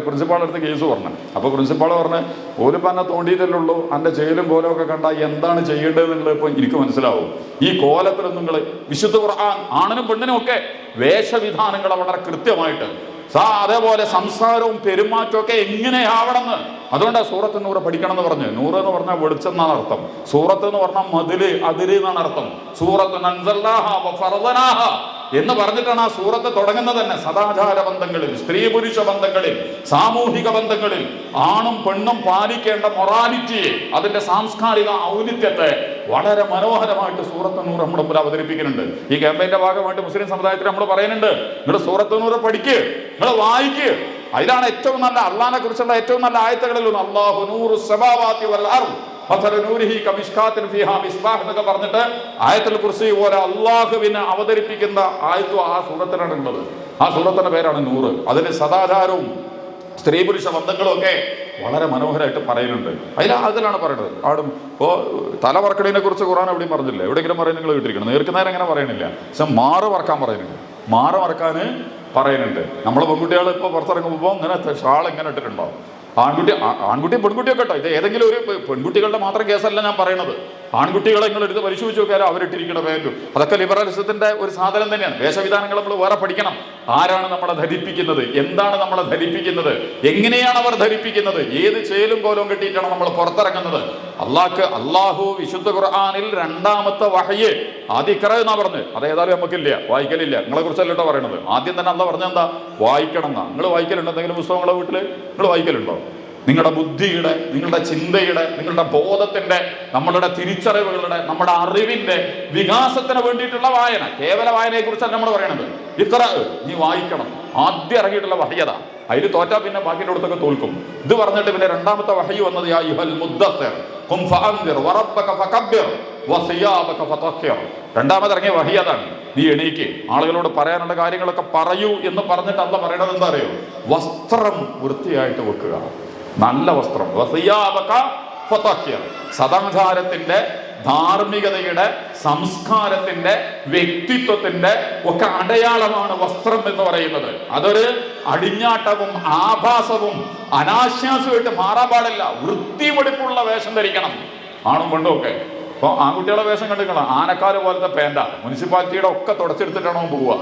പ്രിൻസിപ്പാളുടെ അടുത്ത് കേസ് പറഞ്ഞു. അപ്പോൾ പ്രിൻസിപ്പാൾ പറഞ്ഞ്, ഓലിപ്പോൾ എന്നെ തോണ്ടിയിട്ടല്ലേ ഉള്ളൂ, എൻ്റെ ചേലും കോലമൊക്കെ കണ്ടാൽ എന്താണ് ചെയ്യേണ്ടതെന്നുള്ളത് ഇപ്പോൾ എനിക്ക് മനസ്സിലാവും. ഈ കോലത്തിലൊന്നും നിങ്ങൾ വിശുദ്ധ ഖുർആൻ ആണിനും പെണ്ണിനും ഒക്കെ വേഷവിധാനങ്ങൾ വളരെ കൃത്യമായിട്ട്, അതേപോലെ സംസാരവും പെരുമാറ്റവും ഒക്കെ എങ്ങനെയാവണമെന്ന്. അതുകൊണ്ടാണ് സൂറത്ത് നൂറ് പഠിക്കണം എന്ന് പറഞ്ഞ്. നൂറ് എന്ന് പറഞ്ഞാൽ വെളിച്ചം എന്നാണ് അർത്ഥം. സൂറത്ത് എന്ന് പറഞ്ഞാൽ മതില്, അതിര് എന്നാണ് അർത്ഥം. സൂറത്ത് അൻസൽനാഹ വഫറദനാഹ എന്ന് പറഞ്ഞിട്ടാണ് ആ സൂറത്ത് തുടങ്ങുന്നത് തന്നെ. സദാചാര ബന്ധങ്ങളിൽ, സ്ത്രീ പുരുഷ ബന്ധങ്ങളിൽ, സാമൂഹിക ബന്ധങ്ങളിൽ ആണും പെണ്ണും പാലിക്കേണ്ട മൊറാലിറ്റിയെ, അതിന്റെ സാംസ്കാരിക ഔന്നിത്യത്തെ വളരെ മനോഹരമായിട്ട് സൂറത്ത് നൂറ് നമ്മുടെ മുമ്പിൽ അവതരിപ്പിക്കുന്നുണ്ട്. ഈ ക്യാമ്പയിന്റെ ഭാഗമായിട്ട് മുസ്ലിം സമുദായത്തിൽ നമ്മൾ പറയുന്നുണ്ട്, നിങ്ങൾ സൂറത്ത് നൂറ് പഠിക്കുക, നിങ്ങൾ വായിക്കുക. അതിലാണ് ഏറ്റവും നല്ല അള്ളാഹിനെ കുറിച്ചുള്ള ഏറ്റവും നല്ല ആയത്തുകളിലൊന്ന് അല്ലാഹു നൂറു സമാവാതി വൽ അർദ് ഫതല നൂരിഹി കമിഷ്കാത്തിൻ ഫീഹാ മിസ്ബാഹ് എന്നൊക്കെ പറഞ്ഞിട്ട് ആയത്തുൽ കുർസി പോലെ അള്ളാഹുവിനെ അവതരിപ്പിക്കുന്ന ആയത്തു ആ സൂറത്തിനാണ് ഉള്ളത്. ആ സൂറത്തിന്റെ പേരാണ് നൂറ്. അതിന് സദാചാരവും സ്ത്രീ പുരുഷ ബന്ധങ്ങളും ഒക്കെ വളരെ മനോഹരമായിട്ട് പറയുന്നുണ്ട്. അതിലാണ് പറയുന്നത്. ആടും ഇപ്പോൾ തല വറക്കണതിനെ കുറിച്ച് ഖുർആൻ എവിടെയും പറഞ്ഞില്ല. എവിടെയെങ്കിലും പറയുന്നത് നിങ്ങൾ കേട്ടിരിക്കണം. നേർക്കുനേരം അങ്ങനെ പറയണില്ല. പക്ഷെ മാറ് വറക്കാൻ പറയുന്നുണ്ട്. മാറ് വറക്കാൻ പറയുന്നുണ്ട്. നമ്മളെ പെൺകുട്ടികൾ ഇപ്പോൾ പുറത്തിറങ്ങുമ്പോൾ ഇങ്ങനെ ഷാൾ ഇങ്ങനെ ഇട്ടിട്ടുണ്ടോ? ആൺകുട്ടിയും പെൺകുട്ടിയൊക്കെ കേട്ടോ. ഇത് ഏതെങ്കിലും ഒരു പെൺകുട്ടികളുടെ മാത്രം കേസല്ല ഞാൻ പറയണത്. ആൺകുട്ടികളെ നിങ്ങൾ എടുത്ത് പരിശോധിച്ച് നോക്കിയാലും അവരിട്ടിരിക്കുന്ന പാൻറ്റും അതൊക്കെ ലിബറലിസത്തിന്റെ ഒരു സാധനം തന്നെയാണ്. വേഷവിധാനങ്ങൾ നമ്മൾ വേറെ പഠിക്കണം. ആരാണ് നമ്മളെ ധരിപ്പിക്കുന്നത്, എന്താണ് നമ്മളെ ധരിപ്പിക്കുന്നത്, എങ്ങനെയാണ് അവർ ധരിപ്പിക്കുന്നത്, ഏത് ചേലും കോലവും കെട്ടിയിട്ടാണ് നമ്മൾ പുറത്തിറങ്ങുന്നത്. അള്ളാഹു വിശുദ്ധ ഖുർആനിൽ 2ാമത്തെ വഹയ് ആദിഖറ എന്നാ പറഞ്ഞ്. അതേതായാലും നമുക്കില്ല, വായിക്കലില്ല. നിങ്ങളെ കുറിച്ചല്ലോ പറയണത്. ആദ്യം തന്നെ അള്ളാഹ് പറഞ്ഞെന്താ? വായിക്കണം എന്നാ. നിങ്ങൾ വായിക്കലുണ്ടോ? എന്തെങ്കിലും പുസ്തകങ്ങളെ വീട്ടിൽ നിങ്ങൾ വായിക്കലുണ്ടോ? നിങ്ങളുടെ ബുദ്ധിയുടെ, നിങ്ങളുടെ ചിന്തയുടെ, നിങ്ങളുടെ ബോധത്തിന്റെ, നമ്മളുടെ തിരിച്ചറിവുകളുടെ, നമ്മുടെ അറിവിന്റെ വികാസത്തിന് വേണ്ടിയിട്ടുള്ള വായന. കേവല വായനയെ കുറിച്ചാണ് നമ്മൾ പറയണത്. ഇത്ര നീ വായിക്കണം. ആദ്യം ഇറങ്ങിയിട്ടുള്ള വഹ്യത. അതിൽ തോറ്റാ പിന്നെ ബാക്കിയുടെ അടുത്തൊക്കെ തോൽക്കും. ഇത് പറഞ്ഞിട്ട് പിന്നെ രണ്ടാമത്തെ വഹ്യ് വന്നത് യാ യുഹൽ മുദ്ദസ്സിർ ഖും ഫഅൻദിർ വറബ്ബക ഫകബ്ബിർ വസിയാബക ഫതഹിർ. രണ്ടാമത് ഇറങ്ങിയ വഹ്യ് അതാണ്. നീ എണീക്ക്, ആളുകളോട് പറയാനുള്ള കാര്യങ്ങളൊക്കെ പറയൂ എന്ന് പറഞ്ഞിട്ട് അല്ല പറയണത് എന്താ അറിയോ? വസ്ത്രം വൃത്തിയായിട്ട് വെക്കുക, നല്ല വസ്ത്രം. വസിയാബക ഫതഹിർ. സദാചാരത്തിന്റെ, ധാർമ്മികതയുടെ, സംസ്കാരത്തിന്റെ, വ്യക്തിത്വത്തിന്റെ ഒക്കെ അടയാളമാണ് വസ്ത്രം എന്ന് പറയുന്നത്. അതൊരു അടിഞ്ഞാട്ടവും ആഭാസവും അനാശാസ്യമായിട്ട് മാറാൻ പാടില്ല. വൃത്തിവെടുപ്പുള്ള വേഷം ധരിക്കണം, ആണും പെണ്ണും ഒക്കെ. അപ്പോൾ ആൺകുട്ടികളുടെ വേഷം കണ്ടിരിക്കണം. ആനക്കാല് പോലത്തെ പാൻറ്റാ, മുനിസിപ്പാലിറ്റിയുടെ ഒക്കെ തുടച്ചെടുത്തിട്ടാണോ പോവുക.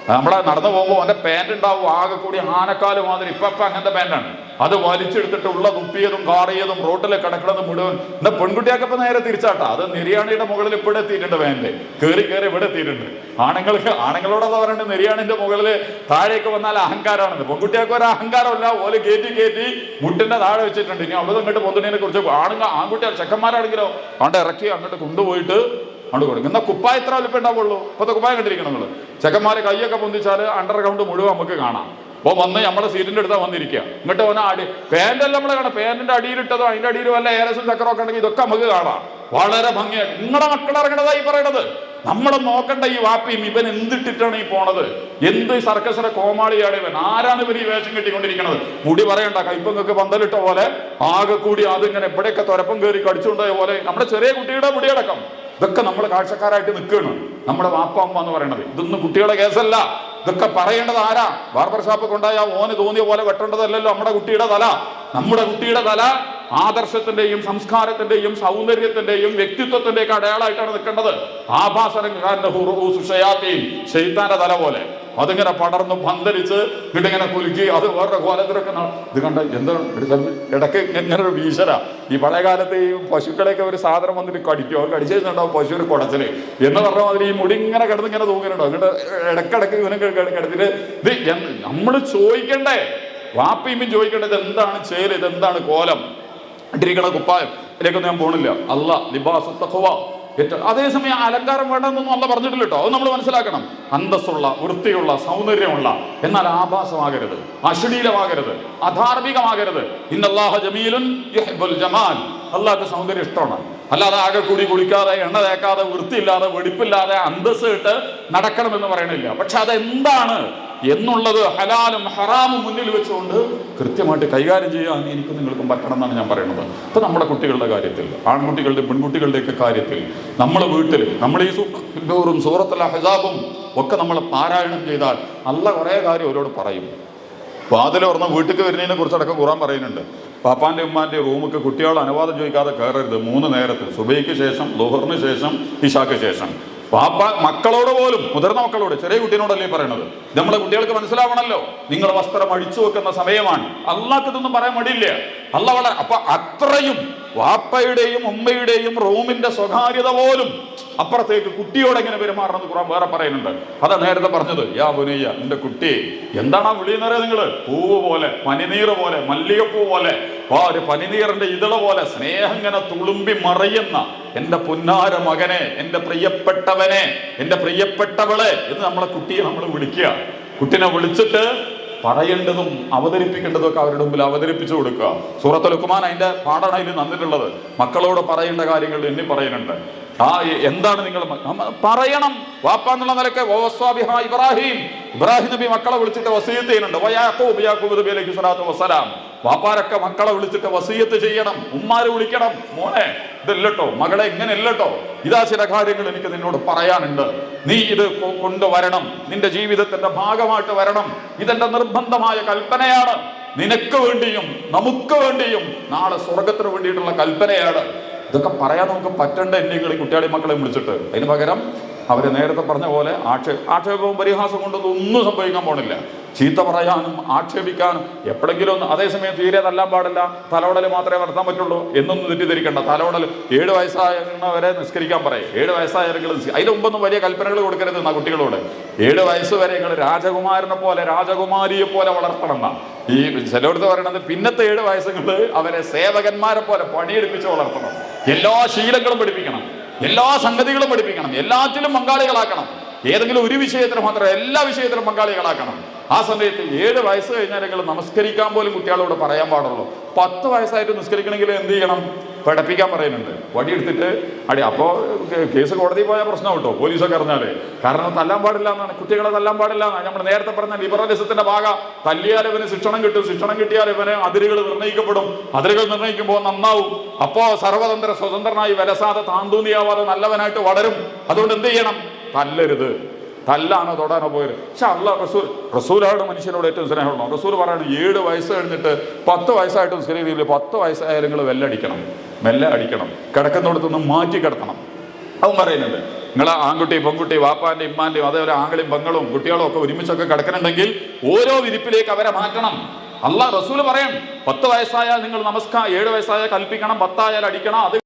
നമ്മളെ നടന്നു പോകുമ്പോൾ അവൻ്റെ പാൻറ് ഉണ്ടാവും ആകെ കൂടി ആനക്കാല് മാതിരി. ഇപ്പം അങ്ങനത്തെ പാൻറ്റാണ്. അത് വലിച്ചെടുത്തിട്ട് ഉള്ള തുപ്പിയതും കാറിയതും റോട്ടിൽ കിടക്കണതും മുഴുവൻ. എന്താ പെൺകുട്ടിയൊക്കെ നേരെ തിരിച്ചാട്ടാ. അത് നിര്യാണിയുടെ മുകളിൽ ഇവിടെ എത്തിയിട്ടുണ്ട്, പാൻറ് കയറി ഇവിടെ എത്തിയിട്ടുണ്ട്. ആണുങ്ങളോടത് പറയേണ്ടത് നിര്യാണിന്റെ മുകളിൽ താഴേക്ക് വന്നാൽ അഹങ്കാരമാണെന്ന്. പെൺകുട്ടിയൊക്കെ ഒരു അഹങ്കാരമല്ല, ഓല് കയറ്റി മുട്ടിന്റെ താഴെ വെച്ചിട്ടുണ്ട്. ഇനി അവിടെ അങ്ങോട്ട് പൊന്തുണതിനെ കുറിച്ച് ആൺകുട്ടികൾ ചെക്കന്മാരാണെങ്കിലോ അവിടെ ഇറക്കി അങ്ങോട്ട് കൊണ്ടുപോയിട്ട് അങ്ങോട്ട് കൊടുക്കും. എന്നാൽ കുപ്പായ എത്ര വലിപ്പം ഉണ്ടാവുള്ളൂ? ഇപ്പോഴത്തെ കുപ്പായം കണ്ടിരിക്കണം നിങ്ങൾ. ചെക്കന്മാര് കൈയൊക്കെ പൊന്തിച്ചാൽ അണ്ടർ ഗ്രൗണ്ട് മുഴുവൻ നമുക്ക് കാണാം. അപ്പോൾ വന്ന് നമ്മുടെ സീറ്റിന്റെ അടുത്താ വന്നിരിക്കുക. ഇങ്ങോട്ട് വന്നാൽ പാൻറ്റെല്ലാം നമ്മൾ കാണാം. പാൻറ്റിന്റെ അടിയിലിട്ടതോ അതിന്റെ അടിയിൽ വല്ല ഏലസും ചക്കറൊക്കെ ഉണ്ടെങ്കിൽ ഇതൊക്കെ നമുക്ക് കാണാം. വളരെ ഭംഗിയായിട്ട് നിങ്ങളുടെ മക്കൾ ഇറങ്ങണതായി പറയണത്. നമ്മൾ നോക്കണ്ട ഈ വാപ്പിയും ഇവൻ എന്തിട്ടിട്ടാണ് ഈ പോണത്, എന്ത് സർക്കസിലെ കോമാളിയാണ് ഇവൻ, ആരാണ് ഇവർ ഈ വേഷം കെട്ടിക്കൊണ്ടിരിക്കുന്നത്. മുടി പറയണ്ട, കൈപ്പങ്ങൾക്ക് പന്തലിട്ട പോലെ ആകെ കൂടി അതിങ്ങനെ എവിടെയൊക്കെ തുരപ്പം കയറി കടിച്ചുകൊണ്ടായ പോലെ നമ്മുടെ ചെറിയ കുട്ടിയുടെ മുടിയടക്കം. ഇതൊക്കെ നമ്മൾ കാഴ്ചക്കാരായിട്ട് നിൽക്കുകയാണ് നമ്മുടെ വാപ്പ അമ്മ എന്ന് പറയണത്. ഇതൊന്നും കുട്ടികളുടെ കേസല്ല. ഇതൊക്കെ പറയേണ്ടത് ആരാ? ബാർബർ ഷാപ്പ് കൊണ്ടായ ഓന് തോന്നിയ പോലെ വെട്ടേണ്ടതല്ലല്ലോ നമ്മുടെ കുട്ടിയുടെ തല. നമ്മുടെ കുട്ടിയുടെ തല ആദർശത്തിന്റെയും സംസ്കാരത്തിന്റെയും സൗന്ദര്യത്തിന്റെയും വ്യക്തിത്വത്തിന്റെയൊക്കെ അടയാളമായിട്ടാണ് നിൽക്കേണ്ടത്. ശൈത്താന്റെ തല പോലെ അതിങ്ങനെ പടർന്ന് പന്തലിച്ച് ഇങ്ങനെ കുലുക്കി അത് വേറെ കോലത്തിലൊക്കെ ഇത് കണ്ട എന്താണ് ഇടയ്ക്ക് ഇങ്ങനെ ഒരു ഭീഷണ. ഈ പഴയ കാലത്ത് ഈ പശുക്കളെയൊക്കെ ഒരു സാധനം വന്നിട്ട് കടിക്കും, അത് കടിച്ചിട്ടുണ്ടാവും പശുവിന് കുടച്ചില് എന്ന് പറഞ്ഞ മാതിരി ഈ മുടി ഇങ്ങനെ കിടന്ന് ഇങ്ങനെ തൂങ്ങിയിട്ടുണ്ടാവും. എന്നിട്ട് ഇടക്കിടക്ക് ഇവനെ കിടത്തിട്ട് ഇത് നമ്മൾ ചോദിക്കണ്ടേ, വാപ്പിയും ചോദിക്കേണ്ടത് എന്താണ് ചേല്, ഇതെന്താണ് കോലം ഇട്ടിരിക്കണ കുപ്പായം. ഇതിലേക്കൊന്നും ഞാൻ പോണില്ല. അല്ല ലിബാസു തഖ്വ. അതേസമയം അലങ്കാരം വേണ്ടെന്നൊന്നും അല്ല പറഞ്ഞിട്ടില്ല കേട്ടോ. അത് നമ്മൾ മനസ്സിലാക്കണം. അന്തസ്സുള്ള, വൃത്തിയുള്ള, സൗന്ദര്യമുള്ള, എന്നാൽ ആഭാസമാകരുത്, അശ്ലീലമാകരുത്, അധാർമികമാകരുത്. ഇന്നല്ലാഹ ജമീലുൻ യുഹിബ്ബുൽ ജമാൽ. അല്ലാഹുവിന്റെ സൗന്ദര്യം ഇഷ്ടമാണ്. അല്ലാതെ ആകെ കൂടി കുളിക്കാതെ, എണ്ണ തേക്കാതെ, വൃത്തിയില്ലാതെ, വെടിപ്പില്ലാതെ അന്തസ്സ് ഇട്ട് നടക്കണമെന്ന് പറയണില്ല. പക്ഷെ അതെന്താണ് എന്നുള്ളത് ഹലാലും ഹറാമും മുന്നിൽ വെച്ചുകൊണ്ട് കൃത്യമായിട്ട് കൈകാര്യം ചെയ്യാൻ എനിക്ക് നിങ്ങൾക്കും പറ്റണം എന്നാണ് ഞാൻ പറയുന്നത്. ഇപ്പം നമ്മുടെ കുട്ടികളുടെ കാര്യത്തിൽ, ആൺകുട്ടികളുടെ പെൺകുട്ടികളുടെയൊക്കെ കാര്യത്തിൽ, നമ്മൾ വീട്ടിൽ നമ്മൾ ഈ സൂറത്തുൽ അഹ്സാബും ഒക്കെ നമ്മൾ പാരായണം ചെയ്താൽ അല്ല കുറേ കാര്യം അവരോട് പറയും. വാതിൽ തുറന്ന് വീട്ടിലേക്ക് വരുന്നതിനെ കുറിച്ചടക്കം ഖുർആൻ പറയുന്നുണ്ട്. പാപ്പാൻ്റെ ഉമ്മാൻ്റെ റൂമിക്ക് കുട്ടികൾ അനുവാദം ചോദിക്കാതെ കയറരുത് 3 നേരത്തിൽ, സുബഹിക്ക് ശേഷം, ളുഹറിന് ശേഷം, ഇശാക്ക് ശേഷം. പാപ്പ മക്കളോട് പോലും, മുതിർന്ന മക്കളോട്, ചെറിയ കുട്ടീനോടല്ലേ പറയണത്. നമ്മളെ കുട്ടികൾക്ക് മനസ്സിലാവണമല്ലോ, നിങ്ങൾ വസ്ത്രം അഴിച്ചു വെക്കുന്ന സമയമാണ്. അള്ളാഹ്ക്ക് ഇതൊന്നും പറയാൻ മടിയില്ല. അള്ളാഹ് വളരെ അപ്പൊ അത്രയും വാപ്പയുടെയും ഉമ്മയുടെയും റൂമിന്റെ സ്വകാര്യത പോലും അപ്പുറത്തേക്ക് കുട്ടിയോട് എങ്ങനെ പെരുമാറണമെന്ന് ഖുർആൻ വേറെ പറയുന്നുണ്ട്. അതാ നേരത്തെ പറഞ്ഞത്, യാ ബുനയ്യ, നിന്റെ കുട്ടി എന്താണ് ആ വിളിയെന്നറിയാം നിങ്ങള്? പൂവ് പോലെ, പനിനീർ പോലെ, മല്ലികപ്പൂ പോലെ, ഒരു പനിനീറിന്റെ ഇതള പോലെ സ്നേഹം ഇങ്ങനെ തുളുമ്പി മറയുന്ന എന്റെ പുന്നാര മകനെ, എന്റെ പ്രിയപ്പെട്ടവനെ, എന്റെ പ്രിയപ്പെട്ടവളെ എന്ന് നമ്മളെ കുട്ടിയെ നമ്മൾ വിളിക്കുക. കുട്ടിനെ വിളിച്ചിട്ട് പറയേണ്ടതും അവതരിപ്പിക്കേണ്ടതും ഒക്കെ അവരുടെ മുമ്പിൽ അവതരിപ്പിച്ചു കൊടുക്കുക. സൂറത്തുൽ ലുഖ്മാൻ അതിന്റെ പാഠമാണ് അതിൽ തന്നിട്ടുള്ളത്. മക്കളോട് പറയേണ്ട കാര്യങ്ങൾ എണ്ണി പറയുന്നുണ്ട്. എന്താണ് നിങ്ങൾ പറയണം? വാപ്പ എന്നുള്ള നിലക്ക് ഇബ്രാഹിം നബി മക്കളെ വിളിച്ചിട്ട് വസീയത്ത് ചെയ്യുന്നുണ്ട്. വാപ്പാരൊക്കെ മക്കളെ വിളിച്ചിട്ട് വസീയത്ത് ചെയ്യണം. ഉമ്മാര് വിളിക്കണം, മോനെ ഇതല്ലട്ടോ, മകളെ ഇങ്ങനെ അല്ലട്ടോ, ഇതാ ചില കാര്യങ്ങൾ എനിക്ക് നിന്നോട് പറയാനുണ്ട്, നീ ഇത് കൊണ്ടുവരണം, നിന്റെ ജീവിതത്തിന്റെ ഭാഗമായിട്ട് വരണം, ഇതെന്റെ നിർബന്ധമായ കൽപ്പനയാണ്, നിനക്ക് വേണ്ടിയും നമുക്ക് വേണ്ടിയും നാളെ സ്വർഗത്തിന് വേണ്ടിയിട്ടുള്ള കൽപ്പനയാണ്. ഇതൊക്കെ പറയാൻ നമുക്ക് പറ്റണ്ട എന്തെങ്കിലും കുട്ടികളെ മക്കളെ വിളിച്ചിട്ട്. അതിന് പകരം അവർ നേരത്തെ പറഞ്ഞ പോലെ ആക്ഷേപവും പരിഹാസം കൊണ്ടൊന്നും ഒന്നും സംഭവിക്കാൻ പോണില്ല. ചീത്ത പറയാനും ആക്ഷേപിക്കാനും എപ്പോഴെങ്കിലും ഒന്ന്, അതേസമയം തീരെ തല്ലാൻ പാടില്ല, തലോടൽ മാത്രമേ നടത്താൻ പറ്റുള്ളൂ എന്നൊന്നും തെറ്റിദ്ധരിക്കണ്ട. തലോടൽ 7 വയസ്സായവരെ നിസ്കരിക്കാൻ പറയും. 7 വയസ്സായവരെങ്കിൽ അതിന് മുമ്പൊന്നും വലിയ കൽപ്പനകൾ കൊടുക്കരുത് എന്നാ കുട്ടികളോട്. 7 വയസ്സ് വരെ നിങ്ങൾ രാജകുമാരനെ പോലെ രാജകുമാരിയെ പോലെ വളർത്തണം എന്നാ. ഈ ചിലയിടത്ത് പറയണത് പിന്നത്തെ 7 വയസ്സുകൾ അവരെ സേവകന്മാരെ പോലെ പണിയെടുപ്പിച്ച് വളർത്തണം. എല്ലാ ശീലങ്ങളും പഠിപ്പിക്കണം, എല്ലാ സംഗതികളും പഠിപ്പിക്കണം, എല്ലാത്തിലും പങ്കാളികളാക്കണം. ഏതെങ്കിലും ഒരു വിഷയത്തിൽ മാത്രം എല്ലാ വിഷയത്തിലും പങ്കാളികളാക്കണം. ആ സമയത്ത് 7 വയസ്സ് കഴിഞ്ഞാൽ നിങ്ങൾ നമസ്കരിക്കാൻ പോലും കുട്ടികളോട് പറയാൻ പാടുള്ളൂ. 10 വയസ്സായിട്ട് നിസ്കരിക്കണമെങ്കിൽ എന്ത് ചെയ്യണം? പഠിപ്പിക്കാൻ പറയുന്നുണ്ട്. വടിയെടുത്തിട്ട് അടി. അപ്പോൾ കേസ് കോടതിയിൽ പോയാൽ പ്രശ്നം കിട്ടോ പോലീസൊക്കെ അറിഞ്ഞാൽ. കാരണം തല്ലാൻ പാടില്ല എന്നാണ്, കുട്ടികളെ തല്ലാൻ പാടില്ല എന്നാണ്. നമ്മൾ നേരത്തെ പറഞ്ഞ ലിബറലിസത്തിന്റെ ഭാഗം. തല്ലിയാൽ ഇവന് ശിക്ഷണം കിട്ടും, ശിക്ഷണം കിട്ടിയാൽ ഇവന് അതിരുകൾ നിർണ്ണയിക്കപ്പെടും, അതിരുകൾ നിർണ്ണയിക്കുമ്പോൾ നന്നാവും. അപ്പോൾ സർവതന്ത്ര സ്വതന്ത്രനായി വരസാതെ താന്തൂന്നിയാവാതെ നല്ലവനായിട്ട് വളരും. അതുകൊണ്ട് എന്ത് ചെയ്യണം? തല്ലരുത്. തല്ലാനോ തൊടാനോ പോയത്. പക്ഷെ റസൂലാണ് മനുഷ്യനോട് ഏറ്റവും സ്നേഹമുള്ളൂ. റസൂൽ പറയാണ് 7 വയസ്സ് കഴിഞ്ഞിട്ട് 10 വയസ്സായിട്ട് നിസ്കരിക്കില്ല. 10 വയസ്സായാലും നിങ്ങൾ മെല്ലെ അടിക്കണം, കിടക്കുന്നിടത്തുനിന്ന് മാറ്റി കിടത്തണം. അവൻ പറയുന്നുണ്ട്, നിങ്ങൾ ആൺകുട്ടി പെൺകുട്ടി വാപ്പാൻ്റെ ഇമ്മാൻ്റെയും അതേപോലെ ആങ്ങളും പെങ്ങളും കുട്ടികളും ഒക്കെ ഒരുമിച്ചൊക്കെ കിടക്കുന്നുണ്ടെങ്കിൽ ഓരോ വിരിപ്പിലേക്ക് അവരെ മാറ്റണം. റസൂൽ പറയണം 10 വയസ്സായാൽ നിങ്ങൾ 7 വയസ്സായാൽ കൽപ്പിക്കണം, 10 ആയാൽ അടിക്കണം. അത്